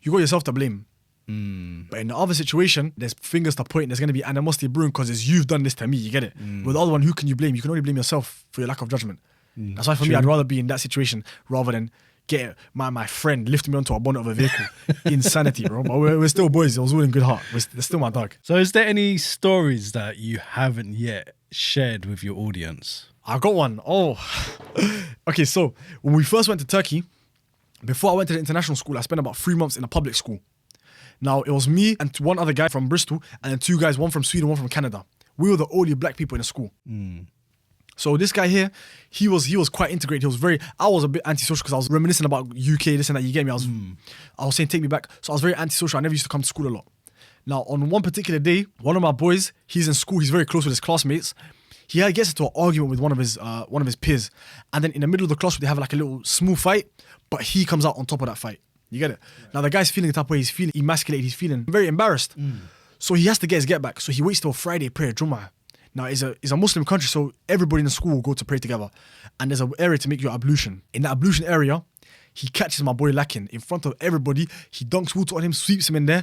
You got yourself to blame. But in the other situation, there's fingers to point. There's going to be animosity brewing because it's you've done this to me. You get it? With the other one, who can you blame? You can only blame yourself for your lack of judgment. That's why for me, I'd rather be in that situation rather than get my friend lifting me onto a bonnet of a vehicle. Insanity, bro. But we're still boys. It was all in good heart. They're still my dog. So is there any stories that you haven't yet shared with your audience? I got one. Oh. Okay, so when we first went to Turkey, before I went to the international school, I spent about 3 months in a public school. Now, it was me and one other guy from Bristol, and then 2 guys, one from Sweden, one from Canada. We were the only black people in the school. So this guy here, he was quite integrated. I was a bit antisocial because I was reminiscing about UK, this and that, you get me? I was saying, take me back. So I was very antisocial. I never used to come to school a lot. Now, on one particular day, one of my boys, he's in school, he's very close with his classmates. He gets into an argument with one of his peers. And then in the middle of the class, they have like a little small fight, but he comes out on top of that fight. You get it? Now the guy's feeling the type of way, he's feeling emasculated, he's feeling very embarrassed. So he has to get his get back. So he waits till Friday prayer, Jummah. Now it's a Muslim country, so everybody in the school will go to pray together. And there's an area to make your ablution. In that ablution area, he catches my boy lacking in front of everybody. He dunks water on him, sweeps him in there,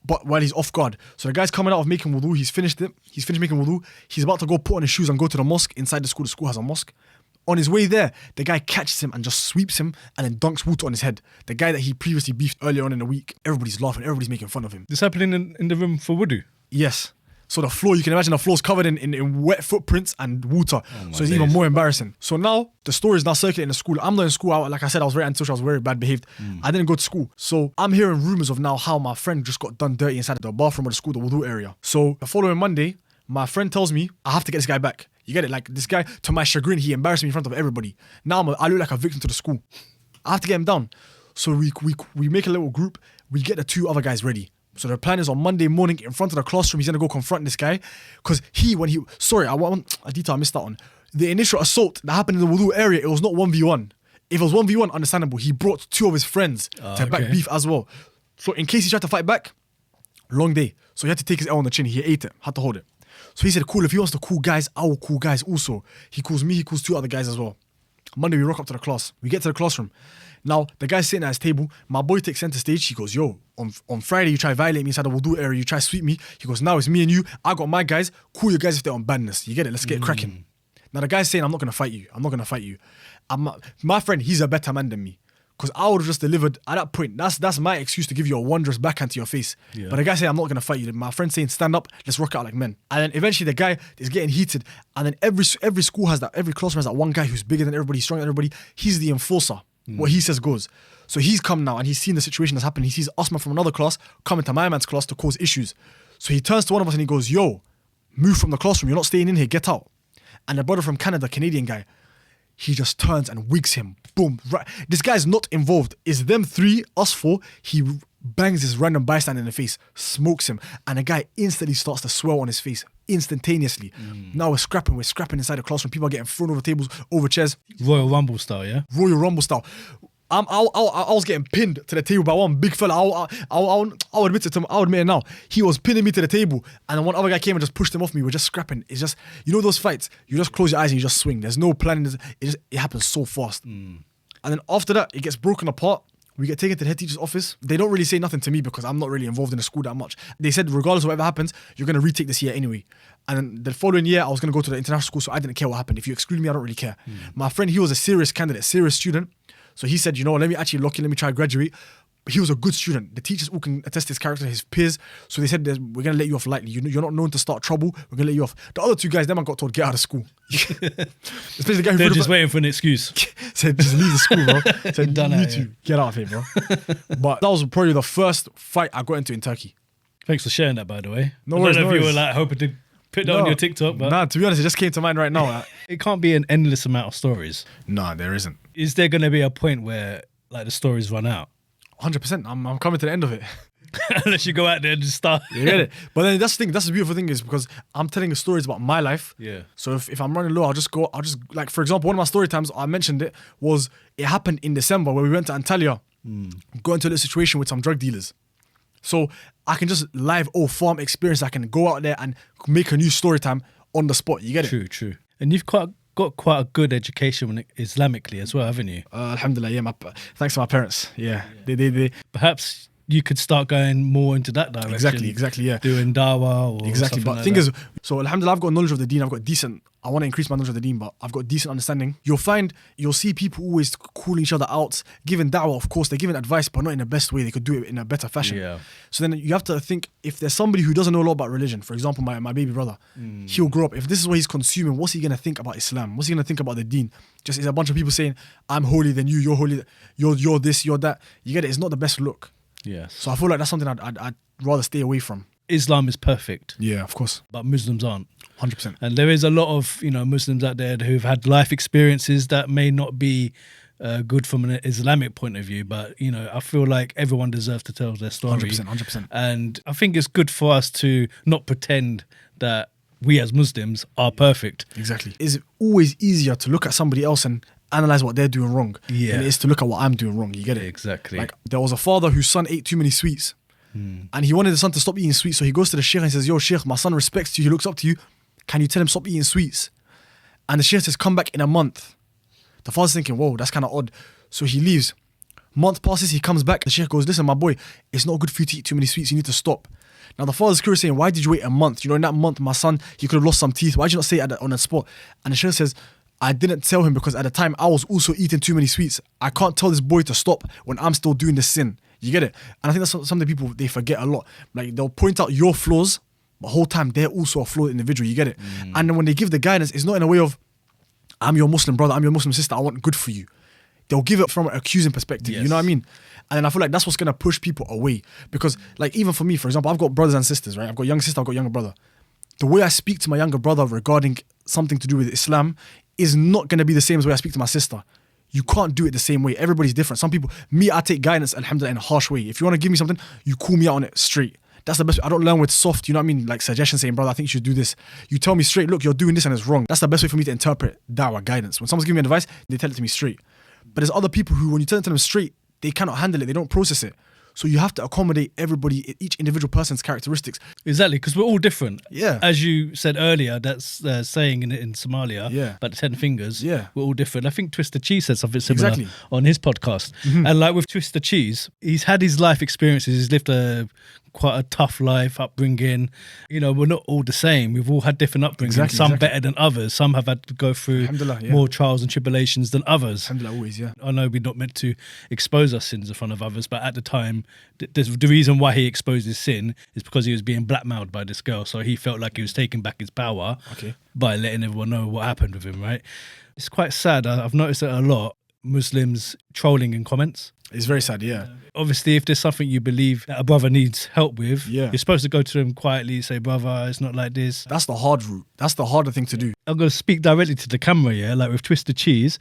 but while he's off guard. So the guy's coming out of making wudu, he's finished making wudu. He's about to go put on his shoes and go to the mosque. Inside the school has a mosque. On his way there, the guy catches him and just sweeps him and then dunks water on his head. The guy that he previously beefed earlier on in the week. Everybody's laughing, everybody's making fun of him. This happening in the room for wudu? Yes. So the floor, you can imagine the floor's covered in wet footprints and water. So it's even more embarrassing. So now, the story is now circulating in the school. I'm not in school. Like I said, I was very antisocial. I was very bad behaved. I didn't go to school. So I'm hearing rumors of now how my friend just got done dirty inside the bathroom of the school, the wudu area. So the following Monday, my friend tells me, I have to get this guy back. You get it? Like this guy, to my chagrin, he embarrassed me in front of everybody. Now I look like a victim to the school. I have to get him down. So we make a little group. We get the 2 other guys ready. So the plan is on Monday morning in front of the classroom, he's going to go confront this guy. Because I want a detail I missed out on. The initial assault that happened in the wudu area, it was not 1v1. If it was 1v1, understandable. He brought 2 of his friends to back beef as well. So in case he tried to fight back, long day. So he had to take his L on the chin. He ate it, had to hold it. So he said, cool, if he wants to call guys, I will call guys also. He calls me, he calls 2 other guys as well. Monday, we rock up to the class. We get to the classroom. Now, the guy's sitting at his table. My boy takes center stage. He goes, yo, on Friday, you try to violate me inside the wudu area. You try to sweep me. He goes, now it's me and you. I got my guys. Call your guys if they're on badness. You get it? Let's get cracking. Now, the guy's saying, I'm not going to fight you. I'm not going to fight you. My friend, he's a better man than me. Because I would have just delivered at that point. That's my excuse to give you a wondrous backhand to your face. Yeah. But the guy saying, I'm not going to fight you. My friend saying, stand up, let's rock out like men. And then eventually the guy is getting heated. And then every school has that, every classroom has that one guy who's bigger than everybody, stronger than everybody. He's the enforcer. What he says goes. So he's come now and he's seen the situation that's happened. He sees us from another class coming to my man's class to cause issues. So he turns to one of us and he goes, yo, move from the classroom. You're not staying in here. Get out. And the brother from Canada, Canadian guy, he just turns and wigs him. Boom. Right. This guy's not involved. It's them 3, us 4. He bangs this random bystander in the face, smokes him, and the guy instantly starts to swell on his face. Instantaneously. Now we're scrapping inside the classroom. People are getting thrown over tables, over chairs. Royal Rumble style, yeah? Royal Rumble style. I was getting pinned to the table by one big fella. I'll admit it to him. I'll admit it now. He was pinning me to the table, and then one other guy came and just pushed him off me. We're just scrapping. It's just, you know those fights, you just close your eyes and you just swing. There's no planning. It happens so fast. And then after that, it gets broken apart. We get taken to the head teacher's office. They don't really say nothing to me because I'm not really involved in the school that much. They said, regardless of whatever happens, you're going to retake this year anyway. And then the following year, I was going to go to the international school, so I didn't care what happened. If you exclude me, I don't really care. My friend, he was a serious candidate, serious student. So he said, you know, let me actually lock in, let me try to graduate. But he was a good student. The teachers all can attest his character, his peers. So they said, we're going to let you off lightly. You're not known to start trouble. We're going to let you off. The other 2 guys, them man got told, get out of school. Especially the guy who they're just waiting for an excuse. Said, just leave the school, bro. Said, done you it, two, get out of here, bro. But that was probably the first fight I got into in Turkey. Thanks for sharing that, by the way. No I worries, don't know no if you worries. were like hoping to put that on your TikTok, but nah, to be honest, it just came to mind right now. It can't be an endless amount of stories. Nah, there isn't. Is there going to be a point where like the stories run out? 100%. I'm coming to the end of it. Unless you go out there and just start. You get it? But then that's the thing. That's the beautiful thing is because I'm telling stories about my life. Yeah. So if I'm running low, I'll just like, for example, one of my story times, I mentioned it, was it happened in December where we went to Antalya, got into a little situation with some drug dealers. So I can just farm experience. I can go out there and make a new story time on the spot. You get it? True. And you've got quite a good education Islamically as well, haven't you? Alhamdulillah, yeah. Thanks to my parents. Yeah. They Perhaps you could start going more into that direction. Exactly, yeah. Doing dawah or exactly. But the thing is, so alhamdulillah, I've got knowledge of the deen. I want to increase my knowledge of the deen, but I've got decent understanding. You'll see people always calling each other out, giving da'wah, of course, they're giving advice, but not in the best way. They could do it in a better fashion. Yeah. So then you have to think, if there's somebody who doesn't know a lot about religion, for example, my baby brother, he'll grow up. If this is what he's consuming, what's he going to think about Islam? What's he going to think about the deen? Just it's a bunch of people saying, I'm holy than you, you're holy, you're this, you're that. You get it? It's not the best look. Yes. So I feel like that's something I'd rather stay away from. Islam is perfect. Yeah, of course. But Muslims aren't. 100%. And there is a lot of, Muslims out there who've had life experiences that may not be good from an Islamic point of view, but, I feel like everyone deserves to tell their story. 100%. And I think it's good for us to not pretend that we as Muslims are perfect. Exactly. It's always easier to look at somebody else and analyze what they're doing wrong than it is to look at what I'm doing wrong. You get it? Exactly. Like, there was a father whose son ate too many sweets. And he wanted the son to stop eating sweets. So he goes to the sheikh and says, yo, sheikh, my son respects you. He looks up to you. Can you tell him stop eating sweets? And the sheikh says, come back in a month. The father's thinking, whoa, that's kind of odd. So he leaves. Month passes, he comes back. The sheikh goes, listen, my boy, it's not good for you to eat too many sweets. You need to stop. Now the father's curious, saying, why did you wait a month? In that month, my son, he could have lost some teeth. Why did you not say it on the spot? And the sheikh says, I didn't tell him because at the time I was also eating too many sweets. I can't tell this boy to stop when I'm still doing the sin. You get it? And I think that's something people, they forget a lot. Like, they'll point out your flaws, but the whole time they're also a flawed individual. You get it? And then when they give the guidance, it's not in a way of, I'm your Muslim brother, I'm your Muslim sister, I want good for you. They'll give it from an accusing perspective. Yes. You know what I mean? And then I feel like that's what's going to push people away. Because, like, even for me, for example, I've got brothers and sisters, right? I've got a younger sister, I've got a younger brother. The way I speak to my younger brother regarding something to do with Islam is not going to be the same as the way I speak to my sister. You can't do it the same way. Everybody's different. Some people, I take guidance, alhamdulillah, in a harsh way. If you want to give me something, you call me out on it straight. That's the best way. I don't learn with soft, you know what I mean? Like suggestions saying, brother, I think you should do this. You tell me straight, look, you're doing this and it's wrong. That's the best way for me to interpret da'wah, guidance. When someone's giving me advice, they tell it to me straight. But there's other people who, when you tell it to them straight, they cannot handle it. They don't process it. So you have to accommodate everybody, each individual person's characteristics. Exactly, because we're all different. Yeah. As you said earlier, that's saying in Somalia, Yeah. about the 10 fingers, Yeah. we're all different. I think Twister Cheese said something similar Exactly. on his podcast. And like with Twister Cheese, he's had his life experiences. He's lived quite a tough life, upbringing. You know, we're not all the same. We've all had different upbringings, some better than others. Some have had to go through more trials and tribulations than others. Alhamdulillah, always, yeah. I know we're not meant to expose our sins in front of others, but at the time, the reason why he exposed his sin is because he was being blackmailed by this girl. So he felt like he was taking back his power by letting everyone know what happened with him, right? It's quite sad. I've noticed it a lot. Muslims trolling in comments. It's very sad, yeah. Obviously, if there's something you believe that a brother needs help with, Yeah. you're supposed to go to him quietly, say, brother, it's not like this. That's the hard route. That's the harder thing to do. I'm going to speak directly to the camera, yeah, like with Twisted Cheese.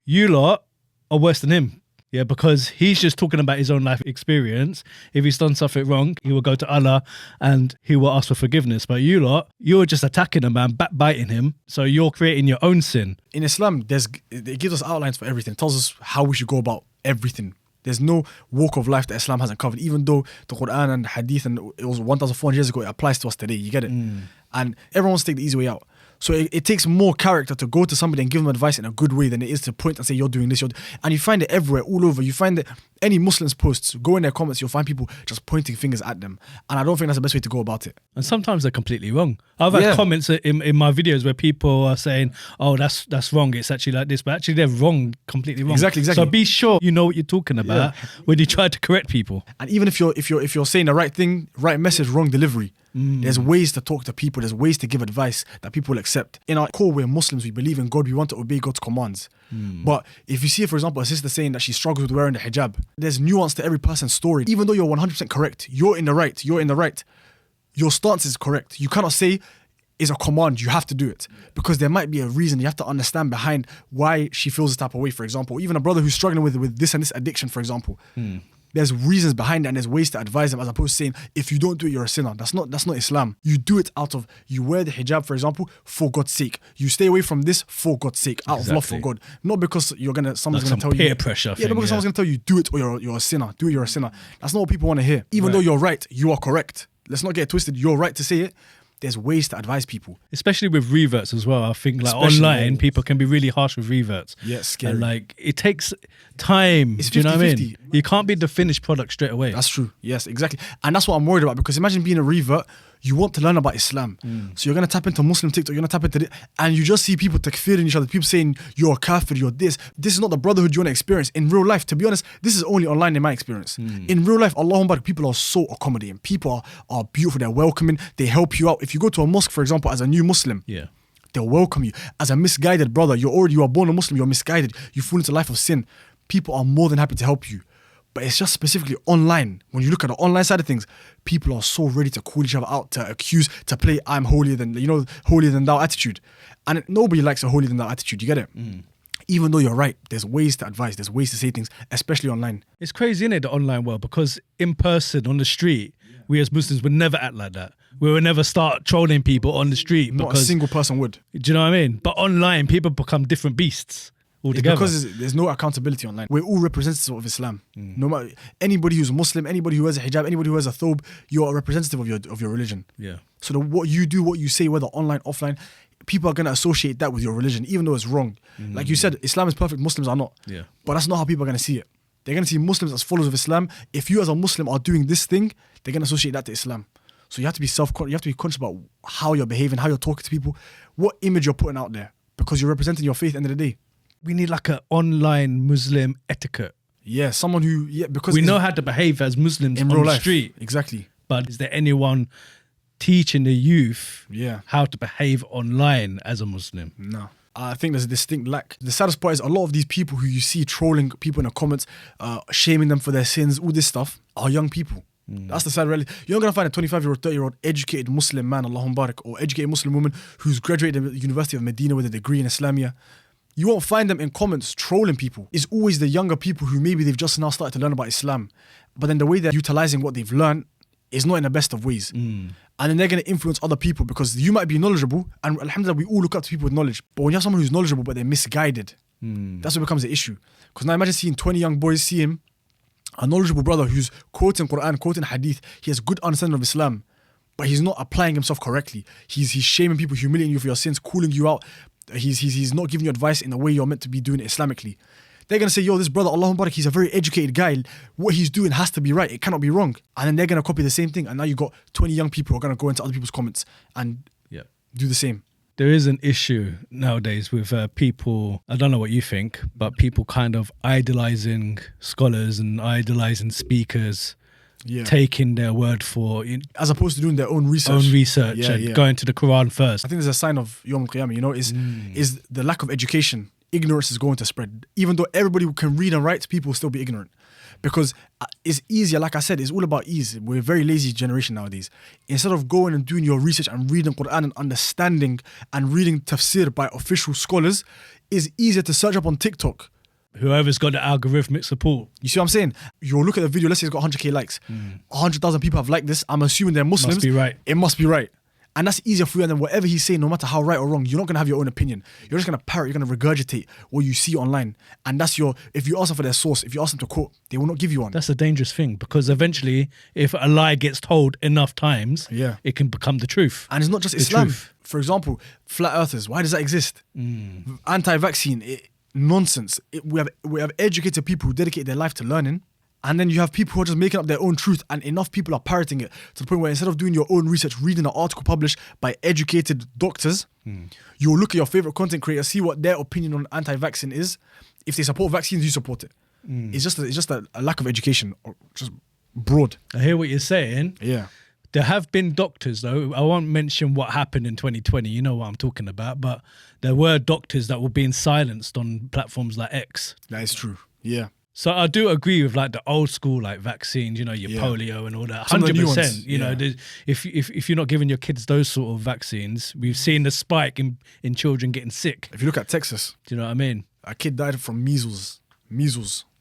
You lot are worse than him, yeah, because he's just talking about his own life experience. If he's done something wrong, he will go to Allah and he will ask for forgiveness. But you lot, you're just attacking a man, backbiting him, so you're creating your own sin. In Islam, it gives us outlines for everything. It tells us how we should go about everything. There's no walk of life that Islam hasn't covered, even though the Quran and Hadith, and it was 1,400 years ago, it applies to us today. You get it? And everyone wants to take the easy way out. So it takes more character to go to somebody and give them advice in a good way than it is to point and say, you're doing this. And you find it everywhere, all over. You find that any Muslims posts, go in their comments, you'll find people just pointing fingers at them. And I don't think that's the best way to go about it. And sometimes they're completely wrong. I've had comments in my videos where people are saying, oh, that's wrong. It's actually like this. But actually, they're wrong, completely wrong. Exactly. So be sure you know what you're talking about when you try to correct people. And even if you're saying the right thing, right message, wrong delivery, there's ways to talk to people. There's ways to give advice that people will accept. In our core, we're Muslims. We believe in God. We want to obey God's commands. But if you see, for example, a sister saying that she struggles with wearing the hijab, there's nuance to every person's story. Even though you're 100% correct, you're in the right. Your stance is correct. You cannot say it's a command, you have to do it. Because there might be a reason. You have to understand behind why she feels this type of way, for example. Even a brother who's struggling with this and this addiction, for example. There's reasons behind it and there's ways to advise them, as opposed to saying, if you don't do it, you're a sinner. That's not Islam. You do it out of, you wear the hijab, for example, for God's sake. You stay away from this for God's sake, out of love for God. Not because someone's going to tell you. Peer pressure. Yeah, not because someone's going to tell you, do it or you're a sinner. Do it, you're a sinner. That's not what people want to hear. Even though you're right, you are correct. Let's not get it twisted. You're right to say it. There's ways to advise people. Especially with reverts as well. I think online, people can be really harsh with reverts. Yeah, it's scary. And it takes time. It's 50-50. Do you know what I mean? You can't be the finished product straight away. That's true. Yes, exactly. And that's what I'm worried about, because imagine being a revert, you want to learn about Islam. So you're going to tap into Muslim TikTok, you're going to tap into it, and you just see people takfiring each other, people saying, you're a kafir, you're this. This is not the brotherhood you want to experience. In real life, to be honest, this is only online in my experience. In real life, Allahumma, people are so accommodating. People are beautiful, they're welcoming, they help you out. If you go to a mosque, for example, as a new Muslim, they'll welcome you. As a misguided brother, you are born a Muslim, you're misguided, you fall into a life of sin. People are more than happy to help you. But it's just specifically online. When you look at the online side of things, people are so ready to call each other out, to accuse, to play I'm holier than thou attitude. And nobody likes a holier than thou attitude, you get it? Even though you're right, there's ways to advise, there's ways to say things, especially online. It's crazy, innit, the online world, because in person, on the street, we as Muslims would never act like that. We would never start trolling people on the street. Not a single person would. Do you know what I mean? But online, people become different beasts. It's because there's no accountability online. We're all representatives of Islam. No matter anybody who's Muslim, anybody who wears a hijab, anybody who wears a thobe, you're a representative of your religion. Yeah. So what you do, what you say, whether online, offline, people are going to associate that with your religion, even though it's wrong. Like you said, Islam is perfect, Muslims are not. Yeah. But that's not how people are going to see it. They're going to see Muslims as followers of Islam. If you as a Muslim are doing this thing, they're going to associate that to Islam. So you have to be you have to be conscious about how you're behaving, how you're talking to people, what image you're putting out there, because you're representing your faith at the end of the day. We need like an online Muslim etiquette. Yeah, someone who, because we know how to behave as Muslims in real life. Street. Exactly. But is there anyone teaching the youth how to behave online as a Muslim? No. I think there's a distinct lack. The saddest part is a lot of these people who you see trolling people in the comments, shaming them for their sins, all this stuff, are young people. That's the sad reality. You're not going to find a 25-year-old, 30-year-old educated Muslim man, Allahumma barak, or educated Muslim woman who's graduated at the University of Medina with a degree in Islamia. You won't find them in comments trolling people. It's always the younger people who maybe they've just now started to learn about Islam. But then the way they're utilizing what they've learned is not in the best of ways. And then they're going to influence other people, because you might be knowledgeable, and alhamdulillah, we all look up to people with knowledge. But when you have someone who's knowledgeable but they're misguided, that's what becomes the issue. Because now imagine seeing 20 young boys see him, A knowledgeable brother who's quoting Quran, quoting Hadith. He has good understanding of Islam, but he's not applying himself correctly. He's shaming people, humiliating you for your sins, calling you out. He's not giving you advice in the way you're meant to be doing it Islamically. They're going to say, yo, this brother, Allahumma barak, he's a very educated guy. What he's doing has to be right. It cannot be wrong. And then they're going to copy the same thing. And now you got 20 young people who are going to go into other people's comments and do the same. There is an issue nowadays with people, I don't know what you think, but people kind of idolizing scholars and idolizing speakers, taking their word for... As opposed to doing their own research. Going to the Quran first. I think there's a sign of Yawm al-Qiyamah, you know, is the lack of education. Ignorance is going to spread. Even though everybody can read and write, people will still be ignorant. Because it's easier, like I said, it's all about ease. We're a very lazy generation nowadays. Instead of going and doing your research and reading Quran and understanding and reading tafsir by official scholars, it's easier to search up on TikTok. Whoever's got the algorithmic support. You see what I'm saying? You'll look at the video, let's say it's got 100k likes. 100,000 people have liked this. I'm assuming they're Muslims. Must be right. It must be right. And that's easier for you. And then whatever he's saying, no matter how right or wrong, you're not going to have your own opinion. You're just going to parrot, you're going to regurgitate what you see online. And that's if you ask them for their source, if you ask them to quote, they will not give you one. That's a dangerous thing, because eventually, if a lie gets told enough times, it can become the truth. And it's not just Islam. For example, flat earthers, why does that exist? Anti-vaccine, nonsense. We have educated people who dedicate their life to learning. And then you have people who are just making up their own truth, and enough people are parroting it to the point where instead of doing your own research, reading an article published by educated doctors, you'll look at your favorite content creator, see what their opinion on anti-vaccine is. If they support vaccines, you support it. It's just a lack of education, or just broad. I hear what you're saying. Yeah. There have been doctors, though. I won't mention what happened in 2020. You know what I'm talking about. But there were doctors that were being silenced on platforms like X. That is true. Yeah. So I do agree with like the old school like vaccines, you know, your polio and all that. 100%. You know, if you're not giving your kids those sort of vaccines, we've seen the spike in children getting sick. If you look at Texas, do you know what I mean? A kid died from measles.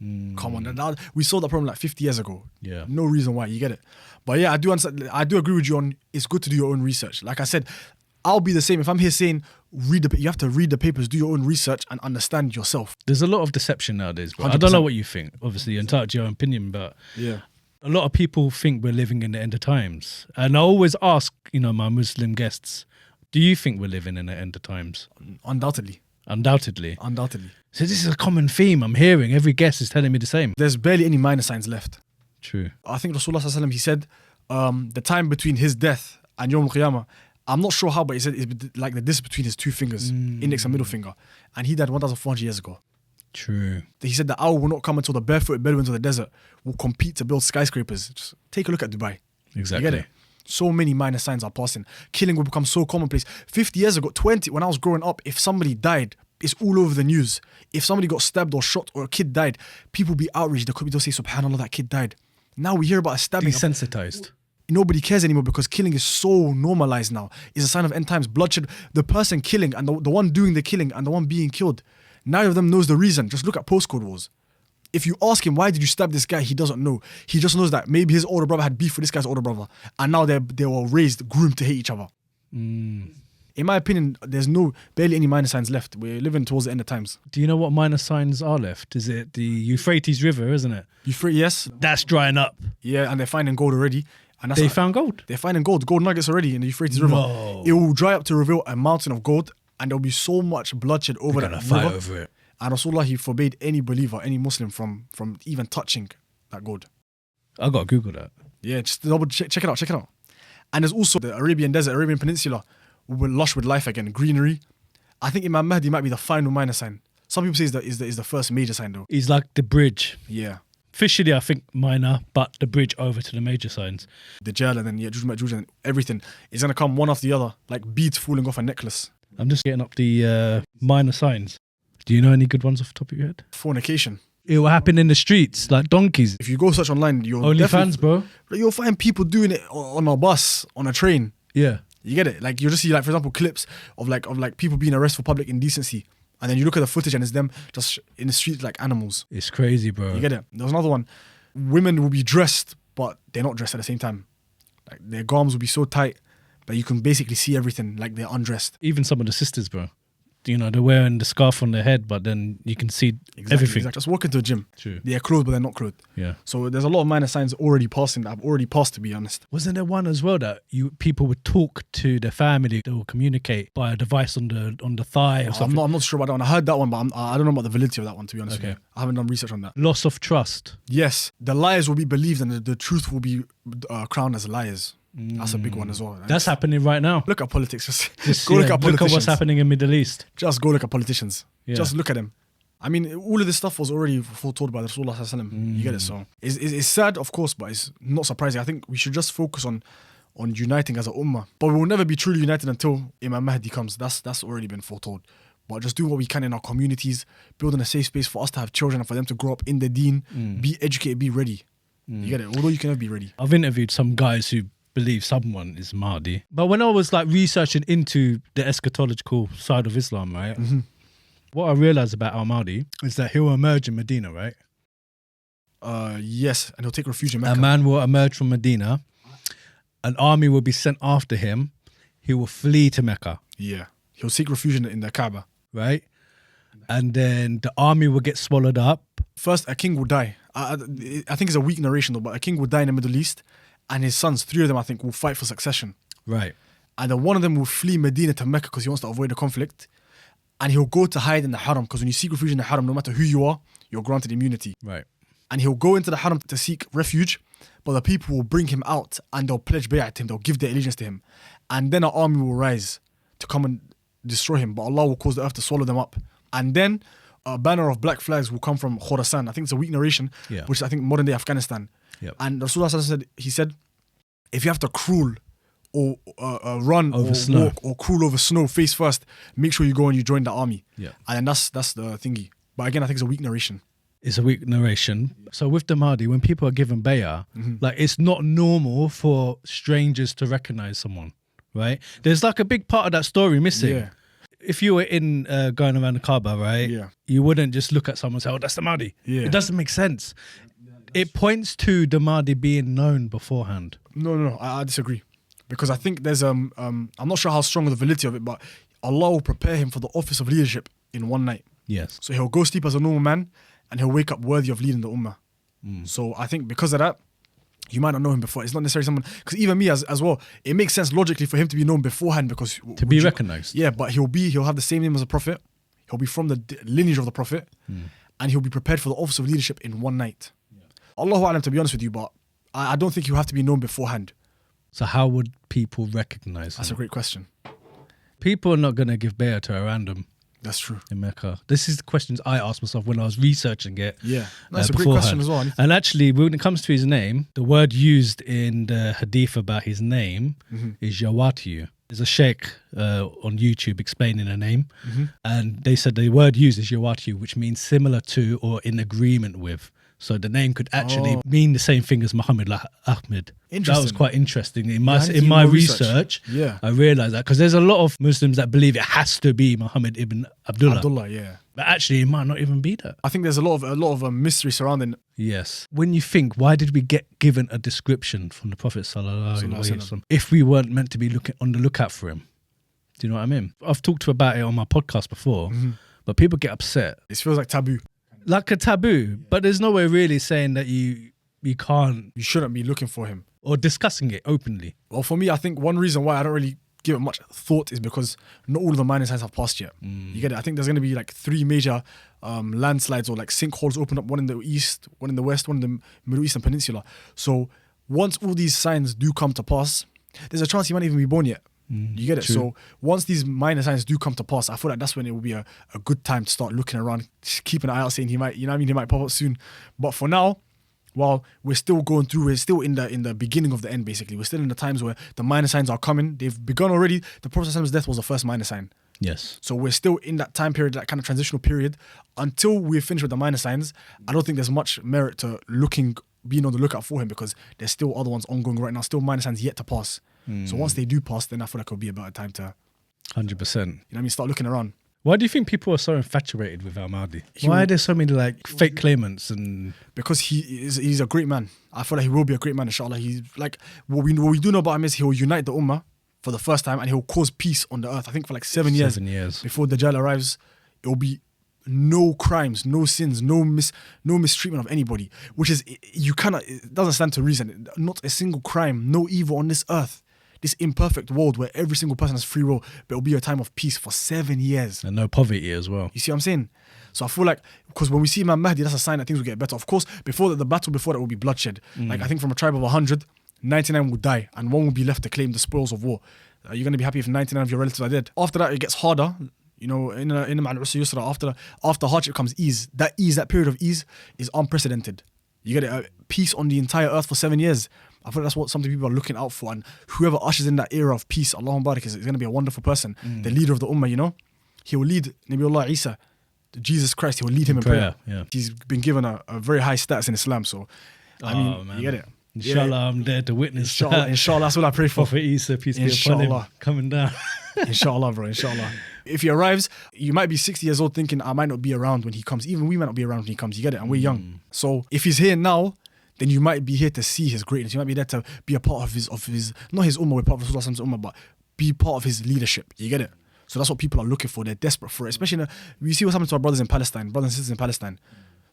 Come on, now we saw that problem like 50 years ago. Yeah. No reason why, you get it. But yeah, I do understand. I do agree with you on it's good to do your own research. Like I said, I'll be the same. If I'm here saying you have to read the papers, do your own research and understand yourself. There's a lot of deception nowadays, bro. I don't know what you think. Obviously, you're entitled to your own opinion, but a lot of people think we're living in the end of times. And I always ask, you know, my Muslim guests, do you think we're living in the end of times? Undoubtedly. So this is a common theme I'm hearing. Every guest is telling me the same. There's barely any minor signs left. True. I think Rasulullah sallallahu alaihi wasallam, he said the time between his death and Yawm al-Qiyamah, I'm not sure how, but he said it's like the distance between his two fingers, index and middle finger. And he died 1,400 years ago. True. He said the hour will not come until the barefooted Bedouins of the desert will compete to build skyscrapers. Just take a look at Dubai. Exactly. You get it? So many minor signs are passing. Killing will become so commonplace. 50 years ago, 20, when I was growing up, if somebody died, it's all over the news. If somebody got stabbed or shot or a kid died, people be outraged. They'll say, subhanAllah, that kid died. Now we hear about a stabbing. Desensitized. Nobody cares anymore because killing is so normalized now. It's a sign of end times. Bloodshed, the person killing and the one doing the killing and the one being killed, neither of them knows the reason. Just look at postcode wars. If you ask him, why did you stab this guy? He doesn't know. He just knows that maybe his older brother had beef with this guy's older brother. And now they were raised, groomed to hate each other. In my opinion, there's barely any minor signs left. We're living towards the end of times. Do you know what minor signs are left? Is it the Euphrates River, isn't it? Yes. That's drying up. Yeah, and they're finding gold already. And they found gold? They're finding gold nuggets already in the Euphrates River. It will dry up to reveal a mountain of gold, and there'll be so much bloodshed over that river. Fight over it. And Rasulullah, he forbade any believer, any Muslim from even touching that gold. I got to Google that. Yeah, just double check it out. And there's also the Arabian desert, Arabian Peninsula, lush with life again, greenery. I think Imam Mahdi might be the final minor sign. Some people say is the first major sign though. He's like the bridge. Yeah. Officially, I think minor, but the bridge over to the major signs. The Dajjal and then Ya'juj Ma'juj and everything is going to come one after the other, like beads falling off a necklace. I'm just getting up the minor signs. Do you know any good ones off the top of your head? Fornication. It will happen in the streets, like donkeys. If you go search online, OnlyFans, bro. You'll find people doing it on a bus, on a train. Yeah. You get it? Like you'll just see, like, for example, clips of people being arrested for public indecency. And then you look at the footage and it's them just in the street like animals. It's crazy, bro. You get it? There was another one. Women will be dressed, but they're not dressed at the same time. Like their garments will be so tight, but you can basically see everything like they're undressed. Even some of the sisters, bro. they're wearing the scarf on their head, but then you can see everything. Exactly. Just walk into a gym. True. They're clothed, but they're not clothed. Yeah. So there's a lot of minor signs already passing that I've already passed, to be honest. Wasn't there one as well that people would talk to their family, they will communicate by a device on the thigh or something? I'm not sure about that one. I heard that one, but I don't know about the validity of that one, to be honest with you. I haven't done research on that. Loss of trust. Yes, the lies will be believed and the truth will be crowned as liars. That's a big one as well. That's happening right now. Look at politics. Just go look at politicians. Look at what's happening in Middle East. Just go look at politicians. Yeah. Just look at them. I mean, all of this stuff was already foretold by Rasulullah Sallallahu Alaihi Wasallam. You get it? So it's sad, of course, but it's not surprising. I think we should just focus on uniting as a ummah. But we will never be truly united until Imam Mahdi comes. That's already been foretold. But just do what we can in our communities, building a safe space for us to have children and for them to grow up in the deen, be educated, be ready. You get it? Although you can never be ready. I've interviewed some guys who believe someone is Mahdi. But when I was like researching into the eschatological side of Islam, right, what I realized about Al-Mahdi is that he'll emerge in Medina, right? Yes, and he'll take refuge in Mecca. A man will emerge from Medina. An army will be sent after him. He will flee to Mecca. Yeah, he'll seek refuge in the Kaaba. Right? And then the army will get swallowed up. First, a king will die. I think it's a weak narration though, but a king will die in the Middle East and his sons, 3 of them I think, will fight for succession. Right. And then one of them will flee Medina to Mecca because he wants to avoid the conflict. And he'll go to hide in the Haram because when you seek refuge in the Haram, no matter who you are, you're granted immunity. Right. And he'll go into the Haram to seek refuge, but the people will bring him out and they'll pledge bay'at to him, they'll give their allegiance to him. And then an army will rise to come and destroy him, but Allah will cause the earth to swallow them up. And then a banner of black flags will come from Khorasan. I think it's a weak narration, which is I think modern day Afghanistan. Yep. And Rasulullah said, if you have to crawl or run over or snow, walk or crawl over snow face first, make sure you go and you join the army. Yeah. And then that's the thingy. But again, I think it's a weak narration. It's a weak narration. So with the Mahdi, when people are given bay'ah, like it's not normal for strangers to recognize someone, right? There's like a big part of that story missing. Yeah. If you were in going around the Kaaba, right? Yeah. You wouldn't just look at someone and say, "Oh, that's the Mahdi." Yeah. It doesn't make sense. It points to the Mahdi being known beforehand. No, I disagree. Because I think there's I'm not sure how strong the validity of it, but Allah will prepare him for the office of leadership in one night. Yes. So he'll go sleep as a normal man and he'll wake up worthy of leading the ummah. So I think because of that, you might not know him before. It's not necessarily someone, because even me as well, it makes sense logically for him to be known beforehand because to be recognized. Yeah, but he'll have the same name as a prophet. He'll be from the lineage of the prophet, and he'll be prepared for the office of leadership in one night. Allahu A'lam, to be honest with you, but I don't think you have to be known beforehand. So how would people recognize him? That's a great question. People are not going to give bay'ah to a random. That's true. In Mecca. This is the questions I asked myself when I was researching it. Yeah. That's a great question as well. And actually, when it comes to his name, the word used in the hadith about his name is Jawatiyu. There's a sheikh on YouTube explaining the name. And they said the word used is Jawatiyu, which means similar to or in agreement with. So the name could actually mean the same thing as Muhammad, like Ahmed. Interesting. That was quite interesting. In my research, I realised that because there's a lot of Muslims that believe it has to be Muhammad ibn Abdullah. Abdullah, yeah. But actually, it might not even be that. I think there's a lot of mystery surrounding. Yes. When you think, why did we get given a description from the Prophet sallallahu alaihi wasallam if we weren't meant to be on the lookout for him? Do you know what I mean? I've talked about it on my podcast before, but people get upset. It feels like taboo. Like a taboo, but there's no way really saying that you can't. You shouldn't be looking for him. Or discussing it openly. Well, for me, I think one reason why I don't really give it much thought is because not all of the minor signs have passed yet. You get it? I think there's going to be like 3 major landslides or like sinkholes open up, one in the east, one in the west, one in the Middle Eastern Peninsula. So once all these signs do come to pass, there's a chance he might even be born yet. You get it? True. So once these minor signs do come to pass, I feel like that's when it will be a good time to start looking around, keeping an eye out, saying he might, you know what I mean, he might pop up soon. But for now, while we're still going through, we're still in the beginning of the end, basically. We're still in the times where the minor signs are coming. They've begun already. The Prophet's death was the first minor sign. Yes. So we're still in that time period, that kind of transitional period. Until we finish with the minor signs, I don't think there's much merit to being on the lookout for him because there's still other ones ongoing right now, still minor signs yet to pass. So once they do pass, then I feel like it'll be a better time to 100%. You know what I mean? Start looking around. Why do you think people are so infatuated with Al-Mahdi? Why are there so many like fake claimants? And because he's a great man. I feel like he will be a great man, inshallah. He's like what we do know about him is he will unite the ummah for the first time, and he'll cause peace on the earth. I think for like 7 years. 7 years. Before Dajjal arrives, it will be no crimes, no sins, no mistreatment of anybody. Which is, it doesn't stand to reason. Not a single crime, no evil on this earth. This imperfect world where every single person has free will, but it'll be a time of peace for 7 years. And no poverty as well. You see what I'm saying? So I feel like, because when we see Imam Mahdi, that's a sign that things will get better. Of course, the battle before that will be bloodshed. Like I think from a tribe of 100, 99 will die, and one will be left to claim the spoils of war. Are you going to be happy if 99 of your relatives are dead? After that, it gets harder. You know, in Ma'al Usri Yusra, after hardship comes ease. That period of ease is unprecedented. You get it? Peace on the entire earth for 7 years. I feel like that's what something people are looking out for. And whoever ushers in that era of peace, Allahumma barik, is going to be a wonderful person. The leader of the ummah, you know? He will lead Nabiullah Isa, Jesus Christ, he will lead him in prayer. Yeah. He's been given a very high status in Islam. So, I mean, man. you get it? Inshallah, I'm there to witness Inshallah, that's what I pray for. Prophet Isa, peace be upon him, coming down. Inshallah, bro, inshallah. If he arrives, you might be 60 years old thinking, I might not be around when he comes. Even we might not be around when he comes. You get it? And we're young. So if he's here now, then you might be here to see his greatness. You might be there to be a part of his not his ummah, we're part of Rasulullah's ummah, but be part of his leadership. You get it? So that's what people are looking for. They're desperate for it. Especially, we see what's happening to our brothers in Palestine, brothers and sisters in Palestine.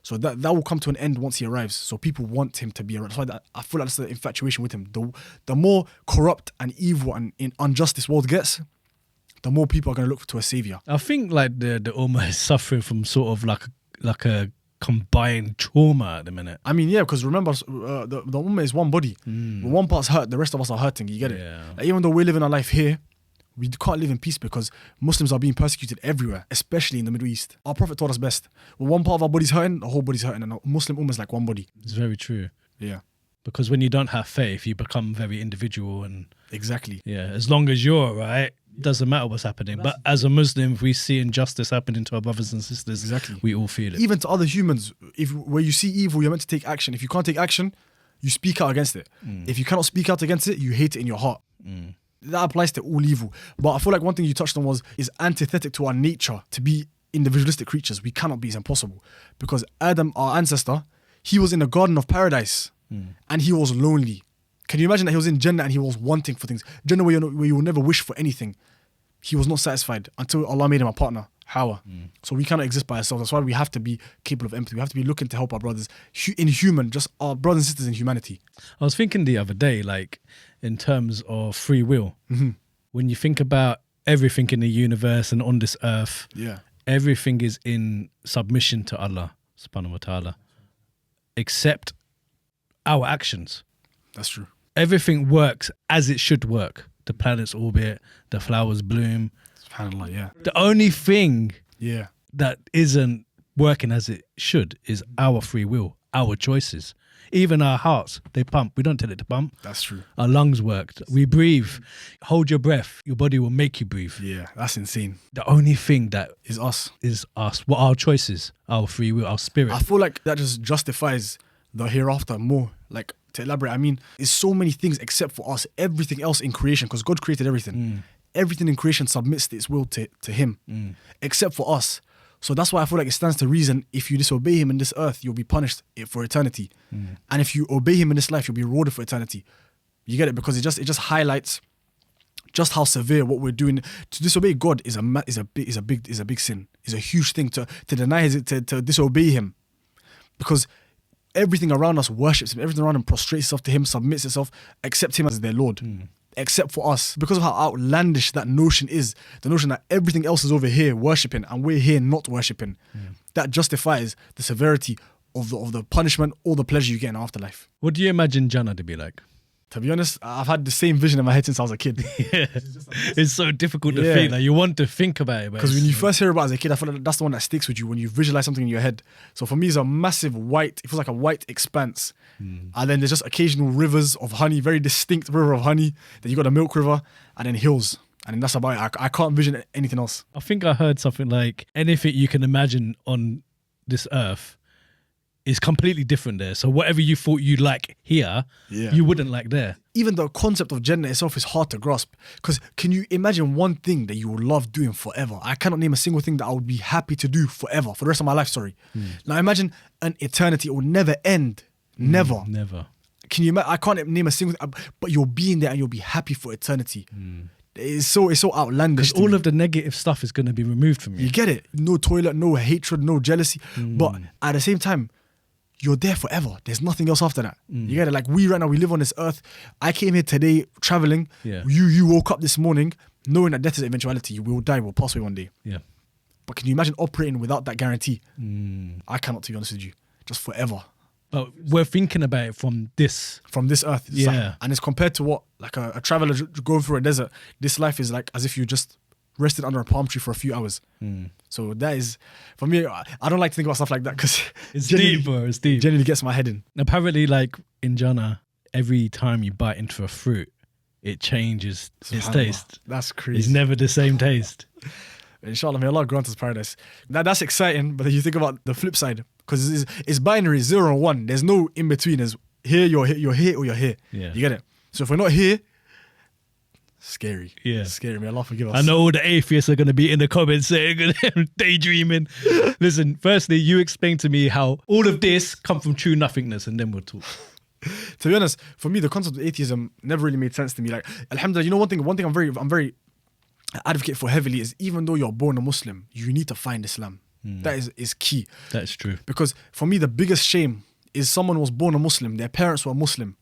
So that will come to an end once he arrives. So people want him to be around. That's why I feel like that's the infatuation with him. The more corrupt and evil and unjust this world gets, the more people are going to look to a savior. I think like the ummah is suffering from sort of like a combined trauma at the minute. I mean, yeah, because remember, the ummah is one body. When one part's hurt, the rest of us are hurting. You get it? Yeah. Like, even though we're living our life here, we can't live in peace because Muslims are being persecuted everywhere, especially in the Middle East. Our Prophet taught us best. When one part of our body's hurting, the whole body's hurting. And the Muslim ummah is like one body. It's very true. Yeah. Because when you don't have faith, you become very individual and... Exactly. Yeah, as long as you're all right, it doesn't matter what's happening. But as a Muslim, if we see injustice happening to our brothers and sisters, exactly, we all feel it. Even to other humans, where you see evil, you're meant to take action. If you can't take action, you speak out against it. If you cannot speak out against it, you hate it in your heart. That applies to all evil. But I feel like one thing you touched on is antithetic to our nature to be individualistic creatures. We cannot be. It's impossible. Because Adam, our ancestor, he was in the Garden of Paradise and he was lonely. Can you imagine that he was in Jannah and he was wanting for things? Jannah where you will never wish for anything. He was not satisfied until Allah made him a partner, Hawa. So we cannot exist by ourselves. That's why we have to be capable of empathy. We have to be looking to help our brothers just our brothers and sisters in humanity. I was thinking the other day, like in terms of free will, when you think about everything in the universe and on this earth, everything is in submission to Allah subhanahu wa ta'ala, except our actions. That's true. Everything works as it should work. The planets orbit, the flowers bloom. SubhanAllah, yeah. The only thing Yeah. that isn't working as it should is our free will, our choices. Even our hearts, they pump. We don't tell it to pump. That's true. Our lungs work. We breathe. Hold your breath. Your body will make you breathe. Yeah, that's insane. The only thing that Is us. is us. What our choices, our free will, our spirit. I feel like that just justifies the hereafter more. Like, to elaborate, I mean, it's so many things except for us. Everything else in creation, because God created everything. Everything in creation submits its will to Him, except for us. So that's why I feel like it stands to reason, if you disobey Him in this earth, you'll be punished for eternity. And if you obey Him in this life, you'll be rewarded for eternity. You get it? Because it just highlights just how severe what we're doing. To disobey God is a big sin. It's a huge thing to deny to disobey Him, because everything around us worships Him. Everything around Him prostrates itself to Him, submits itself, accepts Him as their Lord. Except for us, because of how outlandish that notion is, the notion that everything else is over here worshipping and we're here not worshipping, that justifies the severity of the punishment or the pleasure you get in afterlife. What do you imagine Jannah to be like? To be honest, I've had the same vision in my head since I was a kid. It's so difficult to think. Like, you want to think about it. Because when you first hear about it as a kid, I feel like that's the one that sticks with you when you visualize something in your head. So for me, it's a massive white, it feels like a white expanse. And then there's just occasional rivers of honey, very distinct river of honey. Then you got a milk river and then hills. And then that's about it. I can't vision anything else. I think I heard something like anything you can imagine on this earth is completely different there. So whatever you thought you'd like here, you wouldn't like there. Even the concept of Jannah itself is hard to grasp. Because can you imagine one thing that you would love doing forever? I cannot name a single thing that I would be happy to do forever, for the rest of my life, Now imagine an eternity. It will never end. Never. Never. Can you imagine? I can't name a single thing, but you'll be in there and you'll be happy for eternity. It's so outlandish. Because all of the negative stuff is going to be removed from you. You get it? No toilet, no hatred, no jealousy. But at the same time, you're there forever. There's nothing else after that. You get it? Like we right now, we live on this earth. I came here today traveling. Yeah. You woke up this morning knowing that death is an eventuality. We will die, we'll pass away one day. Yeah. But can you imagine operating without that guarantee? I cannot, to be honest with you. Just forever. But we're thinking about it from this earth. Yeah. And it's compared to what, like a traveler going through a desert. This life is like as if you just rested under a palm tree for a few hours. So that is, for me, I don't like to think about stuff like that because it's deep, bro. It's deep. Genuinely gets my head in. Apparently, like in Jannah, every time you bite into a fruit, it changes its taste. That's crazy. It's never the same taste. Inshallah, may Allah grant us paradise. That's exciting, but then you think about the flip side because it's binary, 0 and 1. There's no in between. There's here, you're here, or you're here. Yeah. You get it? So if we're not here, scary. Yeah. Scary. May Allah forgive us. I know all the atheists are going to be in the comments saying, daydreaming. Listen, firstly, you explain to me how all of this come from true nothingness and then we'll talk. To be honest, for me, the concept of atheism never really made sense to me. Like, alhamdulillah, you know, one thing I'm very advocate for heavily is even though you're born a Muslim, you need to find Islam. That is key. That's true. Because for me, the biggest shame is someone was born a Muslim, their parents were Muslim.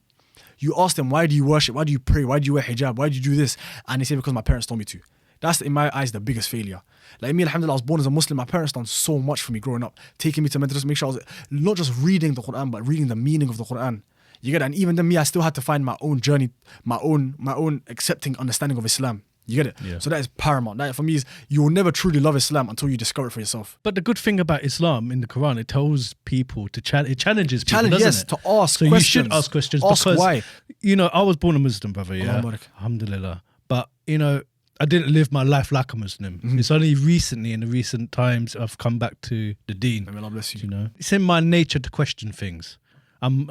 You ask them, why do you worship? Why do you pray? Why do you wear hijab? Why do you do this? And they say, because my parents told me to. That's, in my eyes, the biggest failure. Like me, alhamdulillah, I was born as a Muslim. My parents done so much for me growing up, taking me to madrasa, make sure I was not just reading the Quran, but reading the meaning of the Quran. You get it? And even then, me, I still had to find my own journey, my own accepting understanding of Islam. You get it? Yeah. So that is paramount. That for me is you will never truly love Islam until you discover it for yourself. But the good thing about Islam in the Quran, it tells people to it challenges people, doesn't yes, it? to ask so questions. You should ask questions ask because why. You know, I was born a Muslim, brother. Yeah, alhamdulillah. But you know, I didn't live my life like a Muslim. It's only recently, in the recent times, I've come back to the Deen. May Allah bless you. You know, it's in my nature to question things. I'm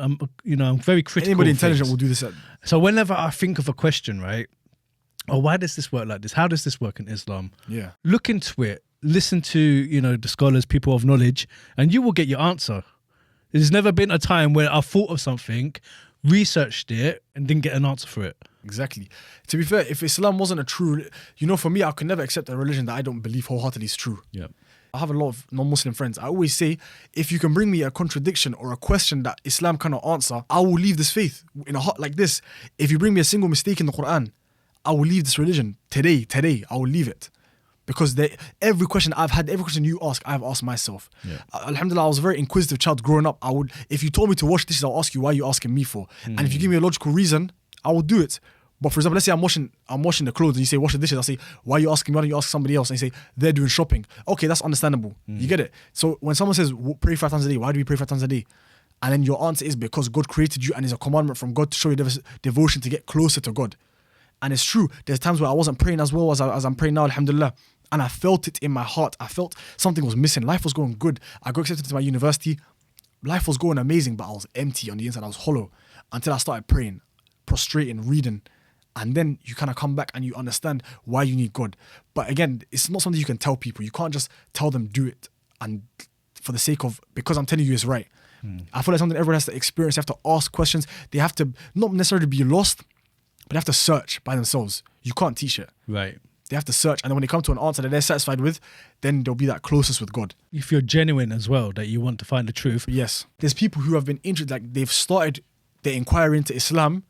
very critical. Anybody intelligent will do this. So whenever I think of a question, right? Oh, why does this work like this? How does this work in Islam? Yeah. Look into it. Listen to, the scholars, people of knowledge, and you will get your answer. There's never been a time where I thought of something, researched it, and didn't get an answer for it. Exactly. To be fair, if Islam wasn't a true, for me, I could never accept a religion that I don't believe wholeheartedly is true. Yeah. I have a lot of non-Muslim friends. I always say, if you can bring me a contradiction or a question that Islam cannot answer, I will leave this faith in a heart like this. If you bring me a single mistake in the Quran, I will leave this religion today, I will leave it. Because every question I've had, every question you ask, I've asked myself. Yeah. Alhamdulillah, I was a very inquisitive child growing up. If you told me to wash dishes, I'll ask you, why are you asking me for? And if you give me a logical reason, I will do it. But for example, let's say I'm washing the clothes and you say, wash the dishes. I'll say, why are you asking me? Why don't you ask somebody else? And you say, they're doing shopping. Okay, that's understandable. You get it? So when someone says, pray 5 times a day, why do we pray 5 times a day? And then your answer is because God created you and it's a commandment from God to show you devotion to get closer to God. And it's true, there's times where I wasn't praying as well as I'm praying now, alhamdulillah. And I felt it in my heart. I felt something was missing. Life was going good. I got accepted to my university. Life was going amazing, but I was empty on the inside. I was hollow until I started praying, prostrating, reading. And then you kind of come back and you understand why you need God. But again, it's not something you can tell people. You can't just tell them do it and for the sake of, because I'm telling you it's right. I feel like something everyone has to experience. They have to ask questions. They have to not necessarily be lost, but they have to search by themselves. You can't teach it. Right. They have to search. And then when they come to an answer that they're satisfied with, then they'll be that closest with God. If you're genuine as well, that you want to find the truth. Yes. There's people who have been interested, like they've started their inquiry into Islam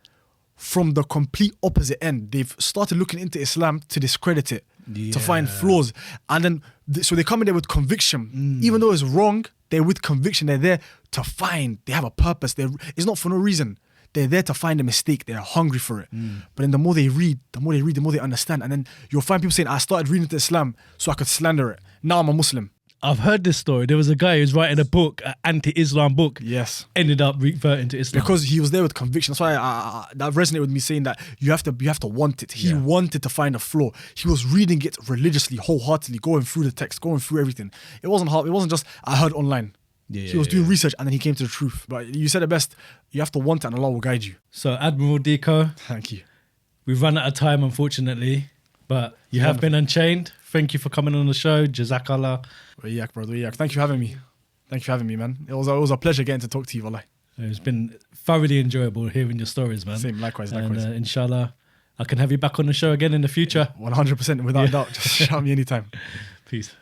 from the complete opposite end. They've started looking into Islam to discredit it, to find flaws. And then, so they come in there with conviction. Even though it's wrong, they're with conviction. They're there to find. They have a purpose. It's not for no reason. They're there to find a mistake. They're hungry for it. But then the more they read, the more they understand. And then you'll find people saying, I started reading into Islam so I could slander it. Now I'm a Muslim. I've heard this story. There was a guy who's writing a book, an anti-Islam book. Yes. Ended up reverting to Islam. Because he was there with conviction. That's why that resonated with me, saying that you have to want it. He wanted to find a flaw. He was reading it religiously, wholeheartedly, going through the text, going through everything. It wasn't hard. It wasn't just, I heard online. He was doing research and then he came to the truth. But you said it best. You have to want it and Allah will guide you. So Admiral Diqo. Thank you. We've run out of time, unfortunately. But you have been Unchained. Thank you for coming on the show. Jazakallah. Wayak, brother. Wayak. Thank you for having me. Thank you for having me, man. It was a pleasure getting to talk to you, Wallahi. It's been thoroughly enjoyable hearing your stories, man. Same, likewise. And inshallah, I can have you back on the show again in the future. 100%, without a doubt. Just shout me anytime. Peace.